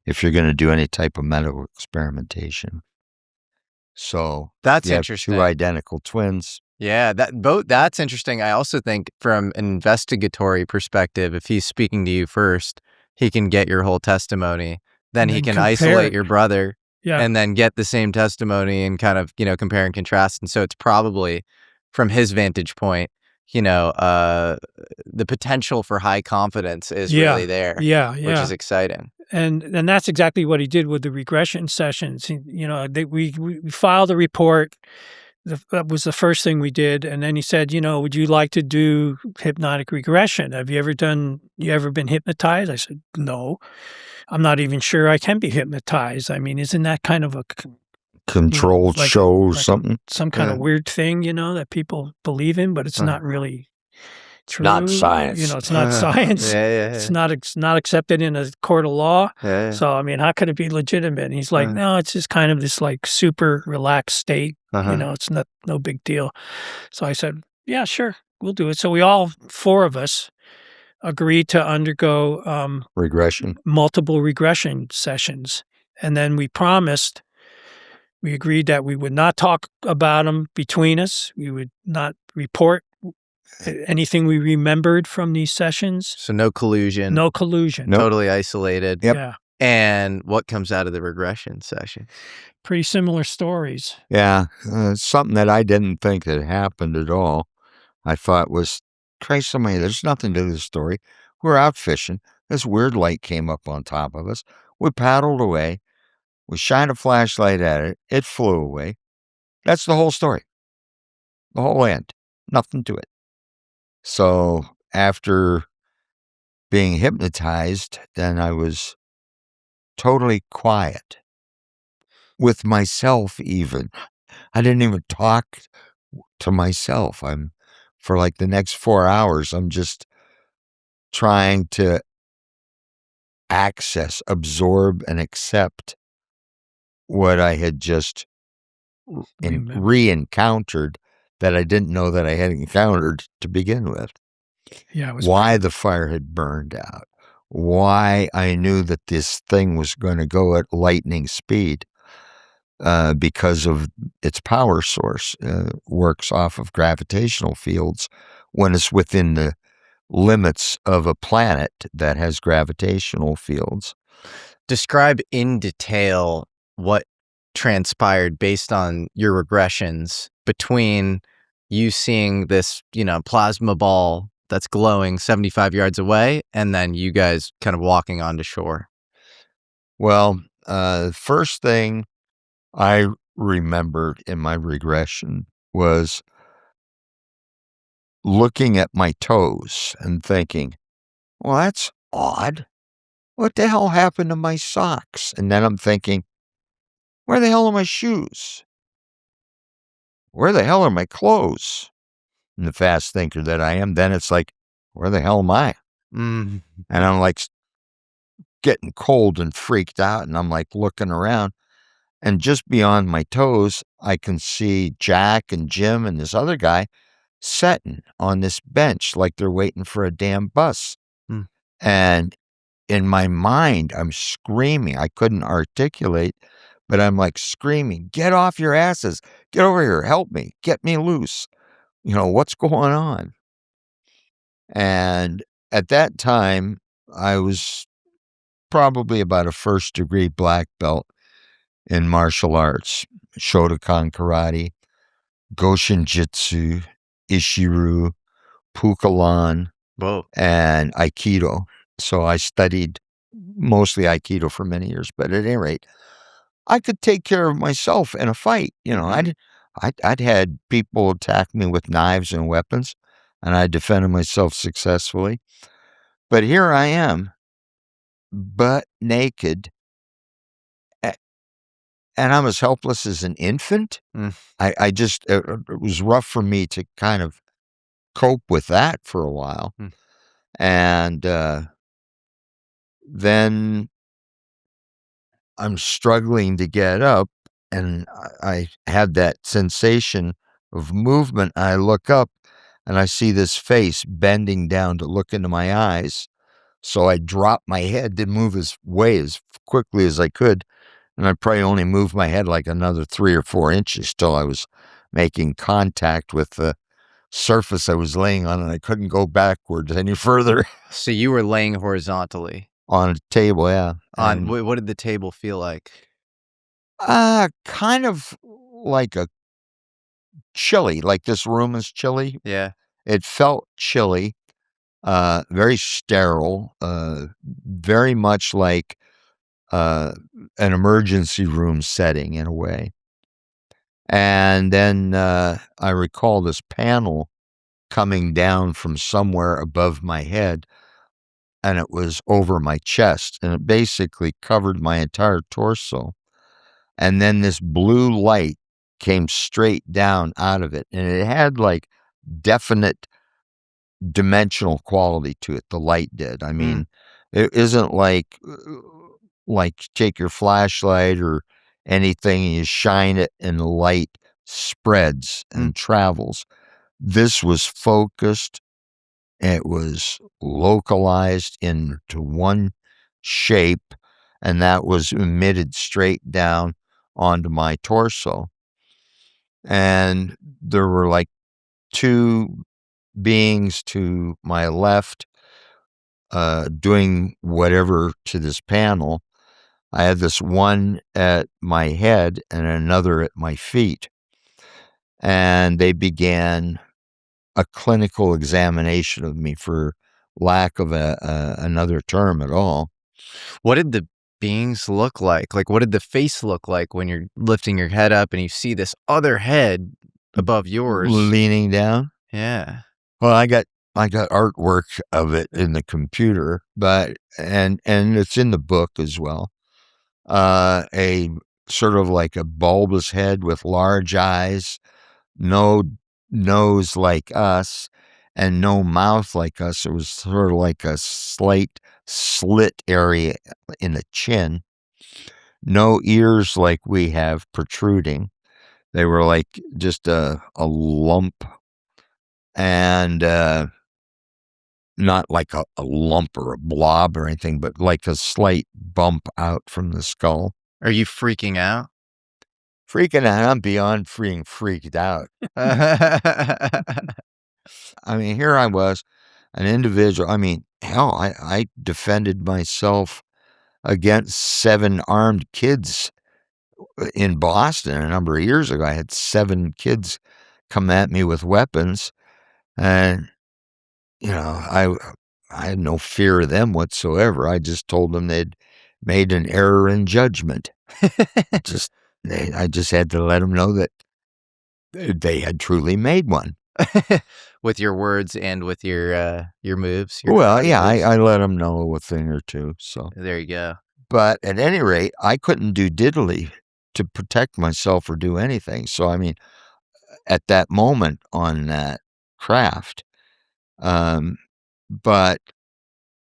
if you're going to do any type of medical experimentation. So That's you have interesting. two identical twins. Yeah, that's interesting. I also think from an investigatory perspective, if he's speaking to you first, he can get your whole testimony. Then he can isolate your brother and then get the same testimony and kind of, compare and contrast. And so it's probably from his vantage point, the potential for high confidence is really there. Which is exciting. And that's exactly what he did with the regression sessions. We filed a report. That was the first thing we did. And then he said, "Would you like to do hypnotic regression? Have you ever been hypnotized?" I said, "No, I'm not even sure I can be hypnotized. I mean, isn't that kind of a controlled show or something? Some kind of weird thing, that people believe in, but it's not really true. Not science. It's not science. It's not accepted in a court of law. So, I mean, how could it be legitimate?" And he's like, "No, it's just kind of this like super relaxed state. It's no big deal." So I said, "Yeah, sure, we'll do it." So we all, 4 of us, agreed to undergo multiple regression sessions. And then we agreed that we would not talk about them between us. We would not report anything we remembered from these sessions. So no collusion. No collusion. Nope. Totally isolated. Yep. Yeah. And what comes out of the regression session? Pretty similar stories. Yeah. Something that I didn't think had happened at all. I thought was, Christ almighty, there's nothing to this story. We're out fishing. This weird light came up on top of us. We paddled away. We shined a flashlight at it. It flew away. That's the whole story. The whole end. Nothing to it. So after being hypnotized, then I was totally quiet with myself even. I didn't even talk to myself. For like the next 4 hours, I'm just trying to access, absorb, and accept what I had just re-encountered that I didn't know that I had encountered to begin with. Yeah, it was why the fire had burned out, why I knew that this thing was going to go at lightning speed because of its power source. Works off of gravitational fields when it's within the limits of a planet that has gravitational fields. Describe in detail what transpired based on your regressions between you seeing this, plasma ball that's glowing 75 yards away and then you guys kind of walking onto shore. Well, first thing I remembered in my regression was looking at my toes and thinking, well, that's odd. What the hell happened to my socks? And then I'm thinking, where the hell are my shoes? Where the hell are my clothes? And the fast thinker that I am, then it's like, where the hell am I? And I'm like getting cold and freaked out. And I'm like looking around. And just beyond my toes, I can see Jack and Jim and this other guy sitting on this bench like they're waiting for a damn bus. And in my mind, I'm screaming. I couldn't articulate, but I'm like screaming, get off your asses. Get over here. Help me. Get me loose. What's going on? And at that time, I was probably about a first-degree black belt in martial arts, Shotokan karate, Goshin Jitsu, Ishiru, Pukalan, Whoa. and Aikido. So I studied mostly Aikido for many years, but at any rate, I could take care of myself in a fight. I'd had people attack me with knives and weapons, and I defended myself successfully. But here I am, butt naked, and I'm as helpless as an infant. I just, it was rough for me to kind of cope with that for a while. And then I'm struggling to get up, and I had that sensation of movement. I look up, and I see this face bending down to look into my eyes. So I dropped my head to move as quickly as I could, and I probably only moved my head like another 3 or 4 inches till I was making contact with the surface I was laying on, and I couldn't go backwards any further. So you were laying horizontally On a table, yeah. on. What did the table feel like? Kind of like a chilly, like this room is chilly. Yeah. It felt chilly, very sterile, very much like an emergency room setting in a way. And then I recall this panel coming down from somewhere above my head, and it was over my chest, and it basically covered my entire torso. And then this blue light came straight down out of it, and it had like definite dimensional quality to it. The light did. I mean, it isn't like take your flashlight or anything and you shine it and the light spreads and travels. This was focused. It was localized into one shape, and that was emitted straight down onto my torso. And there were like 2 beings to my left doing whatever to this panel. I had this one at my head and another at my feet. And they began a clinical examination of me, for lack of another term at all. What did the beings look like? Like, what did the face look like when you're lifting your head up and you see this other head above yours? Leaning down? Yeah. Well, I got artwork of it in the computer, but and it's in the book as well. A sort of like a bulbous head with large eyes, no nose like us, and no mouth like us. It was sort of like a slight slit area in the chin. No ears like we have protruding. They were like just a lump, and not like a lump or a blob or anything, but like a slight bump out from the skull. Are you freaking out? Freaking out. I'm beyond freaked out. I mean, here I was, an individual. I mean, hell, I defended myself against 7 armed kids in Boston a number of years ago. I had 7 kids come at me with weapons, and I had no fear of them whatsoever. I just told them they'd made an error in judgment. I just had to let them know that they had truly made one. With your words and with your moves. Well, yeah, I let them know a thing or two. So there you go. But at any rate, I couldn't do diddly to protect myself or do anything. So, I mean, at that moment on that craft, but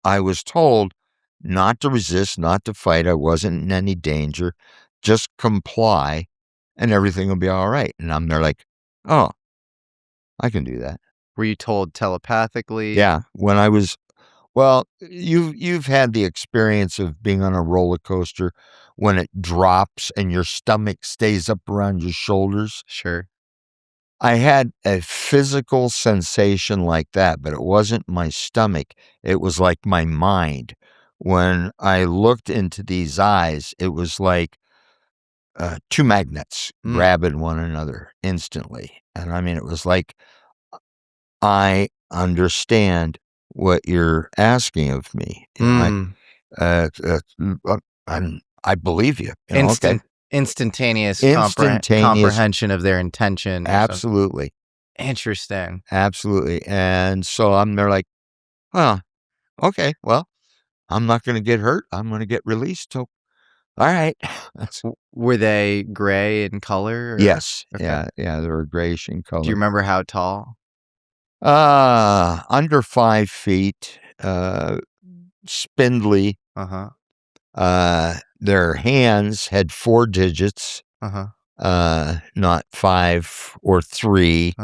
I was told not to resist, not to fight. I wasn't in any danger. Just comply and everything will be all right. And I'm there like, oh, I can do that. Were you told telepathically? Yeah. When I was, well, you've had the experience of being on a roller coaster when it drops and your stomach stays up around your shoulders. Sure. I had a physical sensation like that, but it wasn't my stomach. It was like my mind when I looked into these eyes, it was like two magnets grabbing one another instantly. And I mean, it was like, I understand what you're asking of me. I believe you. Instantaneous Instantaneous. comprehension of their intention. Absolutely. Interesting. Absolutely. And so I'm there like, well, okay, well, I'm not going to get hurt. I'm going to get released. So, all right. Were they gray in color? Or? Yes. Okay. Yeah. They were grayish in color. Do you remember how tall? Under 5 feet, spindly. Their hands had 4 digits, not 5 or 3,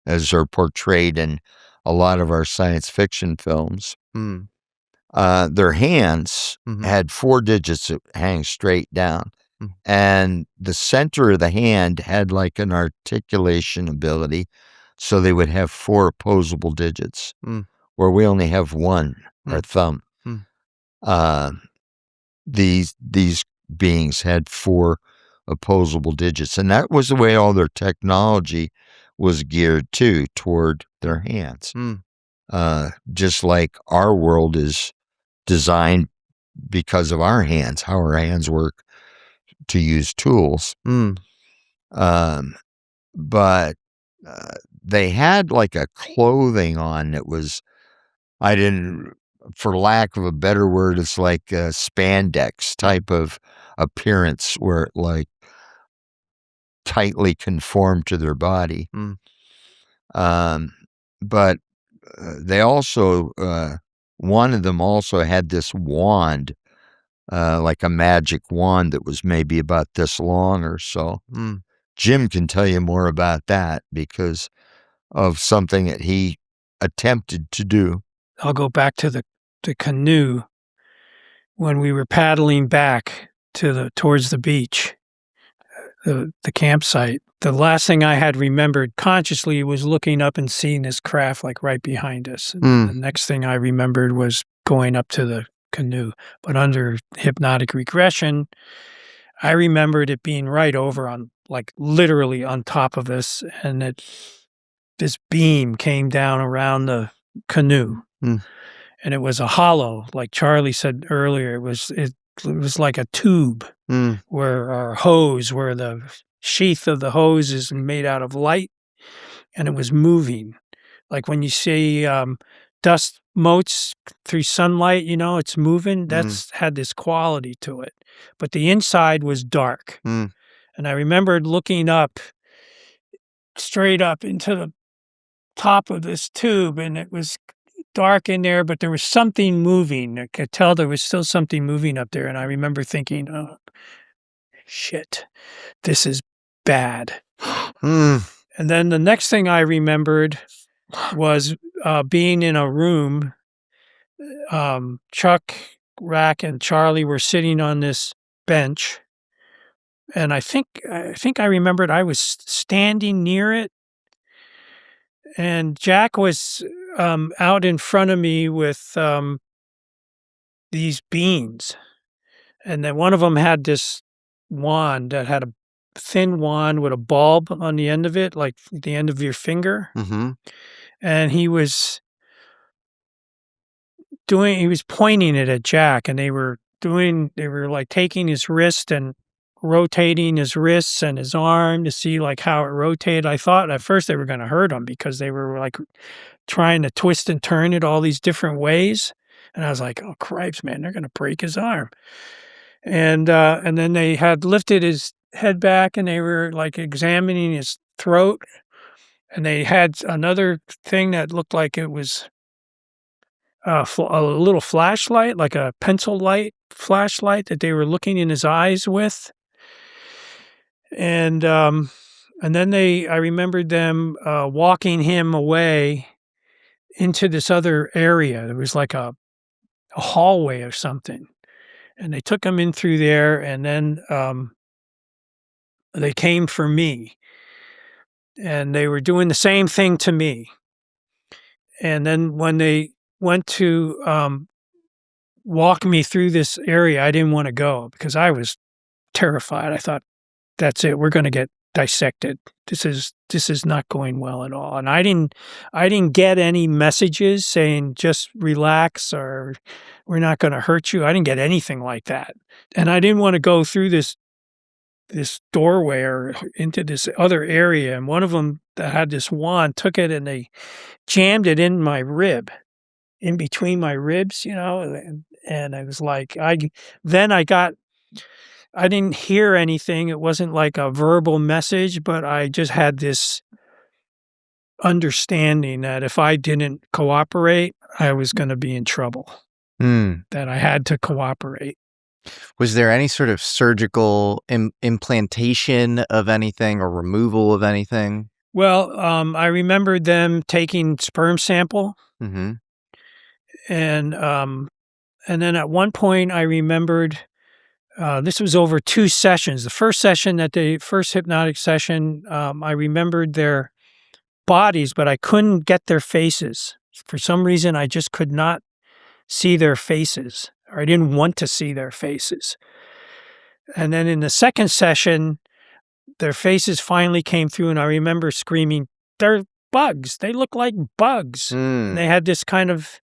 as are portrayed in a lot of our science fiction films. Their hands had 4 digits that hang straight down. And the center of the hand had like an articulation ability, so they would have 4 opposable digits, where we only have 1, our thumb. These beings had 4 opposable digits, and that was the way all their technology was geared toward their hands. Just like our world is designed because of our hands, how our hands work to use tools. But they had like a clothing on that was, for lack of a better word, it's like a spandex type of appearance where it like tightly conformed to their body. But they also, one of them also had this wand, like a magic wand that was maybe about this long or so. Jim can tell you more about that because of something that he attempted to do. I'll go back to the canoe when we were paddling back towards the beach, the campsite. The last thing I had remembered consciously was looking up and seeing this craft like right behind us. The next thing I remembered was going up to the canoe. But under hypnotic regression, I remembered it being right over on, like literally on top of us, and this beam came down around the canoe. And it was a hollow, like Charlie said earlier. It was like a tube where our hose, where the sheath of the hose is made out of light, and it was moving. Like when you see dust motes through sunlight, it's moving. That's had this quality to it. But the inside was dark. And I remembered looking up, straight up into the top of this tube, and it was dark in there, but there was something moving. I could tell there was still something moving up there. And I remember thinking, oh, shit, this is bad. And then the next thing I remembered was being in a room. Chuck, Rack, and Charlie were sitting on this bench. And I think I remembered I was standing near it. And Jack was out in front of me with these beans. And then one of them had this wand that had a thin wand with a bulb on the end of it, like the end of your finger. And he was pointing it at Jack, and they were like taking his wrist and rotating his wrists and his arm to see like how it rotated. I thought at first they were going to hurt him because they were like trying to twist and turn it all these different ways. And I was like, oh, cripes, man, they're going to break his arm. And then they had lifted his head back and they were like examining his throat. And they had another thing that looked like it was a little flashlight, like a pencil light flashlight that they were looking in his eyes with. And then I remembered them walking him away into this other area. There was like a hallway or something. And they took him in through there, and then they came for me. And they were doing the same thing to me. And then when they went to walk me through this area I didn't want to go because I was terrified. I thought, that's it. We're going to get dissected. This is not going well at all. And I didn't get any messages saying just relax or we're not going to hurt you. I didn't get anything like that. And I didn't want to go through this doorway or into this other area. And one of them that had this wand took it and they jammed it in my rib, in between my ribs, and I was like, I didn't hear anything. It wasn't like a verbal message, but I just had this understanding that if I didn't cooperate, I was going to be in trouble, that I had to cooperate. Was there any sort of surgical implantation of anything or removal of anything? Well, I remembered them taking sperm sample. Mm-hmm. And then at one point I remembered, this was over 2 sessions. The first hypnotic session, I remembered their bodies, but I couldn't get their faces. For some reason, I just could not see their faces, or I didn't want to see their faces. And then in the second session, their faces finally came through, and I remember screaming, "They're bugs. They look like bugs." And they had this kind of,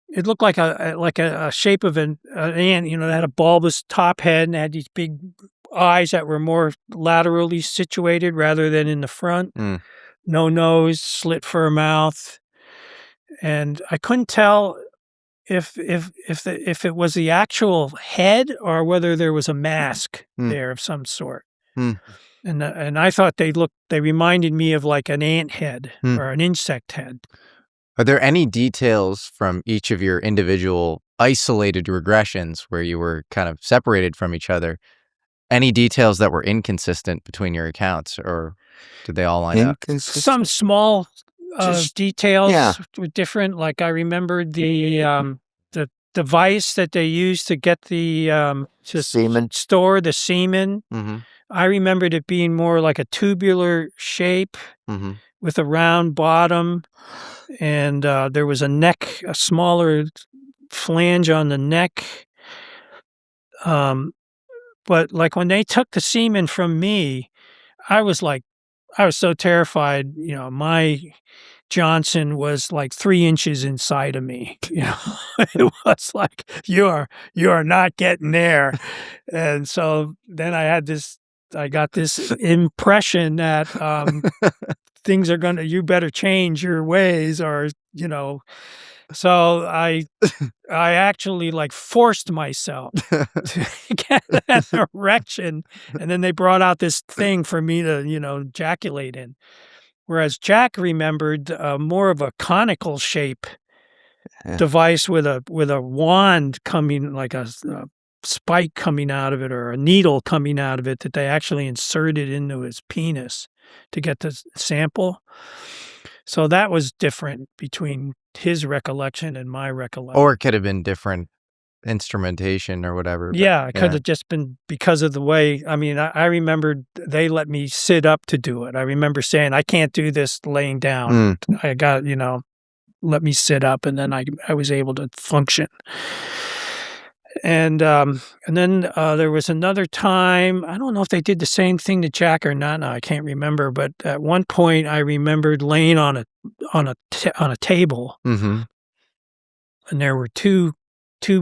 it looked like a shape of an ant, they had a bulbous top head and had these big eyes that were more laterally situated rather than in the front. No nose, slit for a mouth. And I couldn't tell if it was the actual head or whether there was a mask there of some sort. And I thought they reminded me of like an ant head or an insect head. Are there any details from each of your individual isolated regressions where you were kind of separated from each other? Any details that were inconsistent between your accounts, or did they all line up? Some small details were different. Like I remembered the device that they used to get the semen, store the semen. Mm-hmm. I remembered it being more like a tubular shape with a round bottom. And there was a smaller flange on the neck. But like when they took the semen from me, I was so terrified. My Johnson was like 3 inches inside of me. It was like, you are not getting there. And so then I got this impression that things are you better change your ways or, so I actually like forced myself to get an erection. And then they brought out this thing for me to, ejaculate in. Whereas Jack remembered more of a conical shape device with a wand coming, like a spike coming out of it or a needle coming out of it that they actually inserted into his penis to get the sample. So that was different between his recollection and my recollection. Or it could have been different instrumentation or whatever. Yeah, it could have just been because of the way. I mean, I remembered they let me sit up to do it. I remember saying, I can't do this laying down. I got, let me sit up, and then I was able to function. And then there was another time, I don't know if they did the same thing to Jack or not. No, I can't remember. But at one point, I remembered laying on a table, and there were two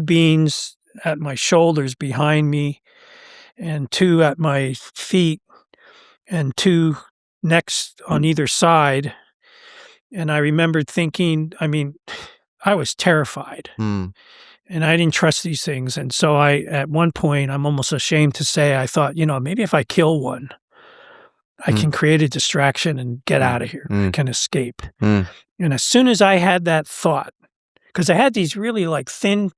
beings at my shoulders behind me, and 2 at my feet, and 2 next on either side. And I remembered thinking, I was terrified. And I didn't trust these things. And so at one point, I'm almost ashamed to say, I thought, maybe if I kill one, I can create a distraction and get out of here. I can escape. And as soon as I had that thought, because I had these really like thin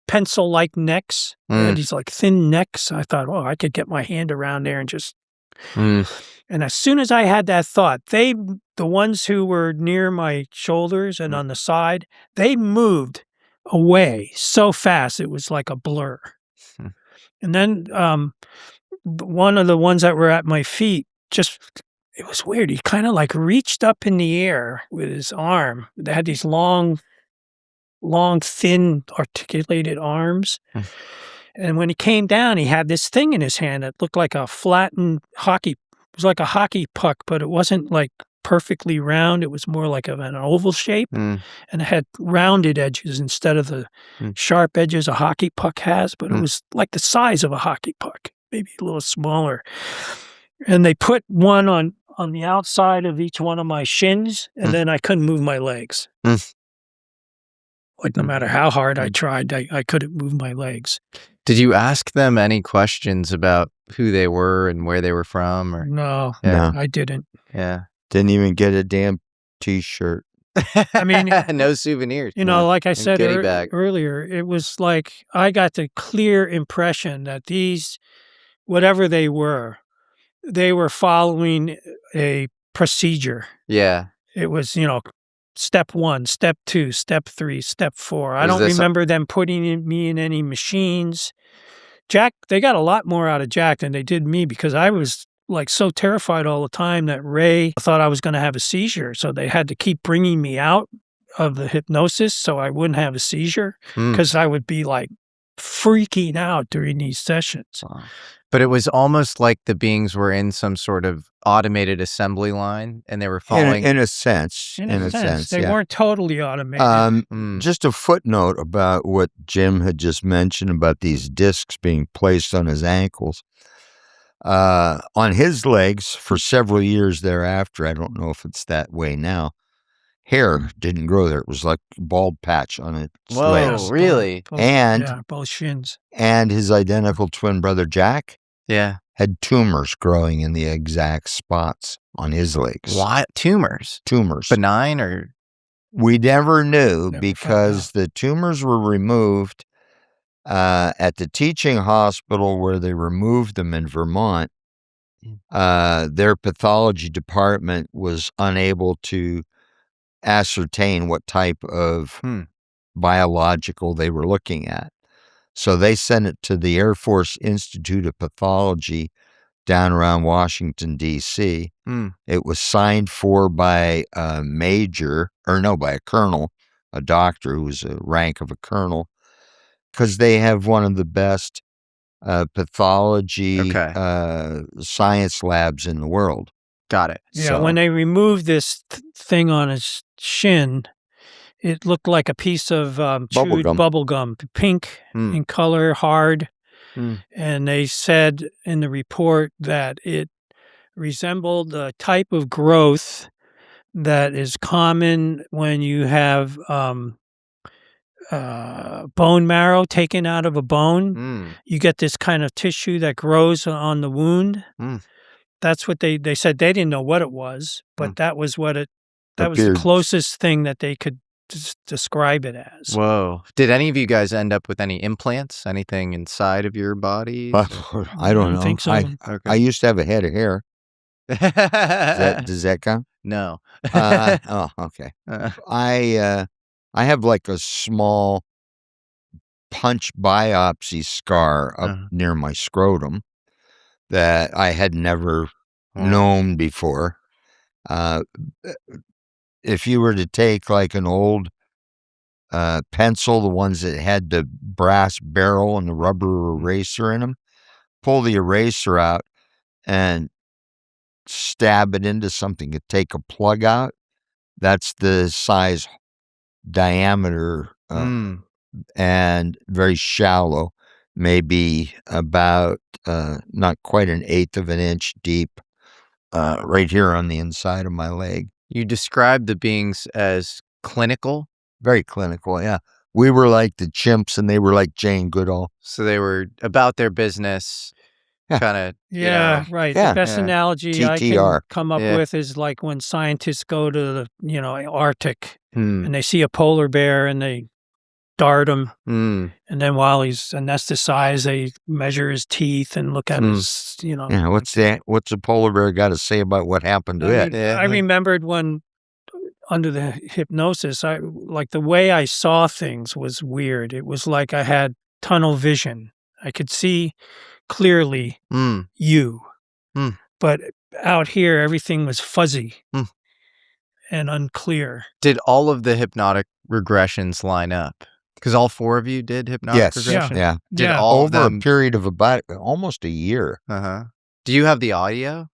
pencil-like necks, I had these like thin necks, I thought, I could get my hand around there and just... And as soon as I had that thought, the ones who were near my shoulders and on the side, they moved away so fast it was like a blur. And then one of the ones that were at my feet, it was weird. He kind of like reached up in the air with his arm. They had these long long, thin, articulated arms. And when he came down, he had this thing in his hand that looked like a flattened hockey. It was like a hockey puck, but it wasn't like perfectly round. It was more like an oval shape, and it had rounded edges instead of the sharp edges a hockey puck has, but it was like the size of a hockey puck, maybe a little smaller. And they put one on the outside of each one of my shins, and then I couldn't move my legs. Like no matter how hard I tried, I couldn't move my legs. Did you ask them any questions about who they were and where they were from? Or No, No. I didn't. yeah, Didn't even get a damn T-shirt. I mean, no souvenirs. you know, like I And said goodie bag. earlier, it was like I got the clear impression that these, whatever they were following a procedure. Yeah. It was, step 1, step 2, step 3, step 4. I Was don't this remember them putting me in any machines. Jack, they got a lot more out of Jack than they did me because I was like so terrified all the time that Ray thought I was going to have a seizure. So they had to keep bringing me out of the hypnosis so I wouldn't have a seizure because I would be like freaking out during these sessions. Wow. But it was almost like the beings were in some sort of automated assembly line and they were following. In a sense. In a sense, they yeah. weren't totally automated. Just a footnote about what Jim had just mentioned about these discs being placed on his ankles. On his legs for several years thereafter, I don't know if it's that way now, hair didn't grow there. It was like a bald patch on its Whoa, legs. really? Both shins. And his identical twin brother, Jack, Yeah. had tumors growing in the exact spots on his legs. What? Tumors? Tumors. Benign or? We never knew Never because the tumors were removed at the teaching hospital where they removed them in Vermont. Their pathology department was unable to ascertain what type of biological they were looking at. So they sent it to the Air Force Institute of Pathology down around Washington, D.C. It was signed for by a by a colonel, a doctor who was a rank of a colonel, because they have one of the best pathology science labs in the world. Got it. Yeah, So- when they removed this thing on his shin, it looked like a piece of chewed gum. bubble gum, pink in color, hard. And they said in the report that it resembled a type of growth that is common when you have bone marrow taken out of a bone. You get this kind of tissue that grows on the wound. That's what they said. They didn't know what it was, but that was what that was the Appeared. closest thing that they could describe it as. Whoa. Did any of you guys end up with any implants? Anything inside of your body? I don't know. think so. I used to have a head of hair. Does that count? No. Oh, okay. I have like a small punch biopsy scar up near my scrotum that I had never known before. If you were to take like an old pencil, the ones that had the brass barrel and the rubber eraser in them, pull the eraser out and stab it into something to take a plug out, that's the size, diameter, and very shallow, maybe about not quite an eighth of an inch deep, right here on the inside of my leg. You described the beings as clinical. Very clinical, yeah. We were like the chimps and they were like Jane Goodall. So they were about their business, Yeah. kind of. Yeah, right. Yeah. The best analogy I can TTR. come up Yeah. with is like when scientists go to the, Arctic and they see a polar bear and they dart him. And then while he's anesthetized, they measure his teeth and look at his, Yeah, what's a polar bear got to say about what happened to it? Yeah. I remembered when under the hypnosis, like the way I saw things was weird. It was like I had tunnel vision. I could see clearly you, but out here everything was fuzzy. and unclear. Did all of the hypnotic regressions line up? Because all 4 of you did hypnotic Yes. regression? Yeah. Did Yeah. all of Over them? a period of about almost a year. Uh-huh. Do you have the audio?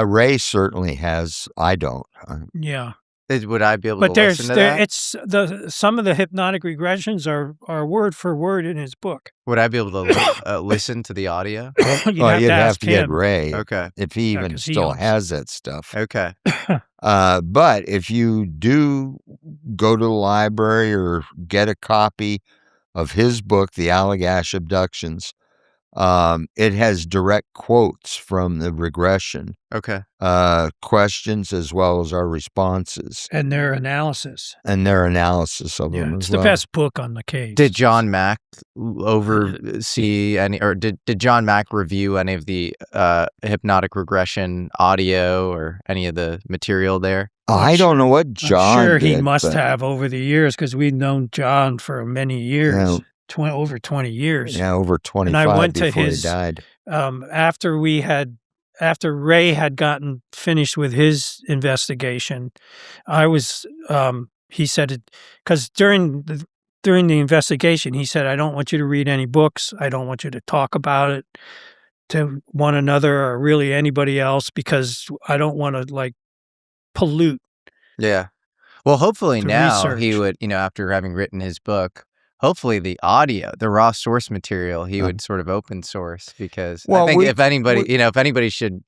Ray certainly has. I don't. Yeah. Would I be able But to listen to that? some of the hypnotic regressions are word for word in his book. Would I be able to listen to the audio? You'd Well, have you'd to have ask to get him. Ray Okay. if he Yeah, even 'cause he still owns- has that stuff. Okay. But if you do go to the library or get a copy of his book, The Allagash Abductions, it has direct quotes from the regression Okay. questions as well as our responses And their analysis. and their analysis of Yeah, them it's as the well. best book on the case. Did John Mack oversee any, or did John Mack review any of the hypnotic regression audio or any of the material there? I don't know what I'm John sure he did, must but, have over the years because we've known John for many years, Yeah. over 20 years. Yeah, over 25 I went to before his- he died. After Ray had gotten finished with his investigation, I was, he said, because during the investigation, he said, I don't want you to read any books. I don't want you to talk about it to one another or really anybody else because I don't want to like pollute. Yeah. Well, hopefully To now he research. would, after having written his book, hopefully the audio, the raw source material, he would sort of open source because I Well, think we- if anybody, we- if anybody should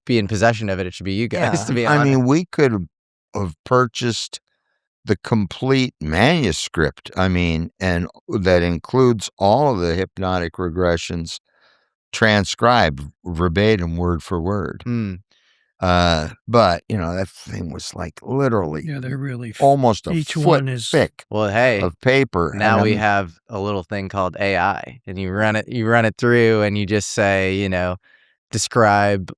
be in possession of it, it should be you guys, to be honest. I mean, we could have purchased the complete manuscript. I mean, and that includes all of the hypnotic regressions transcribed verbatim, word for word. Mm. But that thing was like literally Yeah, they're really almost a each foot one is- thick Well, hey, of paper. now and we I'm- have a little thing called AI, and you run it through, and you just say, describe,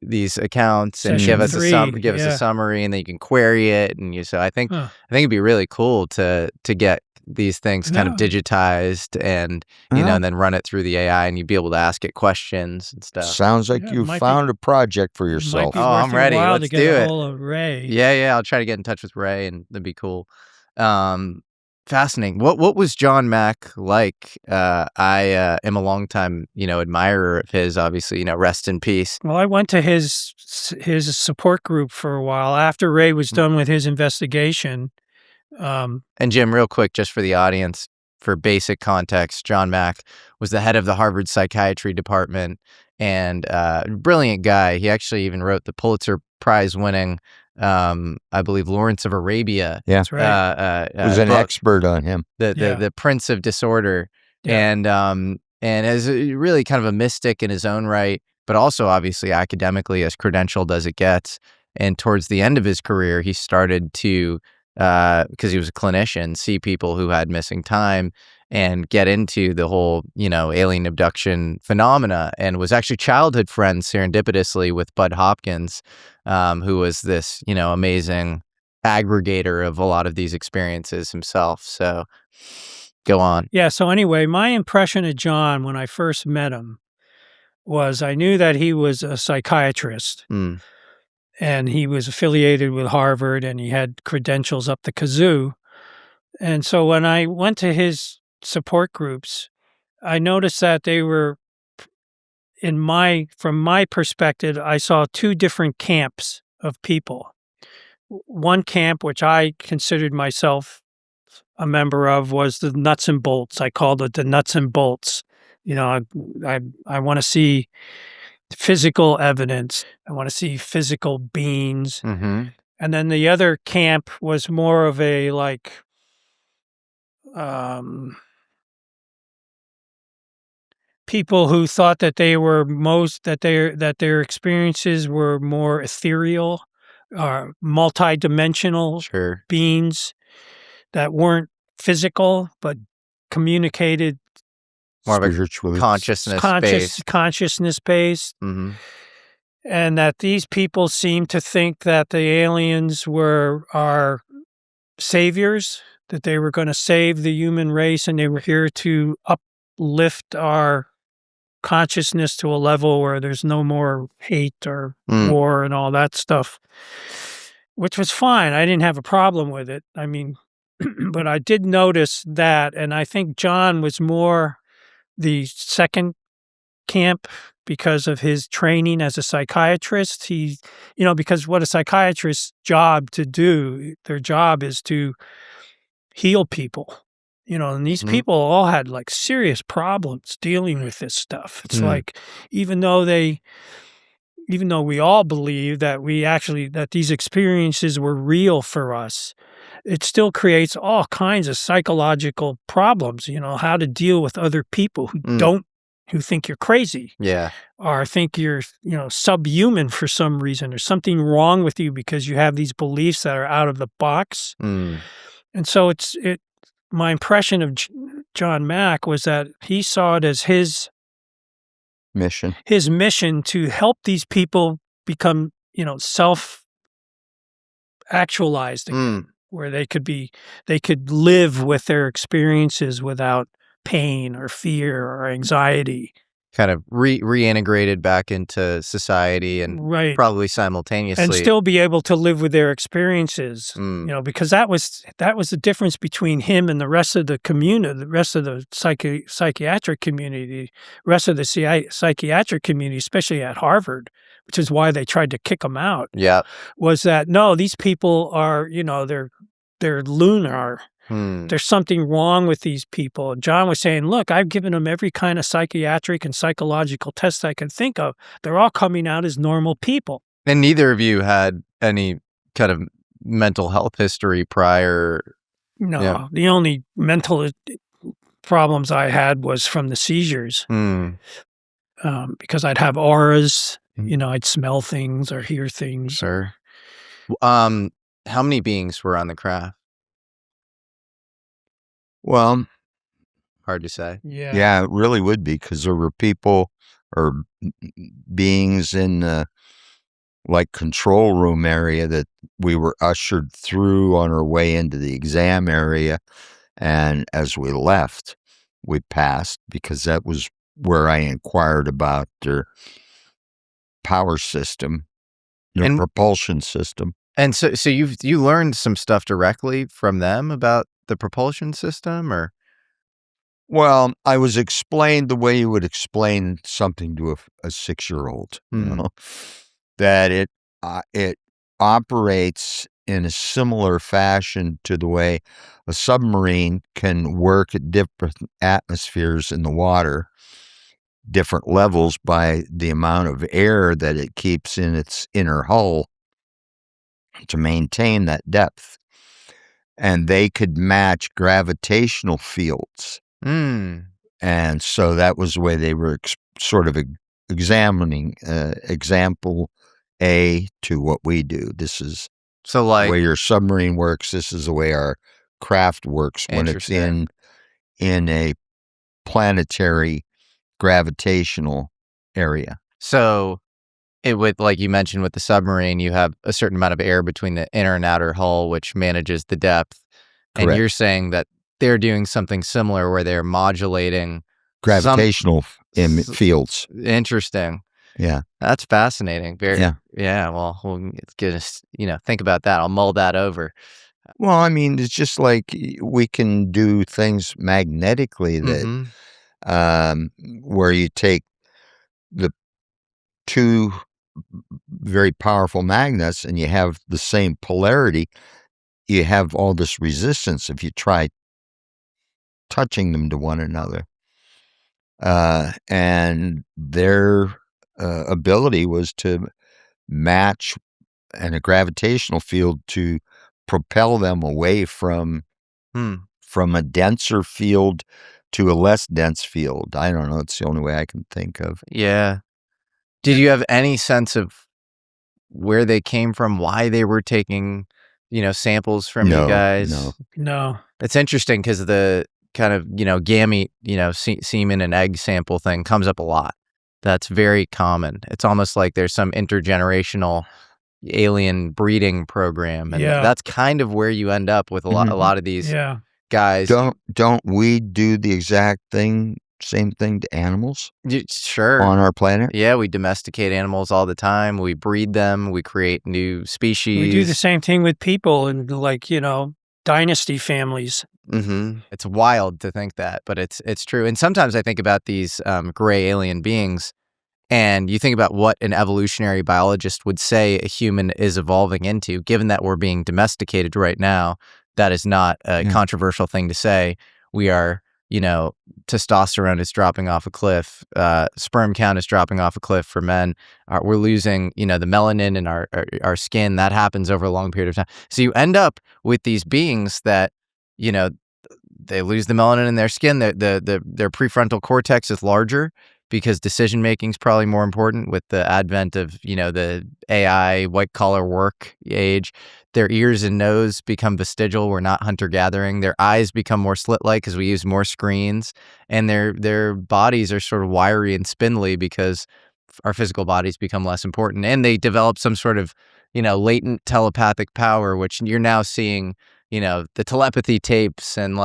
these accounts, and Session give us three, us a summary, and then you can query it, and so I think Huh. it'd be really cool to get these things kind of Yeah. digitized and Yeah. and then run it through the AI, and you'd be able to ask it questions and stuff. Sounds like Yeah, it you might be- found a project for It might yourself. be Oh, worth I'm your ready. while Let's to get do a it. hold of Ray. Yeah, I'll try to get in touch with Ray, and that'd be cool. Fascinating. What was John Mack like? I am a longtime, admirer of his. Obviously, rest in peace. Well, I went to his support group for a while after Ray was done with his investigation. And Jim, real quick, just for the audience, for basic context, John Mack was the head of the Harvard Psychiatry Department and brilliant guy. He actually even wrote the Pulitzer Prize-winning, I believe, Lawrence of Arabia. Yeah. That's right. Was an book, expert on him. the Prince of Disorder, Yeah. and as really kind of a mystic in his own right, but also obviously academically as credentialed as it gets. And towards the end of his career, he started to, because he was a clinician, see people who had missing time and get into the whole, alien abduction phenomena, and was actually childhood friends serendipitously with Bud Hopkins, who was this, amazing aggregator of a lot of these experiences himself. So go on. Yeah. So anyway, my impression of John when I first met him was I knew that he was a psychiatrist Mm. and he was affiliated with Harvard and he had credentials up the kazoo. And so when I went to his support groups, I noticed that they were, from my perspective, I saw two different camps of people. One camp, which I considered myself a member of, was the nuts and bolts. I called it the nuts and bolts. I want to see physical evidence. I want to see physical beings. Mm-hmm. And then the other camp was more of a people who thought that they were that their experiences were more ethereal, multi-dimensional Sure. beings that weren't physical but communicated More of a Spiritually. consciousness based. based, Mm-hmm. and that these people seemed to think that the aliens were our saviors, that they were going to save the human race, and they were here to uplift our consciousness to a level where there's no more hate or war and all that stuff. which was fine. I didn't have a problem with it. I mean, but I did notice that, and I think John was more the second camp because of his training as a psychiatrist. He, because what a psychiatrist's job to do, their job is to heal people, and these people all had like serious problems dealing with this stuff. It's like, even though we all believe that that these experiences were real for us, it still creates all kinds of psychological problems, how to deal with other people who think you're crazy. Yeah. Or think you're, subhuman for some reason, or something wrong with you because you have these beliefs that are out of the box. And so my impression of John Mack was that he saw it as his mission to help these people become, self-actualized again, where they could live with their experiences without pain or fear or anxiety. Kind of reintegrated back into society and probably simultaneously. And still be able to live with their experiences, because that was the difference between him and the rest of the community, the rest of the psychiatric community, the rest of the psychiatric community, especially at Harvard, which is why they tried to kick him out. Yeah. Was that, no, these people are, they're lunar. There's something wrong with these people. And John was saying, look, I've given them every kind of psychiatric and psychological test I can think of. They're all coming out as normal people. And neither of you had any kind of mental health history prior? No, Yeah. The only mental problems I had was from the seizures. Because I'd have auras, I'd smell things or hear things. Sure. How many beings were on the craft? Well, hard to say. Yeah, it really would be, because there were people or beings in the control room area that we were ushered through on our way into the exam area, and as we left, we passed, because that was where I inquired about their power system, their propulsion system. And so you learned some stuff directly from them about the propulsion system, or? Well, I was explained the way you would explain something to a 6-year-old, that it operates in a similar fashion to the way a submarine can work at different atmospheres in the water, different levels, by the amount of air that it keeps in its inner hull to maintain that depth. And they could match gravitational fields. And so that was the way they were sort of examining example A to what we do. This is the way your submarine works. This is the way our craft works when it's in a planetary gravitational area. So it would, like you mentioned with the submarine, you have a certain amount of air between the inner and outer hull, which manages the depth. Correct. And you're saying that they're doing something similar where they're modulating gravitational fields. Interesting. Yeah. That's fascinating. Yeah. Well, it's good to, think about that. I'll mull that over. Well, I mean, it's just like we can do things magnetically that, where you take the two very powerful magnets and you have the same polarity, you have all this resistance if you try touching them to one another. And their ability was to match in a gravitational field to propel them away from a denser field to a less dense field. I don't know. It's the only way I can think of. Yeah. Did you have any sense of where they came from, why they were taking, samples from you guys? No. It's interesting because the kind of, gamete, semen and egg sample thing comes up a lot. That's very common. It's almost like there's some intergenerational alien breeding program. And that's kind of where you end up with a lot of these guys. Don't we do the exact thing same thing to animals Sure. on our planet? Yeah, we domesticate animals all the time. We breed them. We create new species. We do the same thing with people and dynasty families. It's wild to think that, but it's true. And sometimes I think about these gray alien beings, and you think about what an evolutionary biologist would say a human is evolving into, given that we're being domesticated right now. That is not a controversial thing to say. We are, testosterone is dropping off a cliff. Sperm count is dropping off a cliff for men. We're losing, the melanin in our skin. That happens over a long period of time. So you end up with these beings that, they lose the melanin in their skin. Their prefrontal cortex is larger because decision making is probably more important with the advent of, the AI white collar work age. Their ears and nose become vestigial. We're not hunter gathering. Their eyes become more slit like because we use more screens, and their bodies are sort of wiry and spindly because our physical bodies become less important, and they develop some sort of, latent telepathic power, which you're now seeing, the telepathy tapes and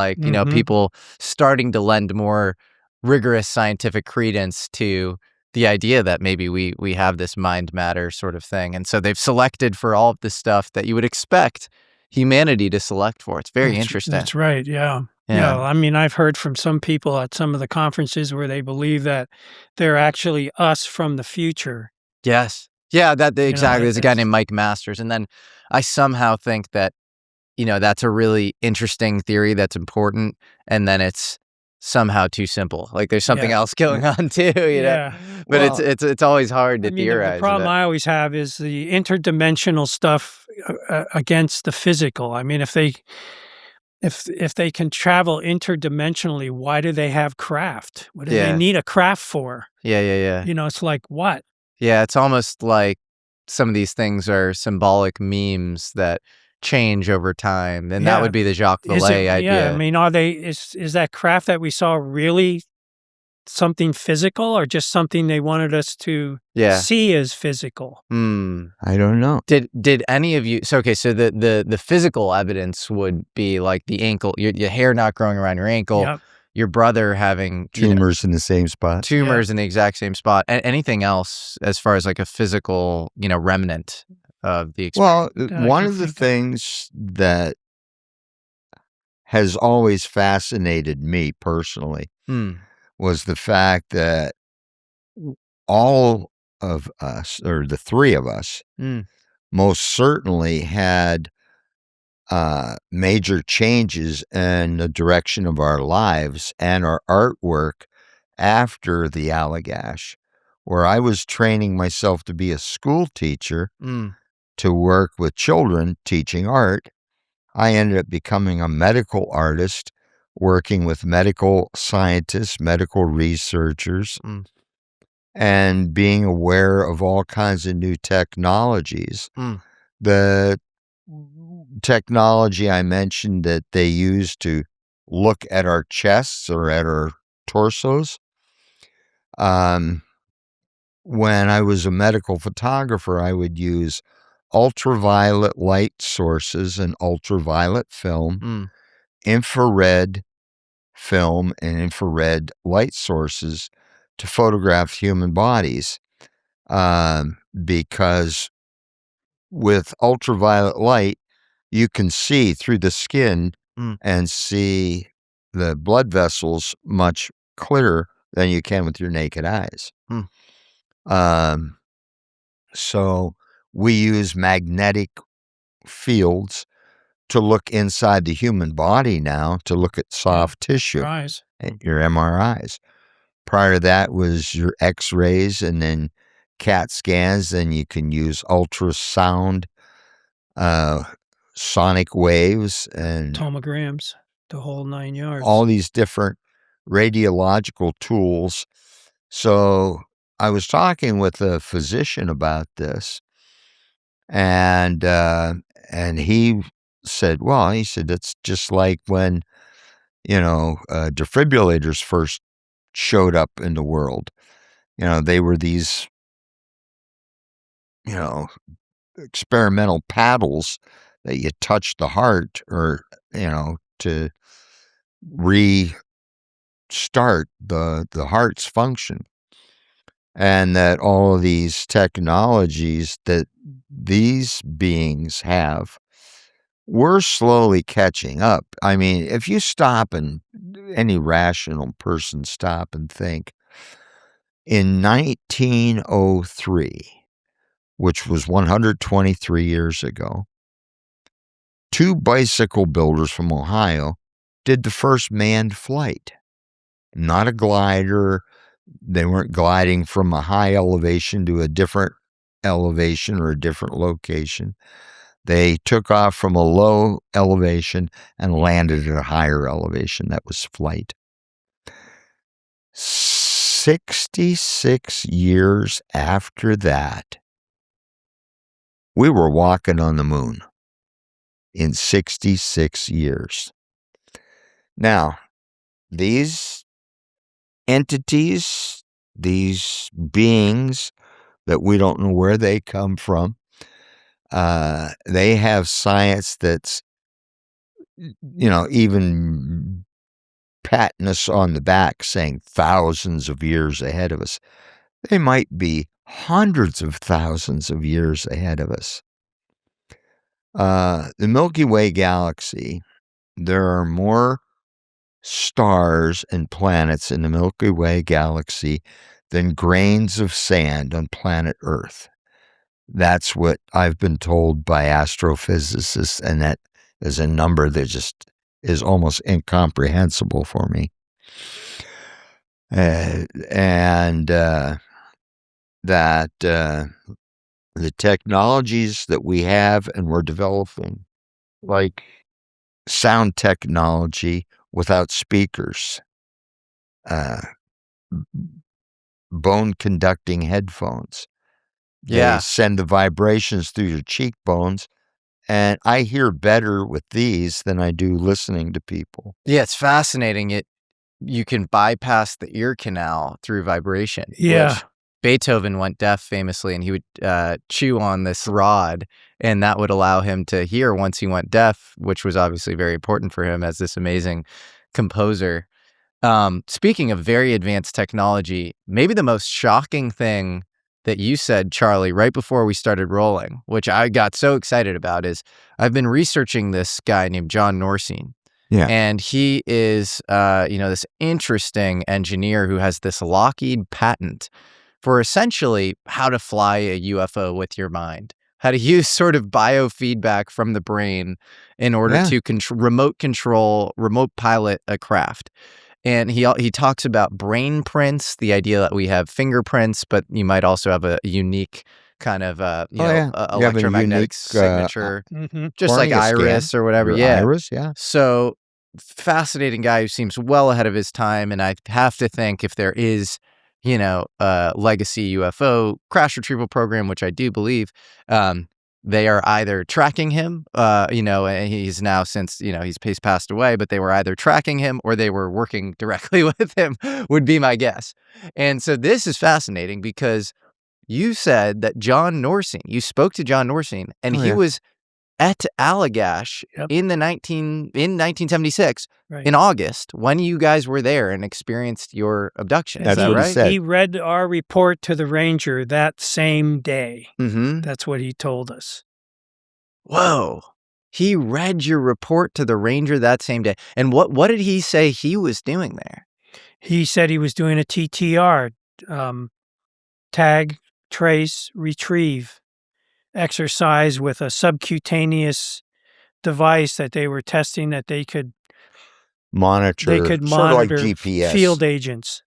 people starting to lend more rigorous scientific credence to the idea that maybe we have this mind matter sort of thing. And so they've selected for all of this stuff that you would expect humanity to select for. It's very interesting. That's right. Yeah. Yeah. I mean, I've heard from some people at some of the conferences where they believe that they're actually us from the future. Yes. Yeah, exactly. There's a guy named Mike Masters. And then I somehow think that, that's a really interesting theory that's important. And then it's somehow too simple. Like there's something else going on too, Yeah. But it's always hard to theorize. The problem I always have is the interdimensional stuff against the physical. I mean, if they can travel interdimensionally, why do they have craft? What do they need a craft for? Yeah. It's like what? Yeah, it's almost like some of these things are symbolic memes that change over time, and that would be the Jacques Vallée idea. Yeah, I mean, is that craft that we saw really something physical, or just something they wanted us to see as physical? I don't know. Did any of you? So the physical evidence would be like the ankle, your hair not growing around your ankle, your brother having tumors in the same spot, tumors in the exact same spot. Anything else as far as like a physical, remnant of the experience? Well, one of the things that has always fascinated me personally was the fact that all of us, or the three of us, most certainly had major changes in the direction of our lives and our artwork after the Allagash, where I was training myself to be a school teacher to work with children teaching art. I ended up becoming a medical artist, working with medical scientists, medical researchers, and being aware of all kinds of new technologies. The technology I mentioned that they use to look at our chests or at our torsos. When I was a medical photographer, I would use ultraviolet light sources and ultraviolet film, infrared film, and infrared light sources to photograph human bodies. Because with ultraviolet light, you can see through the skin and see the blood vessels much clearer than you can with your naked eyes. So we use magnetic fields to look inside the human body now, to look at soft tissue and your MRIs. Prior to that was your X-rays and then CAT scans. Then you can use ultrasound, sonic waves, and tomograms, the whole 9 yards. All these different radiological tools. So I was talking with a physician about this, and he said, it's just like when, defibrillators first showed up in the world. They were these, experimental paddles that you touch the heart, or, to start the heart's function. And that all of these technologies that these beings have, we're slowly catching up. I mean, if you stop and any rational person stop and think, in 1903, which was 123 years ago, 2 bicycle builders from Ohio did the first manned flight. Not a glider. They weren't gliding from a high elevation to a different elevation or a different location. They took off from a low elevation and landed at a higher elevation. That was flight. 66 years after that, we were walking on the moon in 66 years. Now, these entities, these beings that we don't know where they come from, they have science that's, even patting us on the back saying thousands of years ahead of us. They might be hundreds of thousands of years ahead of us. The Milky Way galaxy, there are more stars and planets in the Milky Way galaxy than grains of sand on planet Earth. That's what I've been told by astrophysicists, and that is a number that just is almost incomprehensible for me. That the technologies that we have and we're developing, like sound technology without speakers, bone conducting headphones. Yeah. They send the vibrations through your cheekbones, and I hear better with these than I do listening to people. Yeah, it's fascinating. You can bypass the ear canal through vibration. Yeah. Which Beethoven went deaf famously, and he would chew on this rod, and that would allow him to hear once he went deaf, which was obviously very important for him as this amazing composer. Speaking of very advanced technology, maybe the most shocking thing that you said, Charlie, right before we started rolling, which I got so excited about, is I've been researching this guy named John Norseen. Yeah. And he is, this interesting engineer who has this Lockheed patent for essentially how to fly a UFO with your mind, how to use sort of biofeedback from the brain in order to remote pilot a craft. And he talks about brain prints, the idea that we have fingerprints, but you might also have a unique kind of electromagnetic signature, just like iris or whatever. Iris, So fascinating guy who seems well ahead of his time, and I have to think if there is, a legacy UFO crash retrieval program, which I do believe, they are either tracking him, and he's now since, he's passed away, but they were either tracking him or they were working directly with him, would be my guess. And so this is fascinating because you said that you spoke to John Norseen, and he was at Allagash in 1976, in August, when you guys were there and experienced your abduction. That's Is that what right? he said. He read our report to the ranger that same day. Mm-hmm. That's what he told us. Whoa. He read your report to the ranger that same day. And what did he say he was doing there? He said he was doing a TTR, tag, trace, retrieve exercise with a subcutaneous device that they were testing that they could monitor, sort of like GPS. Field agents.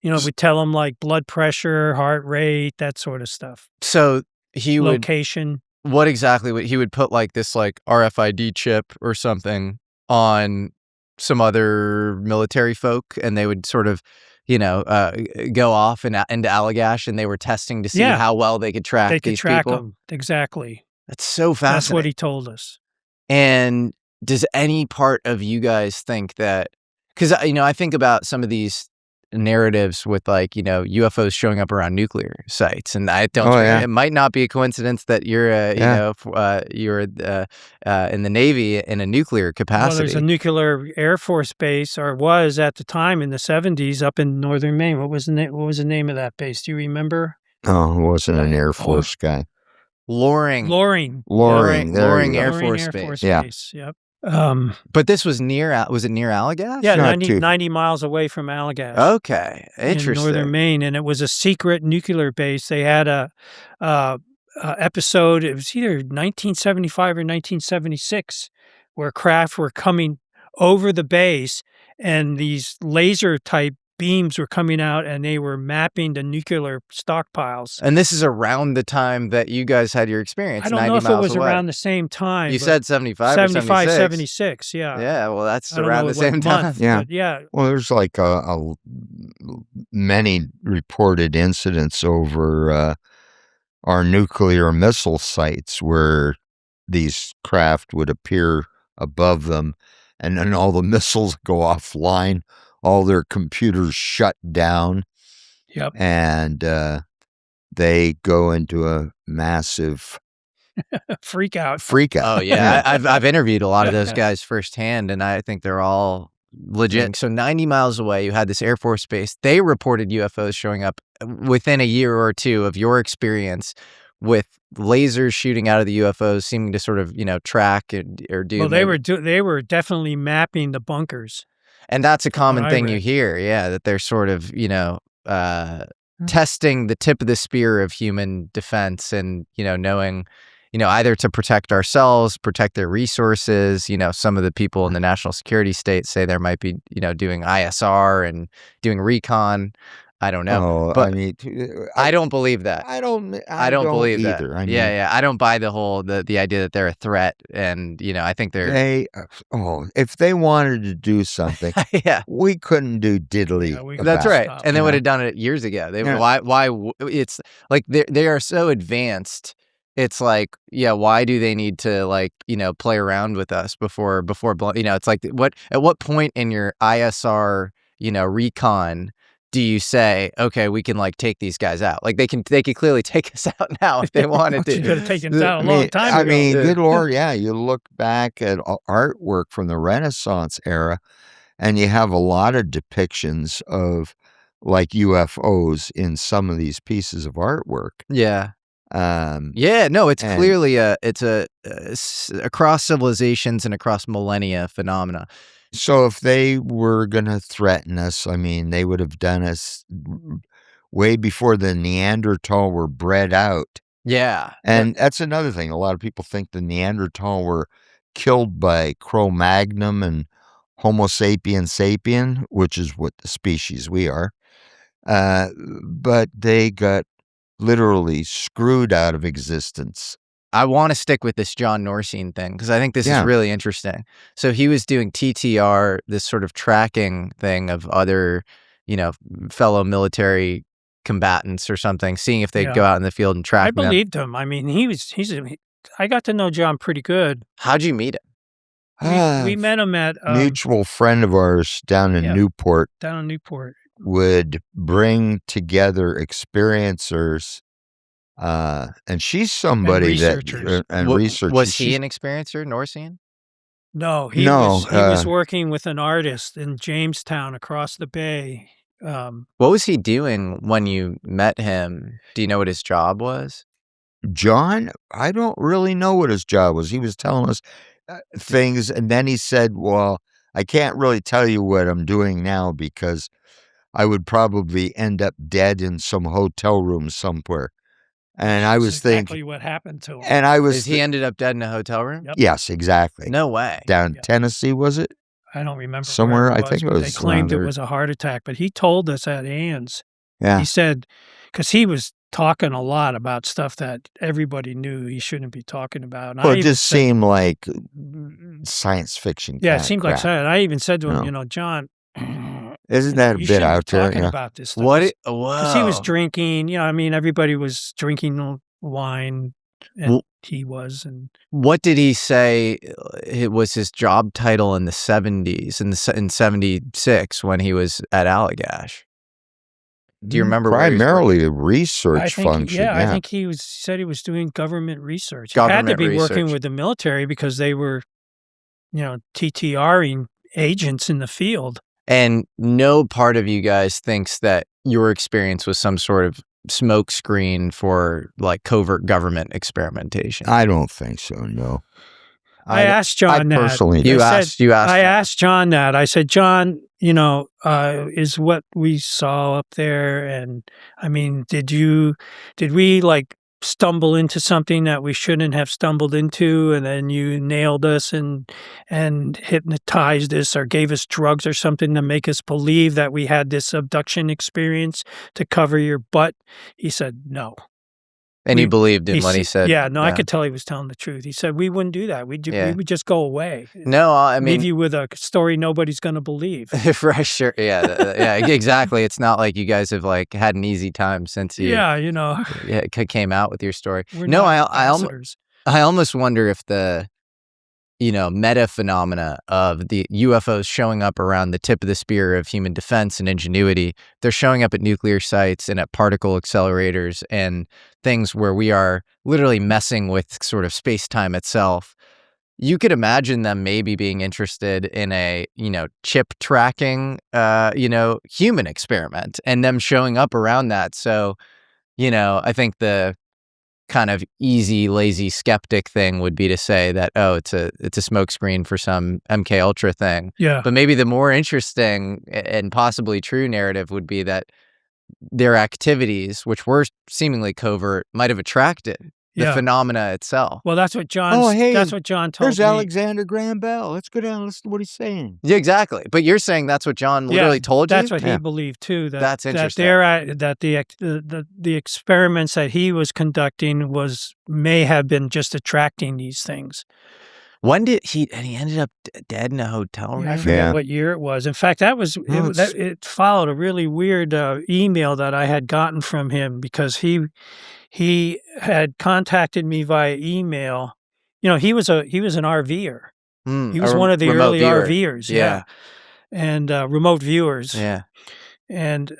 We tell them like blood pressure, heart rate, that sort of stuff. So he location. What exactly would he would put like this like RFID chip or something on some other military folk, and they would sort of go off into Allagash, and they were testing to see how well they could track these people. Them. Exactly. That's so fascinating. That's what he told us. And does any part of you guys think that, because, I think about some of these narratives with like, UFOs showing up around nuclear sites. And I don't, it might not be a coincidence that you're, you're in the Navy in a nuclear capacity. Well, there's a nuclear Air Force base, or was at the time in the 70s up in northern Maine. What was the name of that base? Do you remember? Oh, it wasn't an Air Force guy. Loring Air Force Base. Yep. But this was was it near Allagash? Yeah, 90 miles away from Allagash. Okay, interesting. In northern Maine, and it was a secret nuclear base. They had a episode, it was either 1975 or 1976, where craft were coming over the base, and these laser-type beams were coming out, and they were mapping the nuclear stockpiles. And this is around the time that you guys had your experience. I don't know if it was around the same time. You said 75 or 76. 76, yeah. Yeah, well, that's around the same time. Yeah. Well, there's like many reported incidents over our nuclear missile sites where these craft would appear above them, and then all the missiles go offline. All their computers shut down. Yep. And they go into a massive freak out. Oh, yeah. I've interviewed a lot of those guys firsthand, and I think they're all legit. So 90 miles away, you had this Air Force base. They reported UFOs showing up within a year or two of your experience, with lasers shooting out of the UFOs, seeming to sort of, track or do. Well, they were definitely mapping the bunkers. And that's a common thing you hear, that they're sort of, testing the tip of the spear of human defense, and, knowing, either to protect ourselves, protect their resources. Some of the people in the national security state say there might be, doing ISR and doing recon. I don't know, but I don't believe that. I don't believe either. that. I don't buy the whole the idea that they're a threat, and I think if they wanted to do something, we couldn't do diddly. That's right, and they would have done it years ago. Why? It's like they are so advanced. It's like, why do they need to play around with us before it's like at what point in your ISR recon do you say, okay, we can take these guys out? Like they could clearly take us out now if they wanted to. You could have taken us out a long time ago. Good Lord, you look back at artwork from the Renaissance era, and you have a lot of depictions of UFOs in some of these pieces of artwork. Yeah. It's clearly it's a across civilizations and across millennia phenomena. So if they were going to threaten us, they would have done us way before the Neanderthal were bred out. Yeah. And that's another thing. A lot of people think the Neanderthal were killed by Cro-Magnon and Homo sapien sapien, which is what the species we are. But they got literally screwed out of existence. I want to stick with this John Norseen thing because I think this is really interesting. So he was doing TTR, this sort of tracking thing of other, fellow military combatants or something, seeing if they'd go out in the field and track them. I believed him. I got to know John pretty good. How'd you meet him? We met him at mutual friend of ours down in Newport. Would bring together experiencers. And she's somebody researchers. Was he an experiencer, Norseen? No, he was working with an artist in Jamestown across the bay. What was he doing when you met him? Do you know what his job was? John, I don't really know what his job was. He was telling us things, and then he said, well, I can't really tell you what I'm doing now because I would probably end up dead in some hotel room somewhere. And I was exactly what happened to him. And he ended up dead in a hotel room? Yep. Yes, exactly. No way. Down in Tennessee, was it? I don't remember. Somewhere, I think it was. They claimed it was a heart attack, but he told us at Ann's. Yeah. He said, because he was talking a lot about stuff that everybody knew he shouldn't be talking about. And well, it just seemed like science fiction. Yeah, it seemed like science. I even said to him, John, isn't that a bit out there? Talking about this stuff. Because he was drinking. Everybody was drinking wine, and he was. And what did he say? It was his job title in the 70s, in 76 when he was at Allagash. Do you remember where he was primarily a research I think, function? I think he said he was doing government research. He had to Government be working research. with the military because they were, TTRing agents in the field. And no part of you guys thinks that your experience was some sort of smokescreen for like covert government experimentation. I don't think so. No. I asked John I that. personally You don't. asked. You asked. I asked John that. I said, John, is what we saw up there, and I mean, did we like stumble into something that we shouldn't have stumbled into, and then you nailed us and hypnotized us or gave us drugs or something to make us believe that we had this abduction experience to cover your butt? He said, no. And you believed him when he said, yeah, no, I could tell he was telling the truth. He said, we wouldn't do that. We would just go away. No, I mean, leave you with a story nobody's going to believe. Right, sure. Yeah, exactly. It's not like you guys have like had an easy time since you came out with your story. No, I almost wonder if the meta phenomena of the UFOs showing up around the tip of the spear of human defense and ingenuity, they're showing up at nuclear sites and at particle accelerators and things where we are literally messing with sort of space-time itself. You could imagine them maybe being interested in a, chip tracking, human experiment and them showing up around that. So, I think the kind of easy, lazy skeptic thing would be to say that, it's a smokescreen for some MK Ultra thing. Yeah. But maybe the more interesting and possibly true narrative would be that their activities, which were seemingly covert, might have attracted the phenomena itself. Well, that's what John. That's what John told There's me. Alexander Graham Bell. Let's go down and listen to what he's saying. Yeah, exactly. But you're saying that's what John literally told you? That's what he believed too. That's interesting. That the experiments that he was conducting may have been just attracting these things. When did he ended up dead in a hotel room? I forget what year it was. In fact, it followed a really weird email that I had gotten from him because he had contacted me via email. He was an RVer. He was one of the early RVers. Yeah. And remote viewers. Yeah. And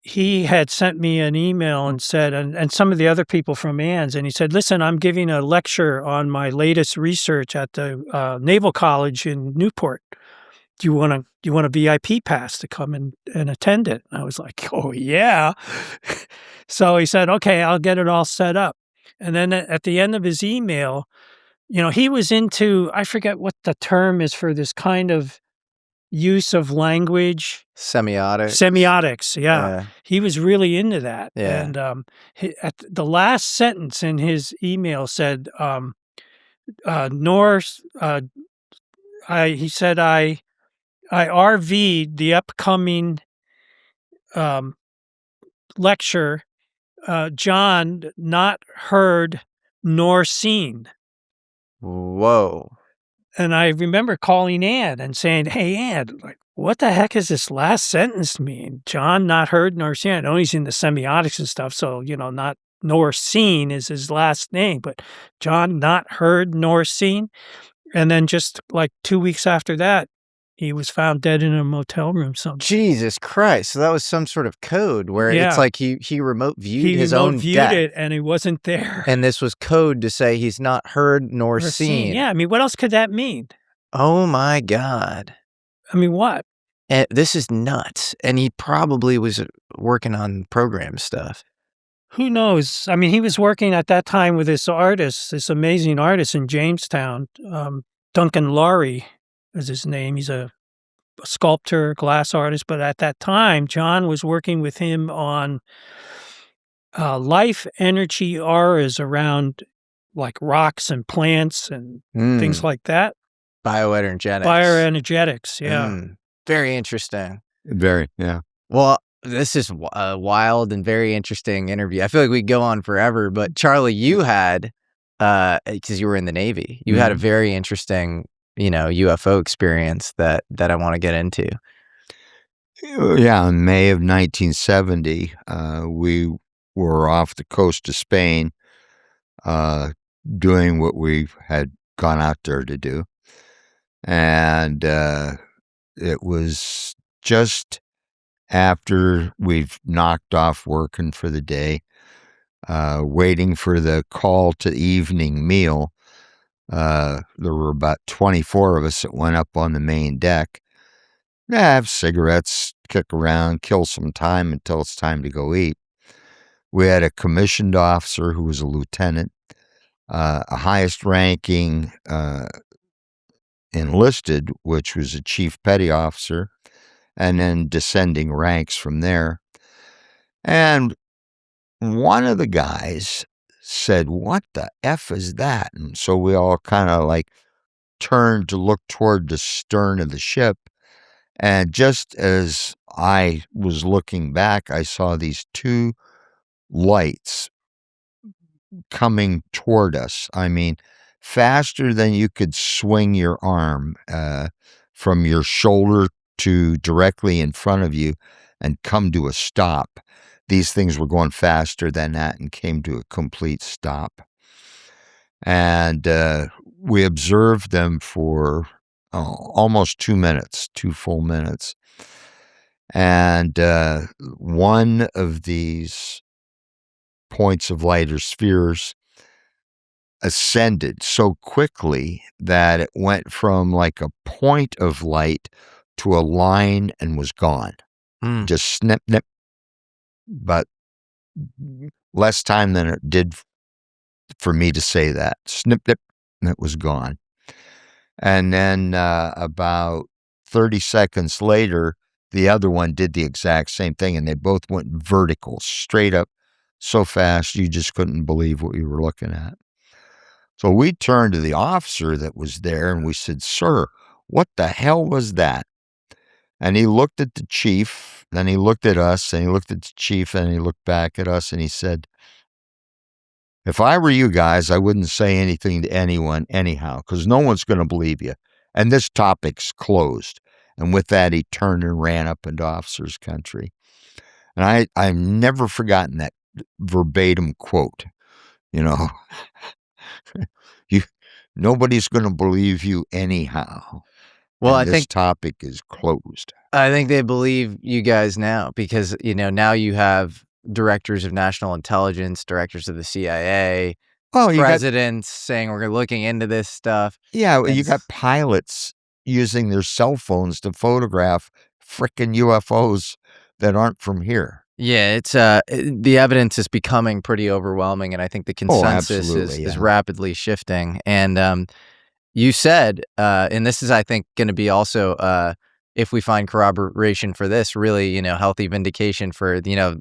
he had sent me an email and said, and some of the other people from ANS, and he said, listen, I'm giving a lecture on my latest research at the Naval College in Newport. Do you want a VIP pass to come and attend it? And I was like, oh, yeah. So he said, okay, I'll get it all set up. And then at the end of his email, he was into, I forget what the term is for this kind of use of language. Semiotics, yeah. He was really into that. Yeah. And at the last sentence in his email said, he said, I RV'd the upcoming lecture, John not heard nor seen. Whoa. And I remember calling Ann and saying, hey, Ann, like, what the heck does this last sentence mean? John not heard nor seen. I know he's in the semiotics and stuff, so, not nor seen is his last name, but John not heard nor seen. And then just like 2 weeks after that, he was found dead in a motel room somewhere. Jesus Christ. So that was some sort of code where it's like he remote viewed his own death. He remote viewed it and he wasn't there. And this was code to say he's not heard nor seen. Yeah, I mean, what else could that mean? Oh my God. I mean, what? And this is nuts. And he probably was working on program stuff. Who knows? I mean, he was working at that time with this amazing artist in Jamestown, Duncan Laurie is his name. He's a sculptor, glass artist. But at that time, John was working with him on life energy auras around like rocks and plants and things like that. Bioenergetics, yeah. Very interesting. Very, yeah. Well, this is a wild and very interesting interview. I feel like we could go on forever, but Charlie, you had, because you were in the Navy, you had a very interesting UFO experience that I want to get into. Yeah, in May of 1970, we were off the coast of Spain doing what we had gone out there to do. And it was just after we've knocked off working for the day, waiting for the call to evening meal. There were about 24 of us that went up on the main deck. Have cigarettes, kick around, kill some time until it's time to go eat. We had a commissioned officer who was a lieutenant, a highest ranking enlisted, which was a chief petty officer, and then descending ranks from there. And one of the guys said, "What the F is that?" And so we all kind of like turned to look toward the stern of the ship. And just as I was looking back, I saw these two lights coming toward us. I mean, faster than you could swing your arm from your shoulder to directly in front of you and come to a stop. These things were going faster than that and came to a complete stop. And we observed them for almost 2 minutes, 2 full minutes. And one of these points of light or spheres ascended so quickly that it went from like a point of light to a line and was gone. Just snip, nip. But less time than it did for me to say that. Snip, nip, and it was gone. And then about 30 seconds later, the other one did the exact same thing, and they both went vertical, straight up, so fast you just couldn't believe what you were looking at. So we turned to the officer that was there, and we said, "Sir, what the hell was that?" And he looked at the chief, then he looked at us, and he looked at the chief, and he looked back at us, and he said, "If I were you guys, I wouldn't say anything to anyone anyhow, because no one's going to believe you. And this topic's closed." And with that, he turned and ran up into officer's country. And I've never forgotten that verbatim quote. You know, nobody's going to believe you anyhow. Well, and I this think topic is closed. I think they believe you guys now because, you know, now you have directors of national intelligence, directors of the CIA, presidents saying we're looking into this stuff. Yeah, you got pilots using their cell phones to photograph frickin' UFOs that aren't from here. Yeah, it's the evidence is becoming pretty overwhelming, and I think the consensus is rapidly shifting. And you said, and this is, I think, going to be also, if we find corroboration for this, really, you know, healthy vindication for, you know,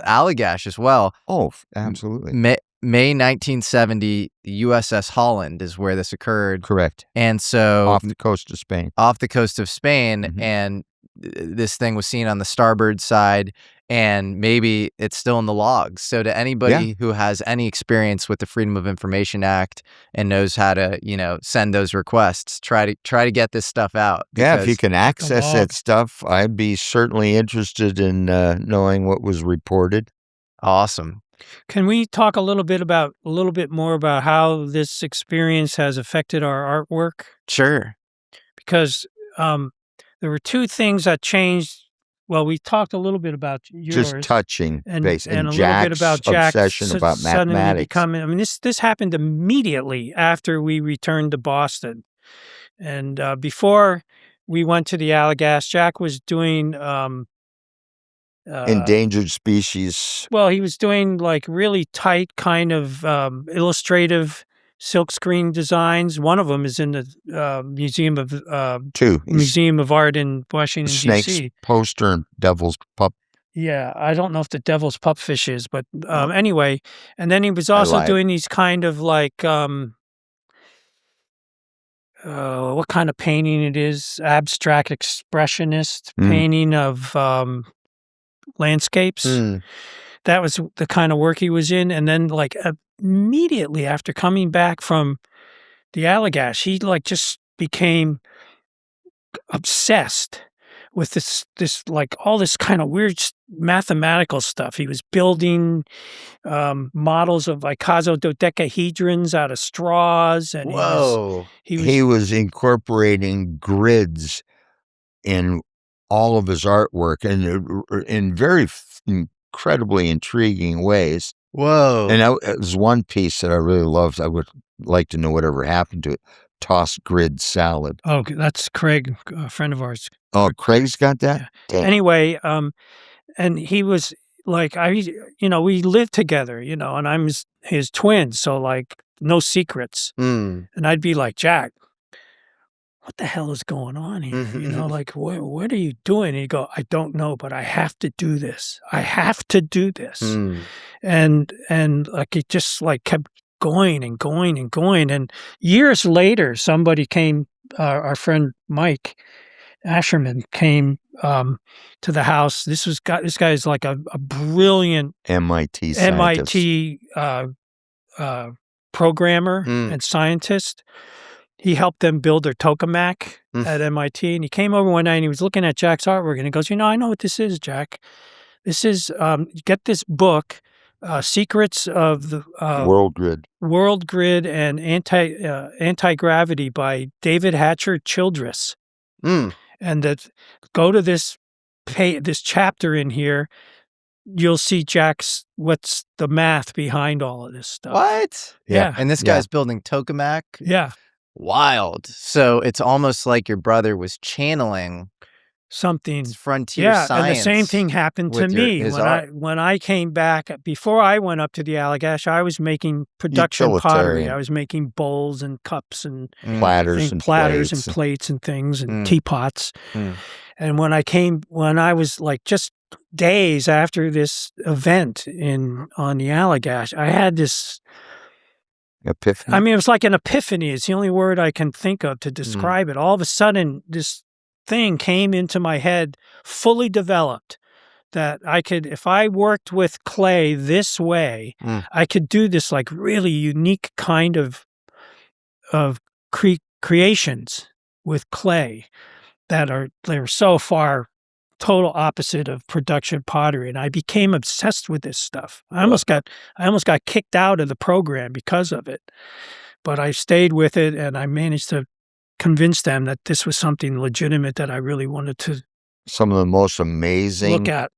Allagash as well. Oh, absolutely. May 1970, the USS Holland is where this occurred. Correct. And so off the coast of Spain. And this thing was seen on the starboard side, and maybe it's still in the logs. So to anybody who has any experience with the Freedom of Information Act and knows how to, you know, send those requests, try to get this stuff out. Yeah, if you can access that stuff, I'd be certainly interested in knowing what was reported. Awesome. Can we talk a little bit more about how this experience has affected our artwork? Sure. Because there were two things that changed. Well, we talked a little bit about yours. Just touching base. And a Jack's little bit about Jack's obsession about mathematics. This happened immediately after we returned to Boston. And before we went to the Allagash, Jack was doing endangered species. Well, he was doing like really tight kind of illustrative silkscreen designs. One of them is in the Museum of Art in Washington, Snake's D.C. poster and Devil's Pup. Yeah, I don't know if the Devil's Pupfish is, but anyway. And then he was also doing these kind of like, what kind of painting it is? Abstract expressionist painting of landscapes. That was the kind of work he was in. And then like immediately after coming back from the Allagash, he like just became obsessed with this like all this kind of weird mathematical stuff. He was building models of like dodecahedrons out of straws, and he was incorporating grids in all of his artwork in very incredibly intriguing ways. Whoa. And there's one piece that I really loved. I would like to know whatever happened to it. Tossed grid salad. Oh, that's Craig, a friend of ours. Oh, Craig's got that? Yeah. Damn. Anyway, and he was like, we lived together, and I'm his twin. So like no secrets. And I'd be like, Jack, what the hell is going on here? Like, what are you doing? And he'd go, I don't know, but I have to do this. I have to do this. And like, it just like kept going and going and going. And years later, somebody came, our friend Mike Asherman came to the house. This guy is like a brilliant MIT scientist. Programmer and scientist. He helped them build their tokamak at MIT. And he came over one night and he was looking at Jack's artwork and he goes, I know what this is, Jack. This is, get this book, Secrets of the World Grid and Anti-Gravity by David Hatcher Childress. And that go to this chapter in here, you'll see what's the math behind all of this stuff. What? Yeah. And this guy's building tokamak? Yeah. Wild. So it's almost like your brother was channeling something frontier science. And the same thing happened to me when I came back. Before I went up to the Allagash, I was making production pottery. I was making bowls and cups and platters and plates and things and teapots. And when I was like just days after this event on the Allagash, I had this epiphany. I mean, it was like an epiphany. It's the only word I can think of to describe it. All of a sudden, this thing came into my head, fully developed, that I could, if I worked with clay this way, I could do this like really unique kind of creations with clay they're so far total opposite of production pottery. And I became obsessed with this stuff. I almost got kicked out of the program because of it, but I stayed with it and I managed to convince them that this was something legitimate that I really wanted to some of the most amazing look at.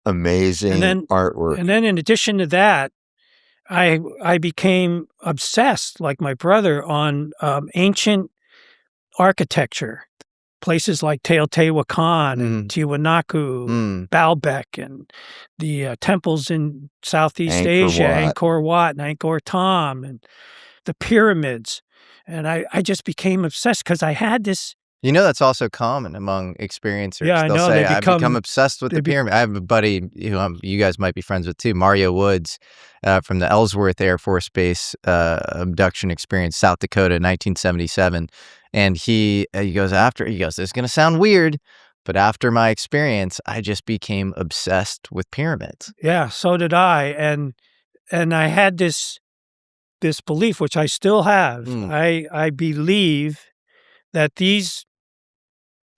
Amazing artwork. And then in addition to that, I became obsessed, like my brother, on ancient architecture. Places like Teotihuacan and Tiwanaku, Baalbek, and the temples in Southeast Asia, Angkor Wat and Angkor Thom, and the pyramids. And I just became obsessed because I had this. That's also common among experiencers. Yeah, I know. Say, I've become obsessed with the pyramid. I have a buddy who you guys might be friends with too, Mario Woods, from the Ellsworth Air Force Base abduction experience, South Dakota, 1977. And he goes, this is going to sound weird, but after my experience, I just became obsessed with pyramids. Yeah, so did I. And I had this belief, which I still have. I believe that these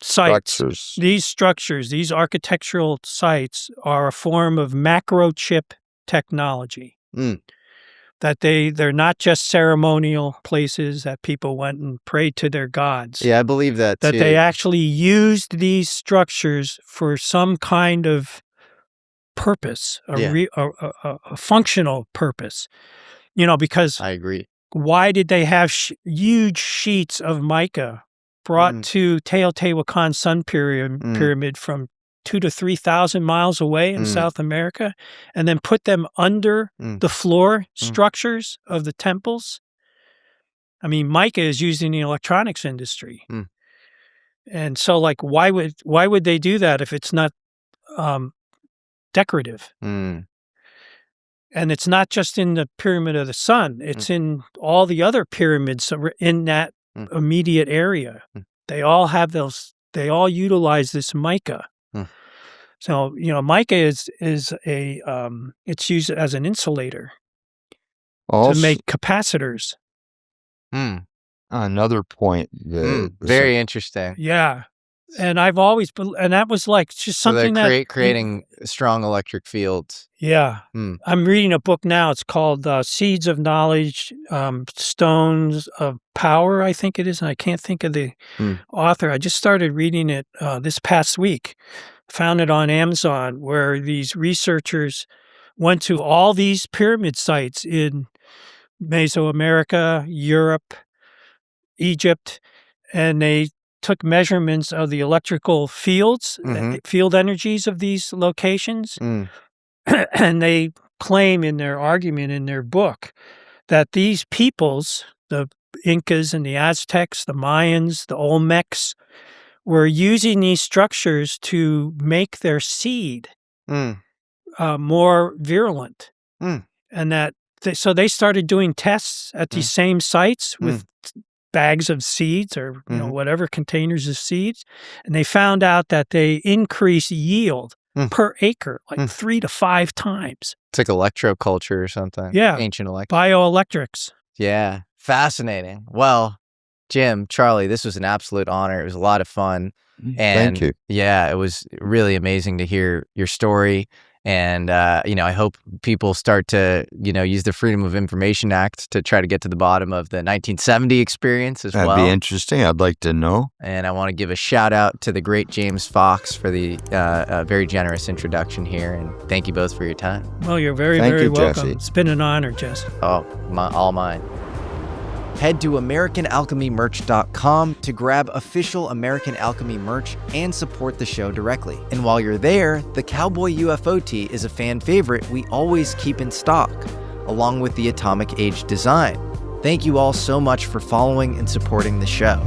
sites, these structures, these architectural sites are a form of macrochip technology. That they're not just ceremonial places that people went and prayed to their gods. Yeah, I believe that too. That they actually used these structures for some kind of purpose, a functional purpose. Because I agree. Why did they have huge sheets of mica brought to Teotihuacan Sun Pyramid from 2,000 to 3,000 miles away in South America, and then put them under the floor structures of the temples? I mean, mica is used in the electronics industry. And so, like, why would they do that if it's not decorative? And it's not just in the Pyramid of the Sun. It's in all the other pyramids in that immediate area. They all have those. They all utilize this mica. So, mica is it's used as an insulator to make capacitors. Another point. Very interesting. Yeah. And I've always, and that was like just So something they're that creating strong electric fields. Yeah. I'm reading a book now. It's called Seeds of Knowledge, Stones of Power, I think it is. And I can't think of the author. I just started reading it this past week. Found it on Amazon, where these researchers went to all these pyramid sites in Mesoamerica, Europe, Egypt, and they took measurements of the electrical fields, field energies of these locations. And they claim in their argument in their book that these peoples, the Incas and the Aztecs, the Mayans, the Olmecs, were using these structures to make their seed more virulent. And that so they started doing tests at these same sites with bags of seeds or whatever containers of seeds, and they found out that they increase yield per acre like 3 to 5 times. It's like electroculture or something. Yeah. Ancient Bioelectrics. Yeah. Fascinating. Well, Jim, Charlie, this was an absolute honor. It was a lot of fun. And Thank you. Yeah, it was really amazing to hear your story. And, I hope people start to, use the Freedom of Information Act to try to get to the bottom of the 1970 experience as well. That'd be interesting. I'd like to know. And I want to give a shout out to the great James Fox for the very generous introduction here. And thank you both for your time. Well, you're very, Thank very you, welcome. Jesse. It's been an honor, Jesse. Oh, all mine. Head to AmericanAlchemyMerch.com to grab official American Alchemy merch and support the show directly. And while you're there, the Cowboy UFO tee is a fan favorite we always keep in stock, along with the Atomic Age design. Thank you all so much for following and supporting the show.